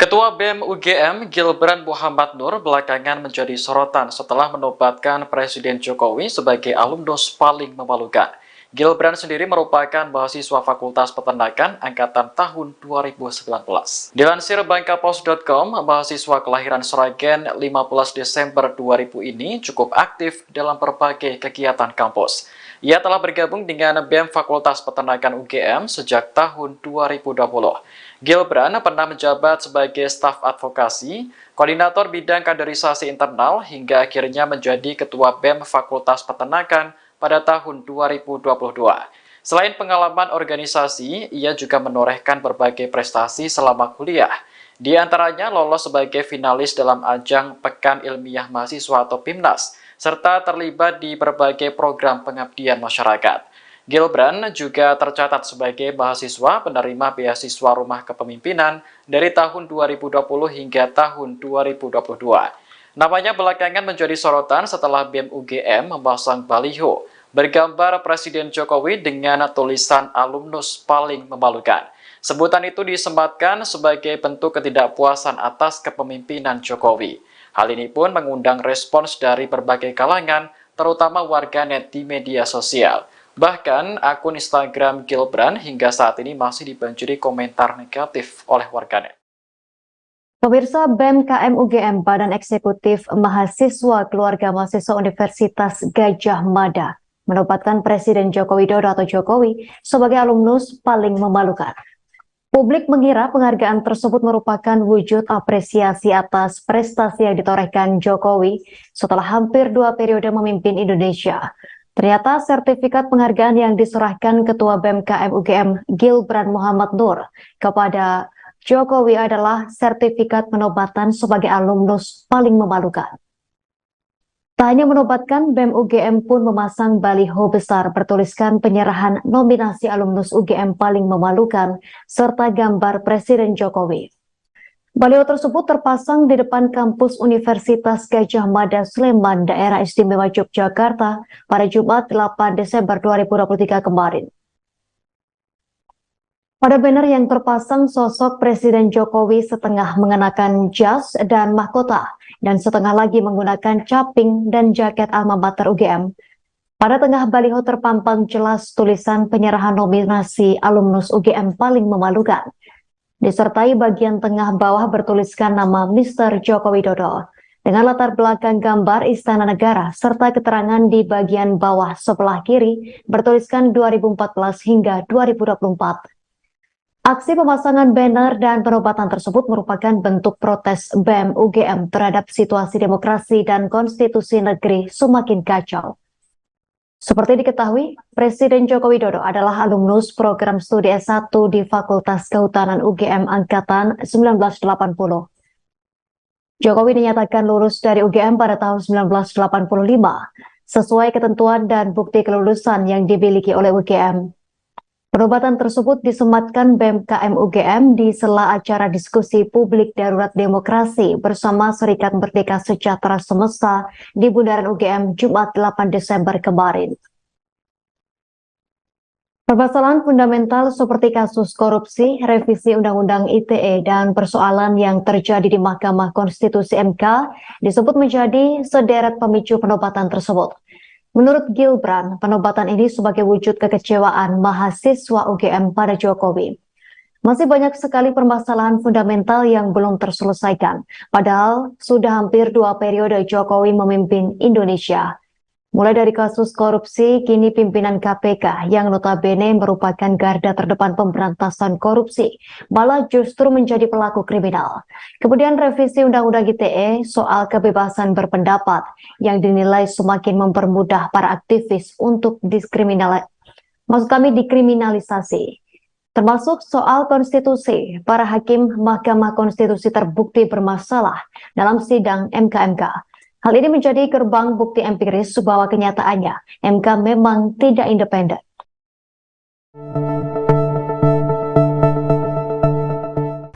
B: Ketua BEM UGM Gilbran Muhammad Nur belakangan menjadi sorotan setelah menobatkan Presiden Jokowi sebagai alumnus paling memalukan. Gilbran sendiri merupakan mahasiswa Fakultas Peternakan angkatan tahun 2019. Dilansir bangkapos.com, mahasiswa kelahiran Sragen 15 Desember 2000 ini cukup aktif dalam berbagai kegiatan kampus. Ia telah bergabung dengan BEM Fakultas Peternakan UGM sejak tahun 2020. Gilbran pernah menjabat sebagai staf advokasi, koordinator bidang kaderisasi internal, hingga akhirnya menjadi ketua BEM Fakultas Peternakan pada tahun 2022. Selain pengalaman organisasi, ia juga menorehkan berbagai prestasi selama kuliah. Di antaranya lolos sebagai finalis dalam ajang Pekan Ilmiah Mahasiswa atau PIMNAS, serta terlibat di berbagai program pengabdian masyarakat. Gilbran juga tercatat sebagai mahasiswa penerima beasiswa Rumah Kepemimpinan dari tahun 2020 hingga tahun 2022. Namanya belakangan menjadi sorotan setelah BEM UGM memasang baliho bergambar Presiden Jokowi dengan tulisan alumnus paling memalukan. Sebutan itu disematkan sebagai bentuk ketidakpuasan atas kepemimpinan Jokowi. Hal ini pun mengundang respons dari berbagai kalangan, terutama warganet di media sosial. Bahkan akun Instagram Gilbran hingga saat ini masih dibanjiri komentar negatif oleh warganet.
D: Pemirsa, BEM KM UGM Badan Eksekutif Mahasiswa Keluarga Mahasiswa Universitas Gadjah Mada menobatkan Presiden Joko Widodo atau Jokowi sebagai alumnus paling memalukan. Publik mengira penghargaan tersebut merupakan wujud apresiasi atas prestasi yang ditorehkan Jokowi setelah hampir 2 periode memimpin Indonesia. Ternyata sertifikat penghargaan yang diserahkan Ketua BEM KM UGM Gilbran Muhammad Nur kepada Jokowi adalah sertifikat penobatan sebagai alumnus paling memalukan. Tak hanya menobatkan, BEM UGM pun memasang baliho besar bertuliskan penyerahan nominasi alumnus UGM paling memalukan serta gambar Presiden Jokowi. Baliho tersebut terpasang di depan kampus Universitas Gadjah Mada Sleman, Daerah Istimewa Yogyakarta pada Jumat 8 Desember 2023 kemarin. Pada banner yang terpasang sosok Presiden Jokowi setengah mengenakan jas dan mahkota dan setengah lagi menggunakan caping dan jaket alma mater UGM. Pada tengah baliho terpampang jelas tulisan penyerahan nominasi alumnus UGM paling memalukan. Disertai bagian tengah bawah bertuliskan nama Mr. Joko Widodo dengan latar belakang gambar Istana Negara serta keterangan di bagian bawah sebelah kiri bertuliskan 2014 hingga 2024. Aksi pemasangan banner dan penobatan tersebut merupakan bentuk protes BEM UGM terhadap situasi demokrasi dan konstitusi negeri semakin kacau. Seperti diketahui, Presiden Joko Widodo adalah alumnus program studi S1 di Fakultas Kehutanan UGM Angkatan 1980. Jokowi dinyatakan lulus dari UGM pada tahun 1985, sesuai ketentuan dan bukti kelulusan yang dimiliki oleh UGM. Penobatan tersebut disematkan BEM KM UGM di sela acara diskusi publik darurat demokrasi bersama Serikat Merdeka Sejahtera Semesta di Bundaran UGM Jumat 8 Desember kemarin. Permasalahan fundamental seperti kasus korupsi, revisi Undang-Undang ITE, dan persoalan yang terjadi di Mahkamah Konstitusi MK disebut menjadi sederet pemicu penobatan tersebut. Menurut Gilbran, penobatan ini sebagai wujud kekecewaan mahasiswa UGM pada Jokowi. Masih banyak sekali permasalahan fundamental yang belum terselesaikan, padahal sudah hampir 2 periode Jokowi memimpin Indonesia. Mulai dari kasus korupsi, kini pimpinan KPK yang notabene merupakan garda terdepan pemberantasan korupsi, malah justru menjadi pelaku kriminal. Kemudian revisi Undang-Undang ITE soal kebebasan berpendapat yang dinilai semakin mempermudah para aktivis untuk dikriminalisasi. Termasuk soal konstitusi, para hakim Mahkamah Konstitusi terbukti bermasalah dalam sidang MK-MK. Hal ini menjadi gerbang bukti empiris bahwa kenyataannya MK memang tidak independen.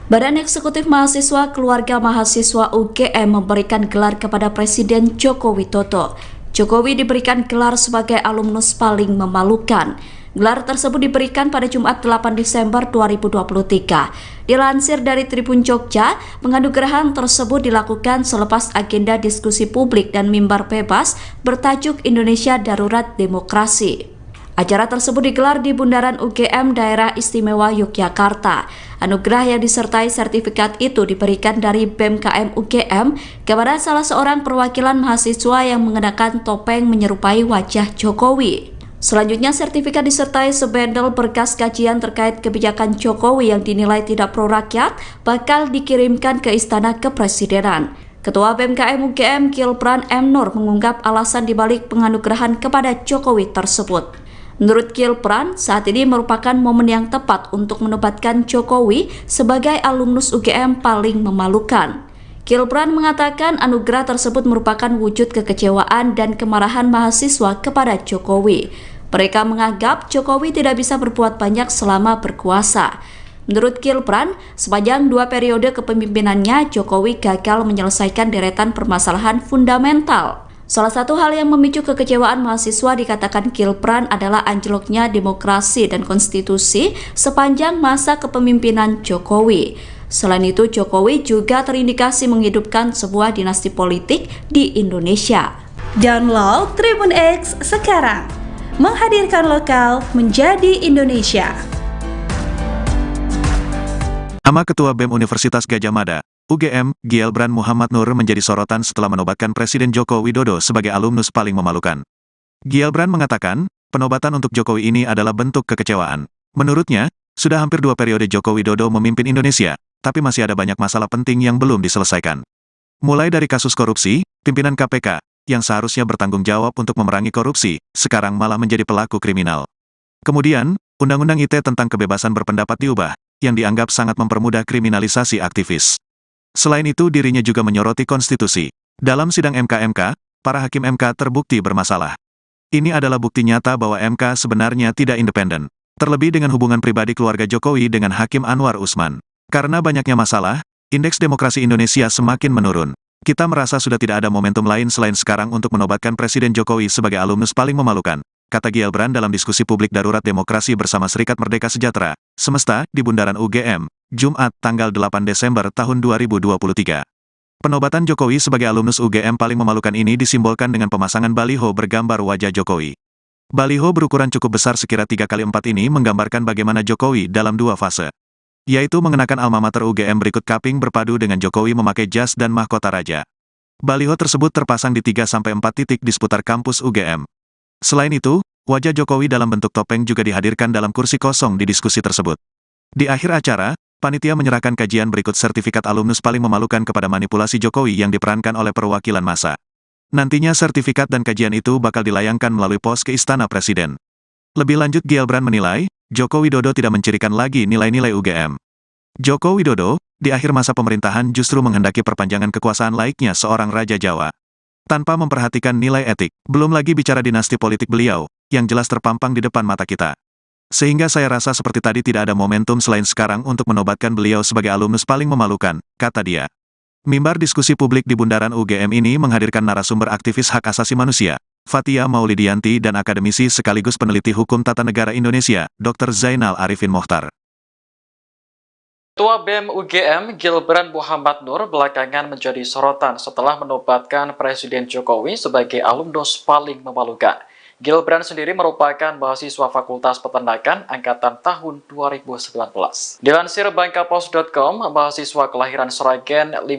E: Badan Eksekutif Mahasiswa Keluarga Mahasiswa UGM memberikan gelar kepada Presiden Joko Widodo. Jokowi diberikan gelar sebagai alumnus paling memalukan. Gelar tersebut diberikan pada Jumat 8 Desember 2023. Dilansir dari Tribun Jogja, penganugerahan tersebut dilakukan selepas agenda diskusi publik dan mimbar bebas bertajuk Indonesia Darurat Demokrasi. Acara tersebut digelar di Bundaran UGM Daerah Istimewa Yogyakarta. Anugerah yang disertai sertifikat itu diberikan dari BEM KM UGM kepada salah seorang perwakilan mahasiswa yang mengenakan topeng menyerupai wajah Jokowi. Selanjutnya, sertifikat disertai sebendel berkas kajian terkait kebijakan Jokowi yang dinilai tidak pro rakyat bakal dikirimkan ke Istana Kepresidenan. Ketua BEM KM UGM Gilbran M. Nur mengungkap alasan dibalik penganugerahan kepada Jokowi tersebut. Menurut Gilbran, saat ini merupakan momen yang tepat untuk menobatkan Jokowi sebagai alumnus UGM paling memalukan. Gilbran mengatakan anugerah tersebut merupakan wujud kekecewaan dan kemarahan mahasiswa kepada Jokowi. Mereka menganggap Jokowi tidak bisa berbuat banyak selama berkuasa. Menurut Gilbran, sepanjang 2 periode kepemimpinannya, Jokowi gagal menyelesaikan deretan permasalahan fundamental. Salah satu hal yang memicu kekecewaan mahasiswa dikatakan Gilbran adalah anjloknya demokrasi dan konstitusi sepanjang masa kepemimpinan Jokowi. Selain itu, Jokowi juga terindikasi menghidupkan sebuah dinasti politik di Indonesia.
F: Download Tribun X sekarang. Menghadirkan lokal menjadi Indonesia.
A: Nama Ketua BEM Universitas Gadjah Mada, UGM, Gilbran Muhammad Nur menjadi sorotan setelah menobatkan Presiden Joko Widodo sebagai alumnus paling memalukan. Gilbran mengatakan, penobatan untuk Jokowi ini adalah bentuk kekecewaan. Menurutnya, sudah hampir 2 periode Joko Widodo memimpin Indonesia, tapi masih ada banyak masalah penting yang belum diselesaikan. Mulai dari kasus korupsi, pimpinan KPK, yang seharusnya bertanggung jawab untuk memerangi korupsi, sekarang malah menjadi pelaku kriminal. Kemudian, Undang-Undang ITE tentang kebebasan berpendapat diubah, yang dianggap sangat mempermudah kriminalisasi aktivis. Selain itu, dirinya juga menyoroti konstitusi. Dalam sidang MK-MK, para hakim MK terbukti bermasalah. Ini adalah bukti nyata bahwa MK sebenarnya tidak independen. Terlebih dengan hubungan pribadi keluarga Jokowi dengan Hakim Anwar Usman. Karena banyaknya masalah, indeks demokrasi Indonesia semakin menurun. Kita merasa sudah tidak ada momentum lain selain sekarang untuk menobatkan Presiden Jokowi sebagai alumnus paling memalukan, kata Gilbran dalam diskusi publik Darurat Demokrasi bersama Serikat Merdeka Sejahtera, Semesta, di Bundaran UGM, Jumat, tanggal 8 Desember tahun 2023. Penobatan Jokowi sebagai alumnus UGM paling memalukan ini disimbolkan dengan pemasangan baliho bergambar wajah Jokowi. Baliho berukuran cukup besar sekira 3x4 ini menggambarkan bagaimana Jokowi dalam dua fase, yaitu mengenakan alma mater UGM berikut kaping berpadu dengan Jokowi memakai jas dan mahkota raja. Baliho tersebut terpasang di 3-4 titik di seputar kampus UGM. Selain itu, wajah Jokowi dalam bentuk topeng juga dihadirkan dalam kursi kosong di diskusi tersebut. Di akhir acara, panitia menyerahkan kajian berikut sertifikat alumnus paling memalukan kepada manipulasi Jokowi yang diperankan oleh perwakilan massa. Nantinya sertifikat dan kajian itu bakal dilayangkan melalui pos ke Istana Presiden. Lebih lanjut Gilbran menilai, Joko Widodo tidak mencirikan lagi nilai-nilai UGM. Joko Widodo, di akhir masa pemerintahan justru menghendaki perpanjangan kekuasaan laiknya seorang Raja Jawa. Tanpa memperhatikan nilai etik, belum lagi bicara dinasti politik beliau, yang jelas terpampang di depan mata kita. Sehingga saya rasa seperti tadi tidak ada momentum selain sekarang untuk menobatkan beliau sebagai alumnus paling memalukan, kata dia. Mimbar diskusi publik di Bundaran UGM ini menghadirkan narasumber aktivis hak asasi manusia, Fathia Maulidianti dan akademisi sekaligus peneliti hukum tata negara Indonesia, Dr. Zainal Arifin Mohtar.
B: Ketua BEM UGM Gilbran Muhammad Nur belakangan menjadi sorotan setelah menobatkan Presiden Jokowi sebagai alumnus paling memalukan. Gilbran sendiri merupakan mahasiswa Fakultas Peternakan angkatan tahun 2019. Dilansir Bangkapos.com, mahasiswa kelahiran Sragen 15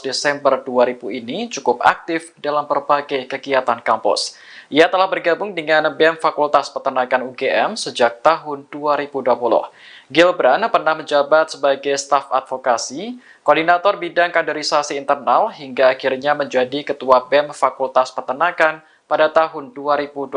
B: Desember 2000 ini cukup aktif dalam berbagai kegiatan kampus. Ia telah bergabung dengan BEM Fakultas Peternakan UGM sejak tahun 2020. Gilbran pernah menjabat sebagai staf advokasi, koordinator bidang kaderisasi internal, hingga akhirnya menjadi Ketua BEM Fakultas Peternakan pada tahun 2022.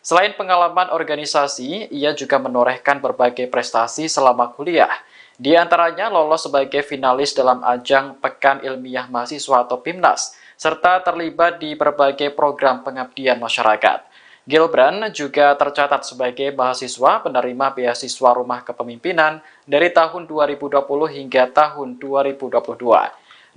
B: Selain pengalaman organisasi, ia juga menorehkan berbagai prestasi selama kuliah. Di antaranya lolos sebagai finalis dalam ajang Pekan Ilmiah Mahasiswa atau PIMNAS, serta terlibat di berbagai program pengabdian masyarakat. Gilbran juga tercatat sebagai mahasiswa penerima beasiswa Rumah Kepemimpinan dari tahun 2020 hingga tahun 2022.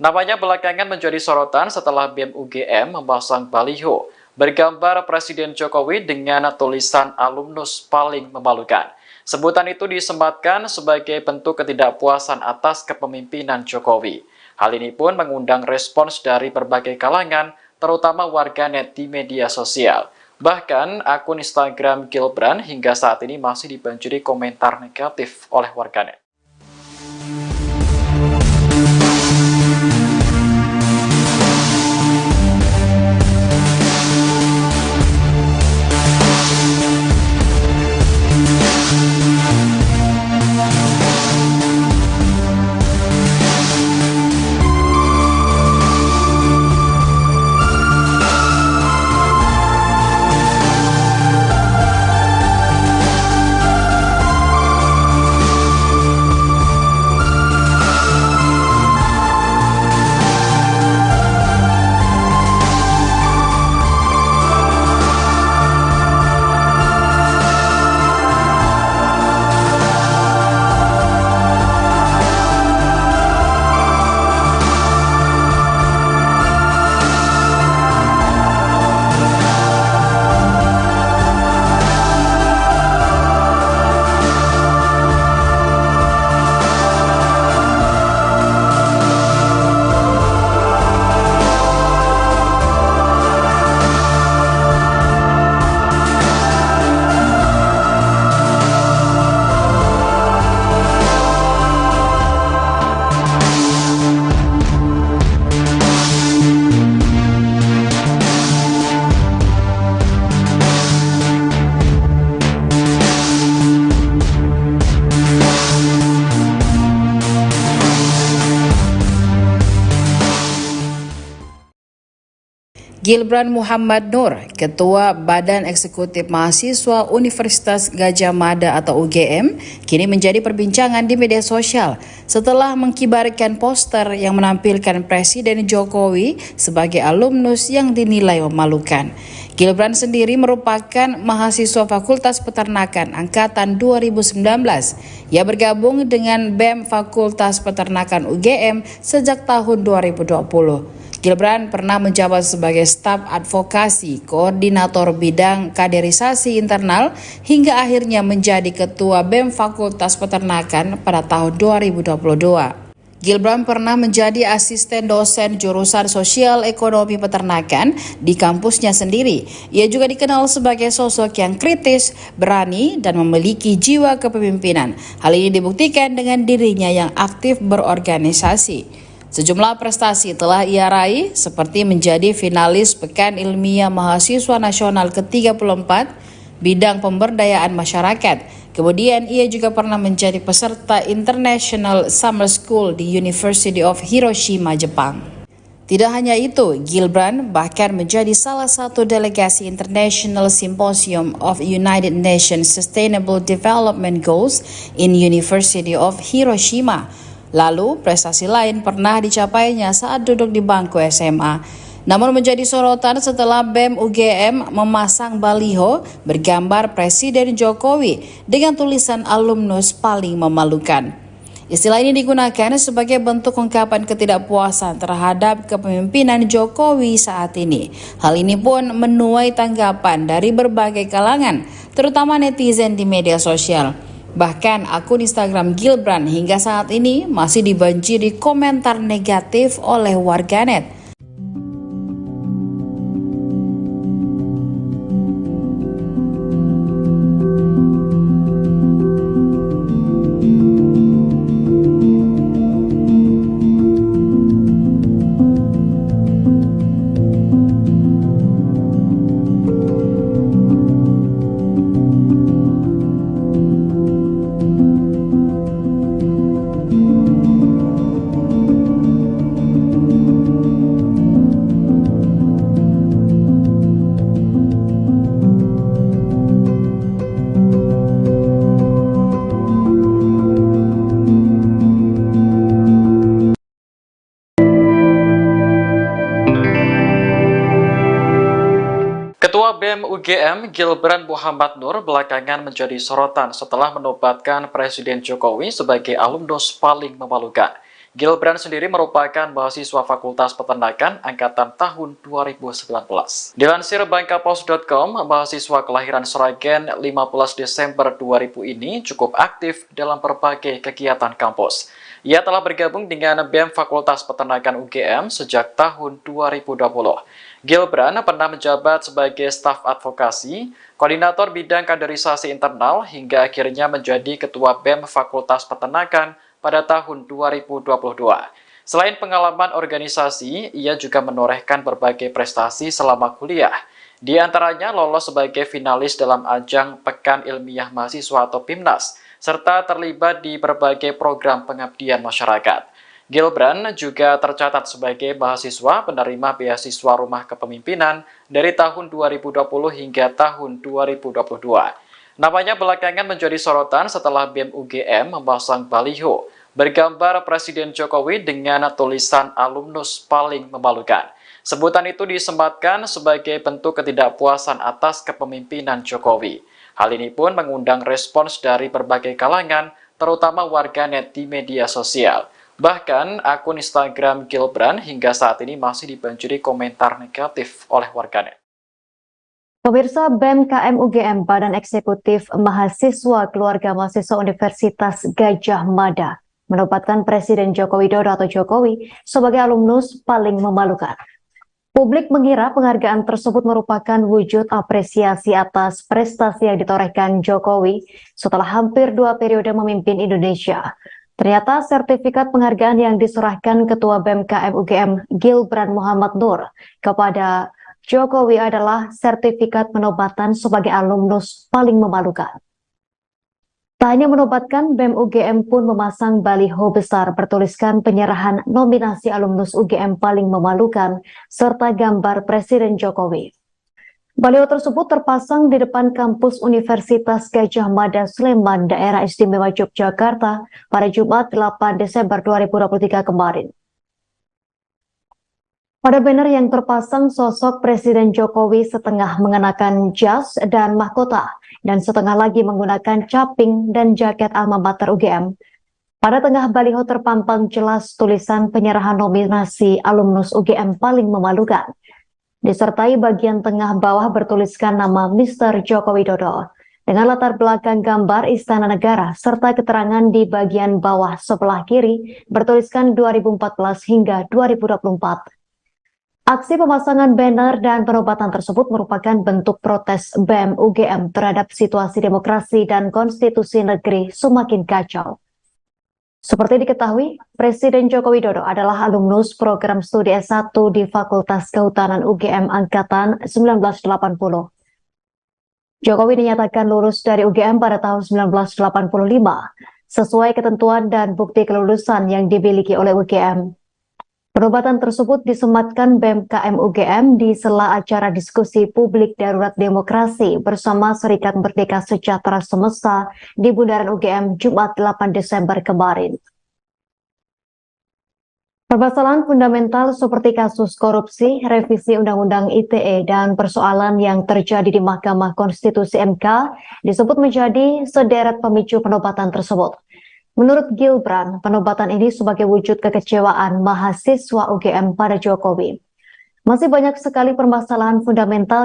B: Namanya belakangan menjadi sorotan setelah BEM UGM memasang baliho bergambar Presiden Jokowi dengan tulisan alumnus paling memalukan. Sebutan itu disematkan sebagai bentuk ketidakpuasan atas kepemimpinan Jokowi. Hal ini pun mengundang respons dari berbagai kalangan, terutama warganet di media sosial. Bahkan, akun Instagram Gilbran hingga saat ini masih dibanjiri komentar negatif oleh warganet.
C: Gilbran Muhammad Nur, Ketua Badan Eksekutif Mahasiswa Universitas Gadjah Mada atau UGM, kini menjadi perbincangan di media sosial setelah mengkibarkan poster yang menampilkan Presiden Jokowi sebagai alumnus yang dinilai memalukan. Gilbran sendiri merupakan mahasiswa Fakultas Peternakan angkatan 2019. Ia bergabung dengan BEM Fakultas Peternakan UGM sejak tahun 2020. Gilbran pernah menjabat sebagai staf advokasi, koordinator bidang kaderisasi internal, hingga akhirnya menjadi ketua BEM Fakultas Peternakan pada tahun 2022. Gilbran pernah menjadi asisten dosen jurusan Sosial Ekonomi Peternakan di kampusnya sendiri. Ia juga dikenal sebagai sosok yang kritis, berani, dan memiliki jiwa kepemimpinan. Hal ini dibuktikan dengan dirinya yang aktif berorganisasi. Sejumlah prestasi telah ia raih seperti menjadi finalis Pekan Ilmiah Mahasiswa Nasional ke-34 bidang pemberdayaan masyarakat. Kemudian ia juga pernah menjadi peserta International Summer School di University of Hiroshima, Jepang. Tidak hanya itu, Gilbran bahkan menjadi salah satu delegasi International Symposium of United Nations Sustainable Development Goals in University of Hiroshima. Lalu, prestasi lain pernah dicapainya saat duduk di bangku SMA. Namun menjadi sorotan setelah BEM UGM memasang baliho bergambar Presiden Jokowi dengan tulisan alumnus paling memalukan. Istilah ini digunakan sebagai bentuk ungkapan ketidakpuasan terhadap kepemimpinan Jokowi saat ini. Hal ini pun menuai tanggapan dari berbagai kalangan, terutama netizen di media sosial. Bahkan akun Instagram Gilbran hingga saat ini masih dibanjiri komentar negatif oleh warganet.
B: Ketua BEM UGM Gilbran Muhammad Nur belakangan menjadi sorotan setelah menobatkan Presiden Jokowi sebagai alumnus paling memalukan. Gilbran sendiri merupakan mahasiswa Fakultas Peternakan angkatan tahun 2019. Dilansir bangkapos.com, mahasiswa kelahiran Sragen 15 Desember 2000 ini cukup aktif dalam berbagai kegiatan kampus. Ia telah bergabung dengan BEM Fakultas Peternakan UGM sejak tahun 2020. Gilbran pernah menjabat sebagai staf advokasi, koordinator bidang kaderisasi internal, hingga akhirnya menjadi ketua BEM Fakultas Peternakan pada tahun 2022. Selain pengalaman organisasi, ia juga menorehkan berbagai prestasi selama kuliah. Di antaranya lolos sebagai finalis dalam ajang Pekan Ilmiah Mahasiswa atau PIMNAS, serta terlibat di berbagai program pengabdian masyarakat. Gilbran juga tercatat sebagai mahasiswa penerima beasiswa Rumah Kepemimpinan dari tahun 2020 hingga tahun 2022. Namanya belakangan menjadi sorotan setelah BEM UGM memasang baliho bergambar Presiden Jokowi dengan tulisan alumnus paling memalukan. Sebutan itu disematkan sebagai bentuk ketidakpuasan atas kepemimpinan Jokowi. Hal ini pun mengundang respons dari berbagai kalangan, terutama warganet di media sosial. Bahkan akun Instagram Gilbran hingga saat ini masih dibanjiri komentar negatif oleh warganet.
D: Pemirsa, BEM KM UGM Badan Eksekutif Mahasiswa Keluarga Mahasiswa Universitas Gadjah Mada menobatkan Presiden Joko Widodo atau Jokowi sebagai alumnus paling memalukan. Publik mengira penghargaan tersebut merupakan wujud apresiasi atas prestasi yang ditorehkan Jokowi setelah hampir 2 periode memimpin Indonesia. Ternyata sertifikat penghargaan yang diserahkan Ketua BEM KM UGM Gilbran Muhammad Nur kepada Jokowi adalah sertifikat penobatan sebagai alumnus paling memalukan. Tak hanya menobatkan, BEM UGM pun memasang baliho besar bertuliskan penyerahan nominasi alumnus UGM paling memalukan serta gambar Presiden Jokowi. Baliho tersebut terpasang di depan kampus Universitas Gadjah Mada Sleman, Daerah Istimewa Yogyakarta pada Jumat 8 Desember 2023 kemarin. Pada banner yang terpasang sosok Presiden Jokowi setengah mengenakan jas dan mahkota dan setengah lagi menggunakan caping dan jaket alma mater UGM. Pada tengah baliho terpampang jelas tulisan penyerahan nominasi alumnus UGM paling memalukan. Disertai bagian tengah bawah bertuliskan nama Mr. Joko Widodo dengan latar belakang gambar Istana Negara serta keterangan di bagian bawah sebelah kiri bertuliskan 2014 hingga 2024. Aksi pemasangan banner dan penobatan tersebut merupakan bentuk protes BEM UGM terhadap situasi demokrasi dan konstitusi negeri semakin kacau. Seperti diketahui, Presiden Joko Widodo adalah alumnus program studi S1 di Fakultas Kehutanan UGM Angkatan 1980. Jokowi dinyatakan lulus dari UGM pada tahun 1985, sesuai ketentuan dan bukti kelulusan yang dimiliki oleh UGM. Penobatan tersebut disematkan BEM KM UGM di sela acara diskusi publik darurat demokrasi bersama Serikat Merdeka Sejahtera Semesta di Bundaran UGM Jumat 8 Desember kemarin. Permasalahan fundamental seperti kasus korupsi, revisi Undang-Undang ITE, dan persoalan yang terjadi di Mahkamah Konstitusi MK disebut menjadi sederet pemicu penobatan tersebut. Menurut Gilbran, penobatan ini sebagai wujud kekecewaan mahasiswa UGM pada Jokowi. Masih banyak sekali permasalahan fundamental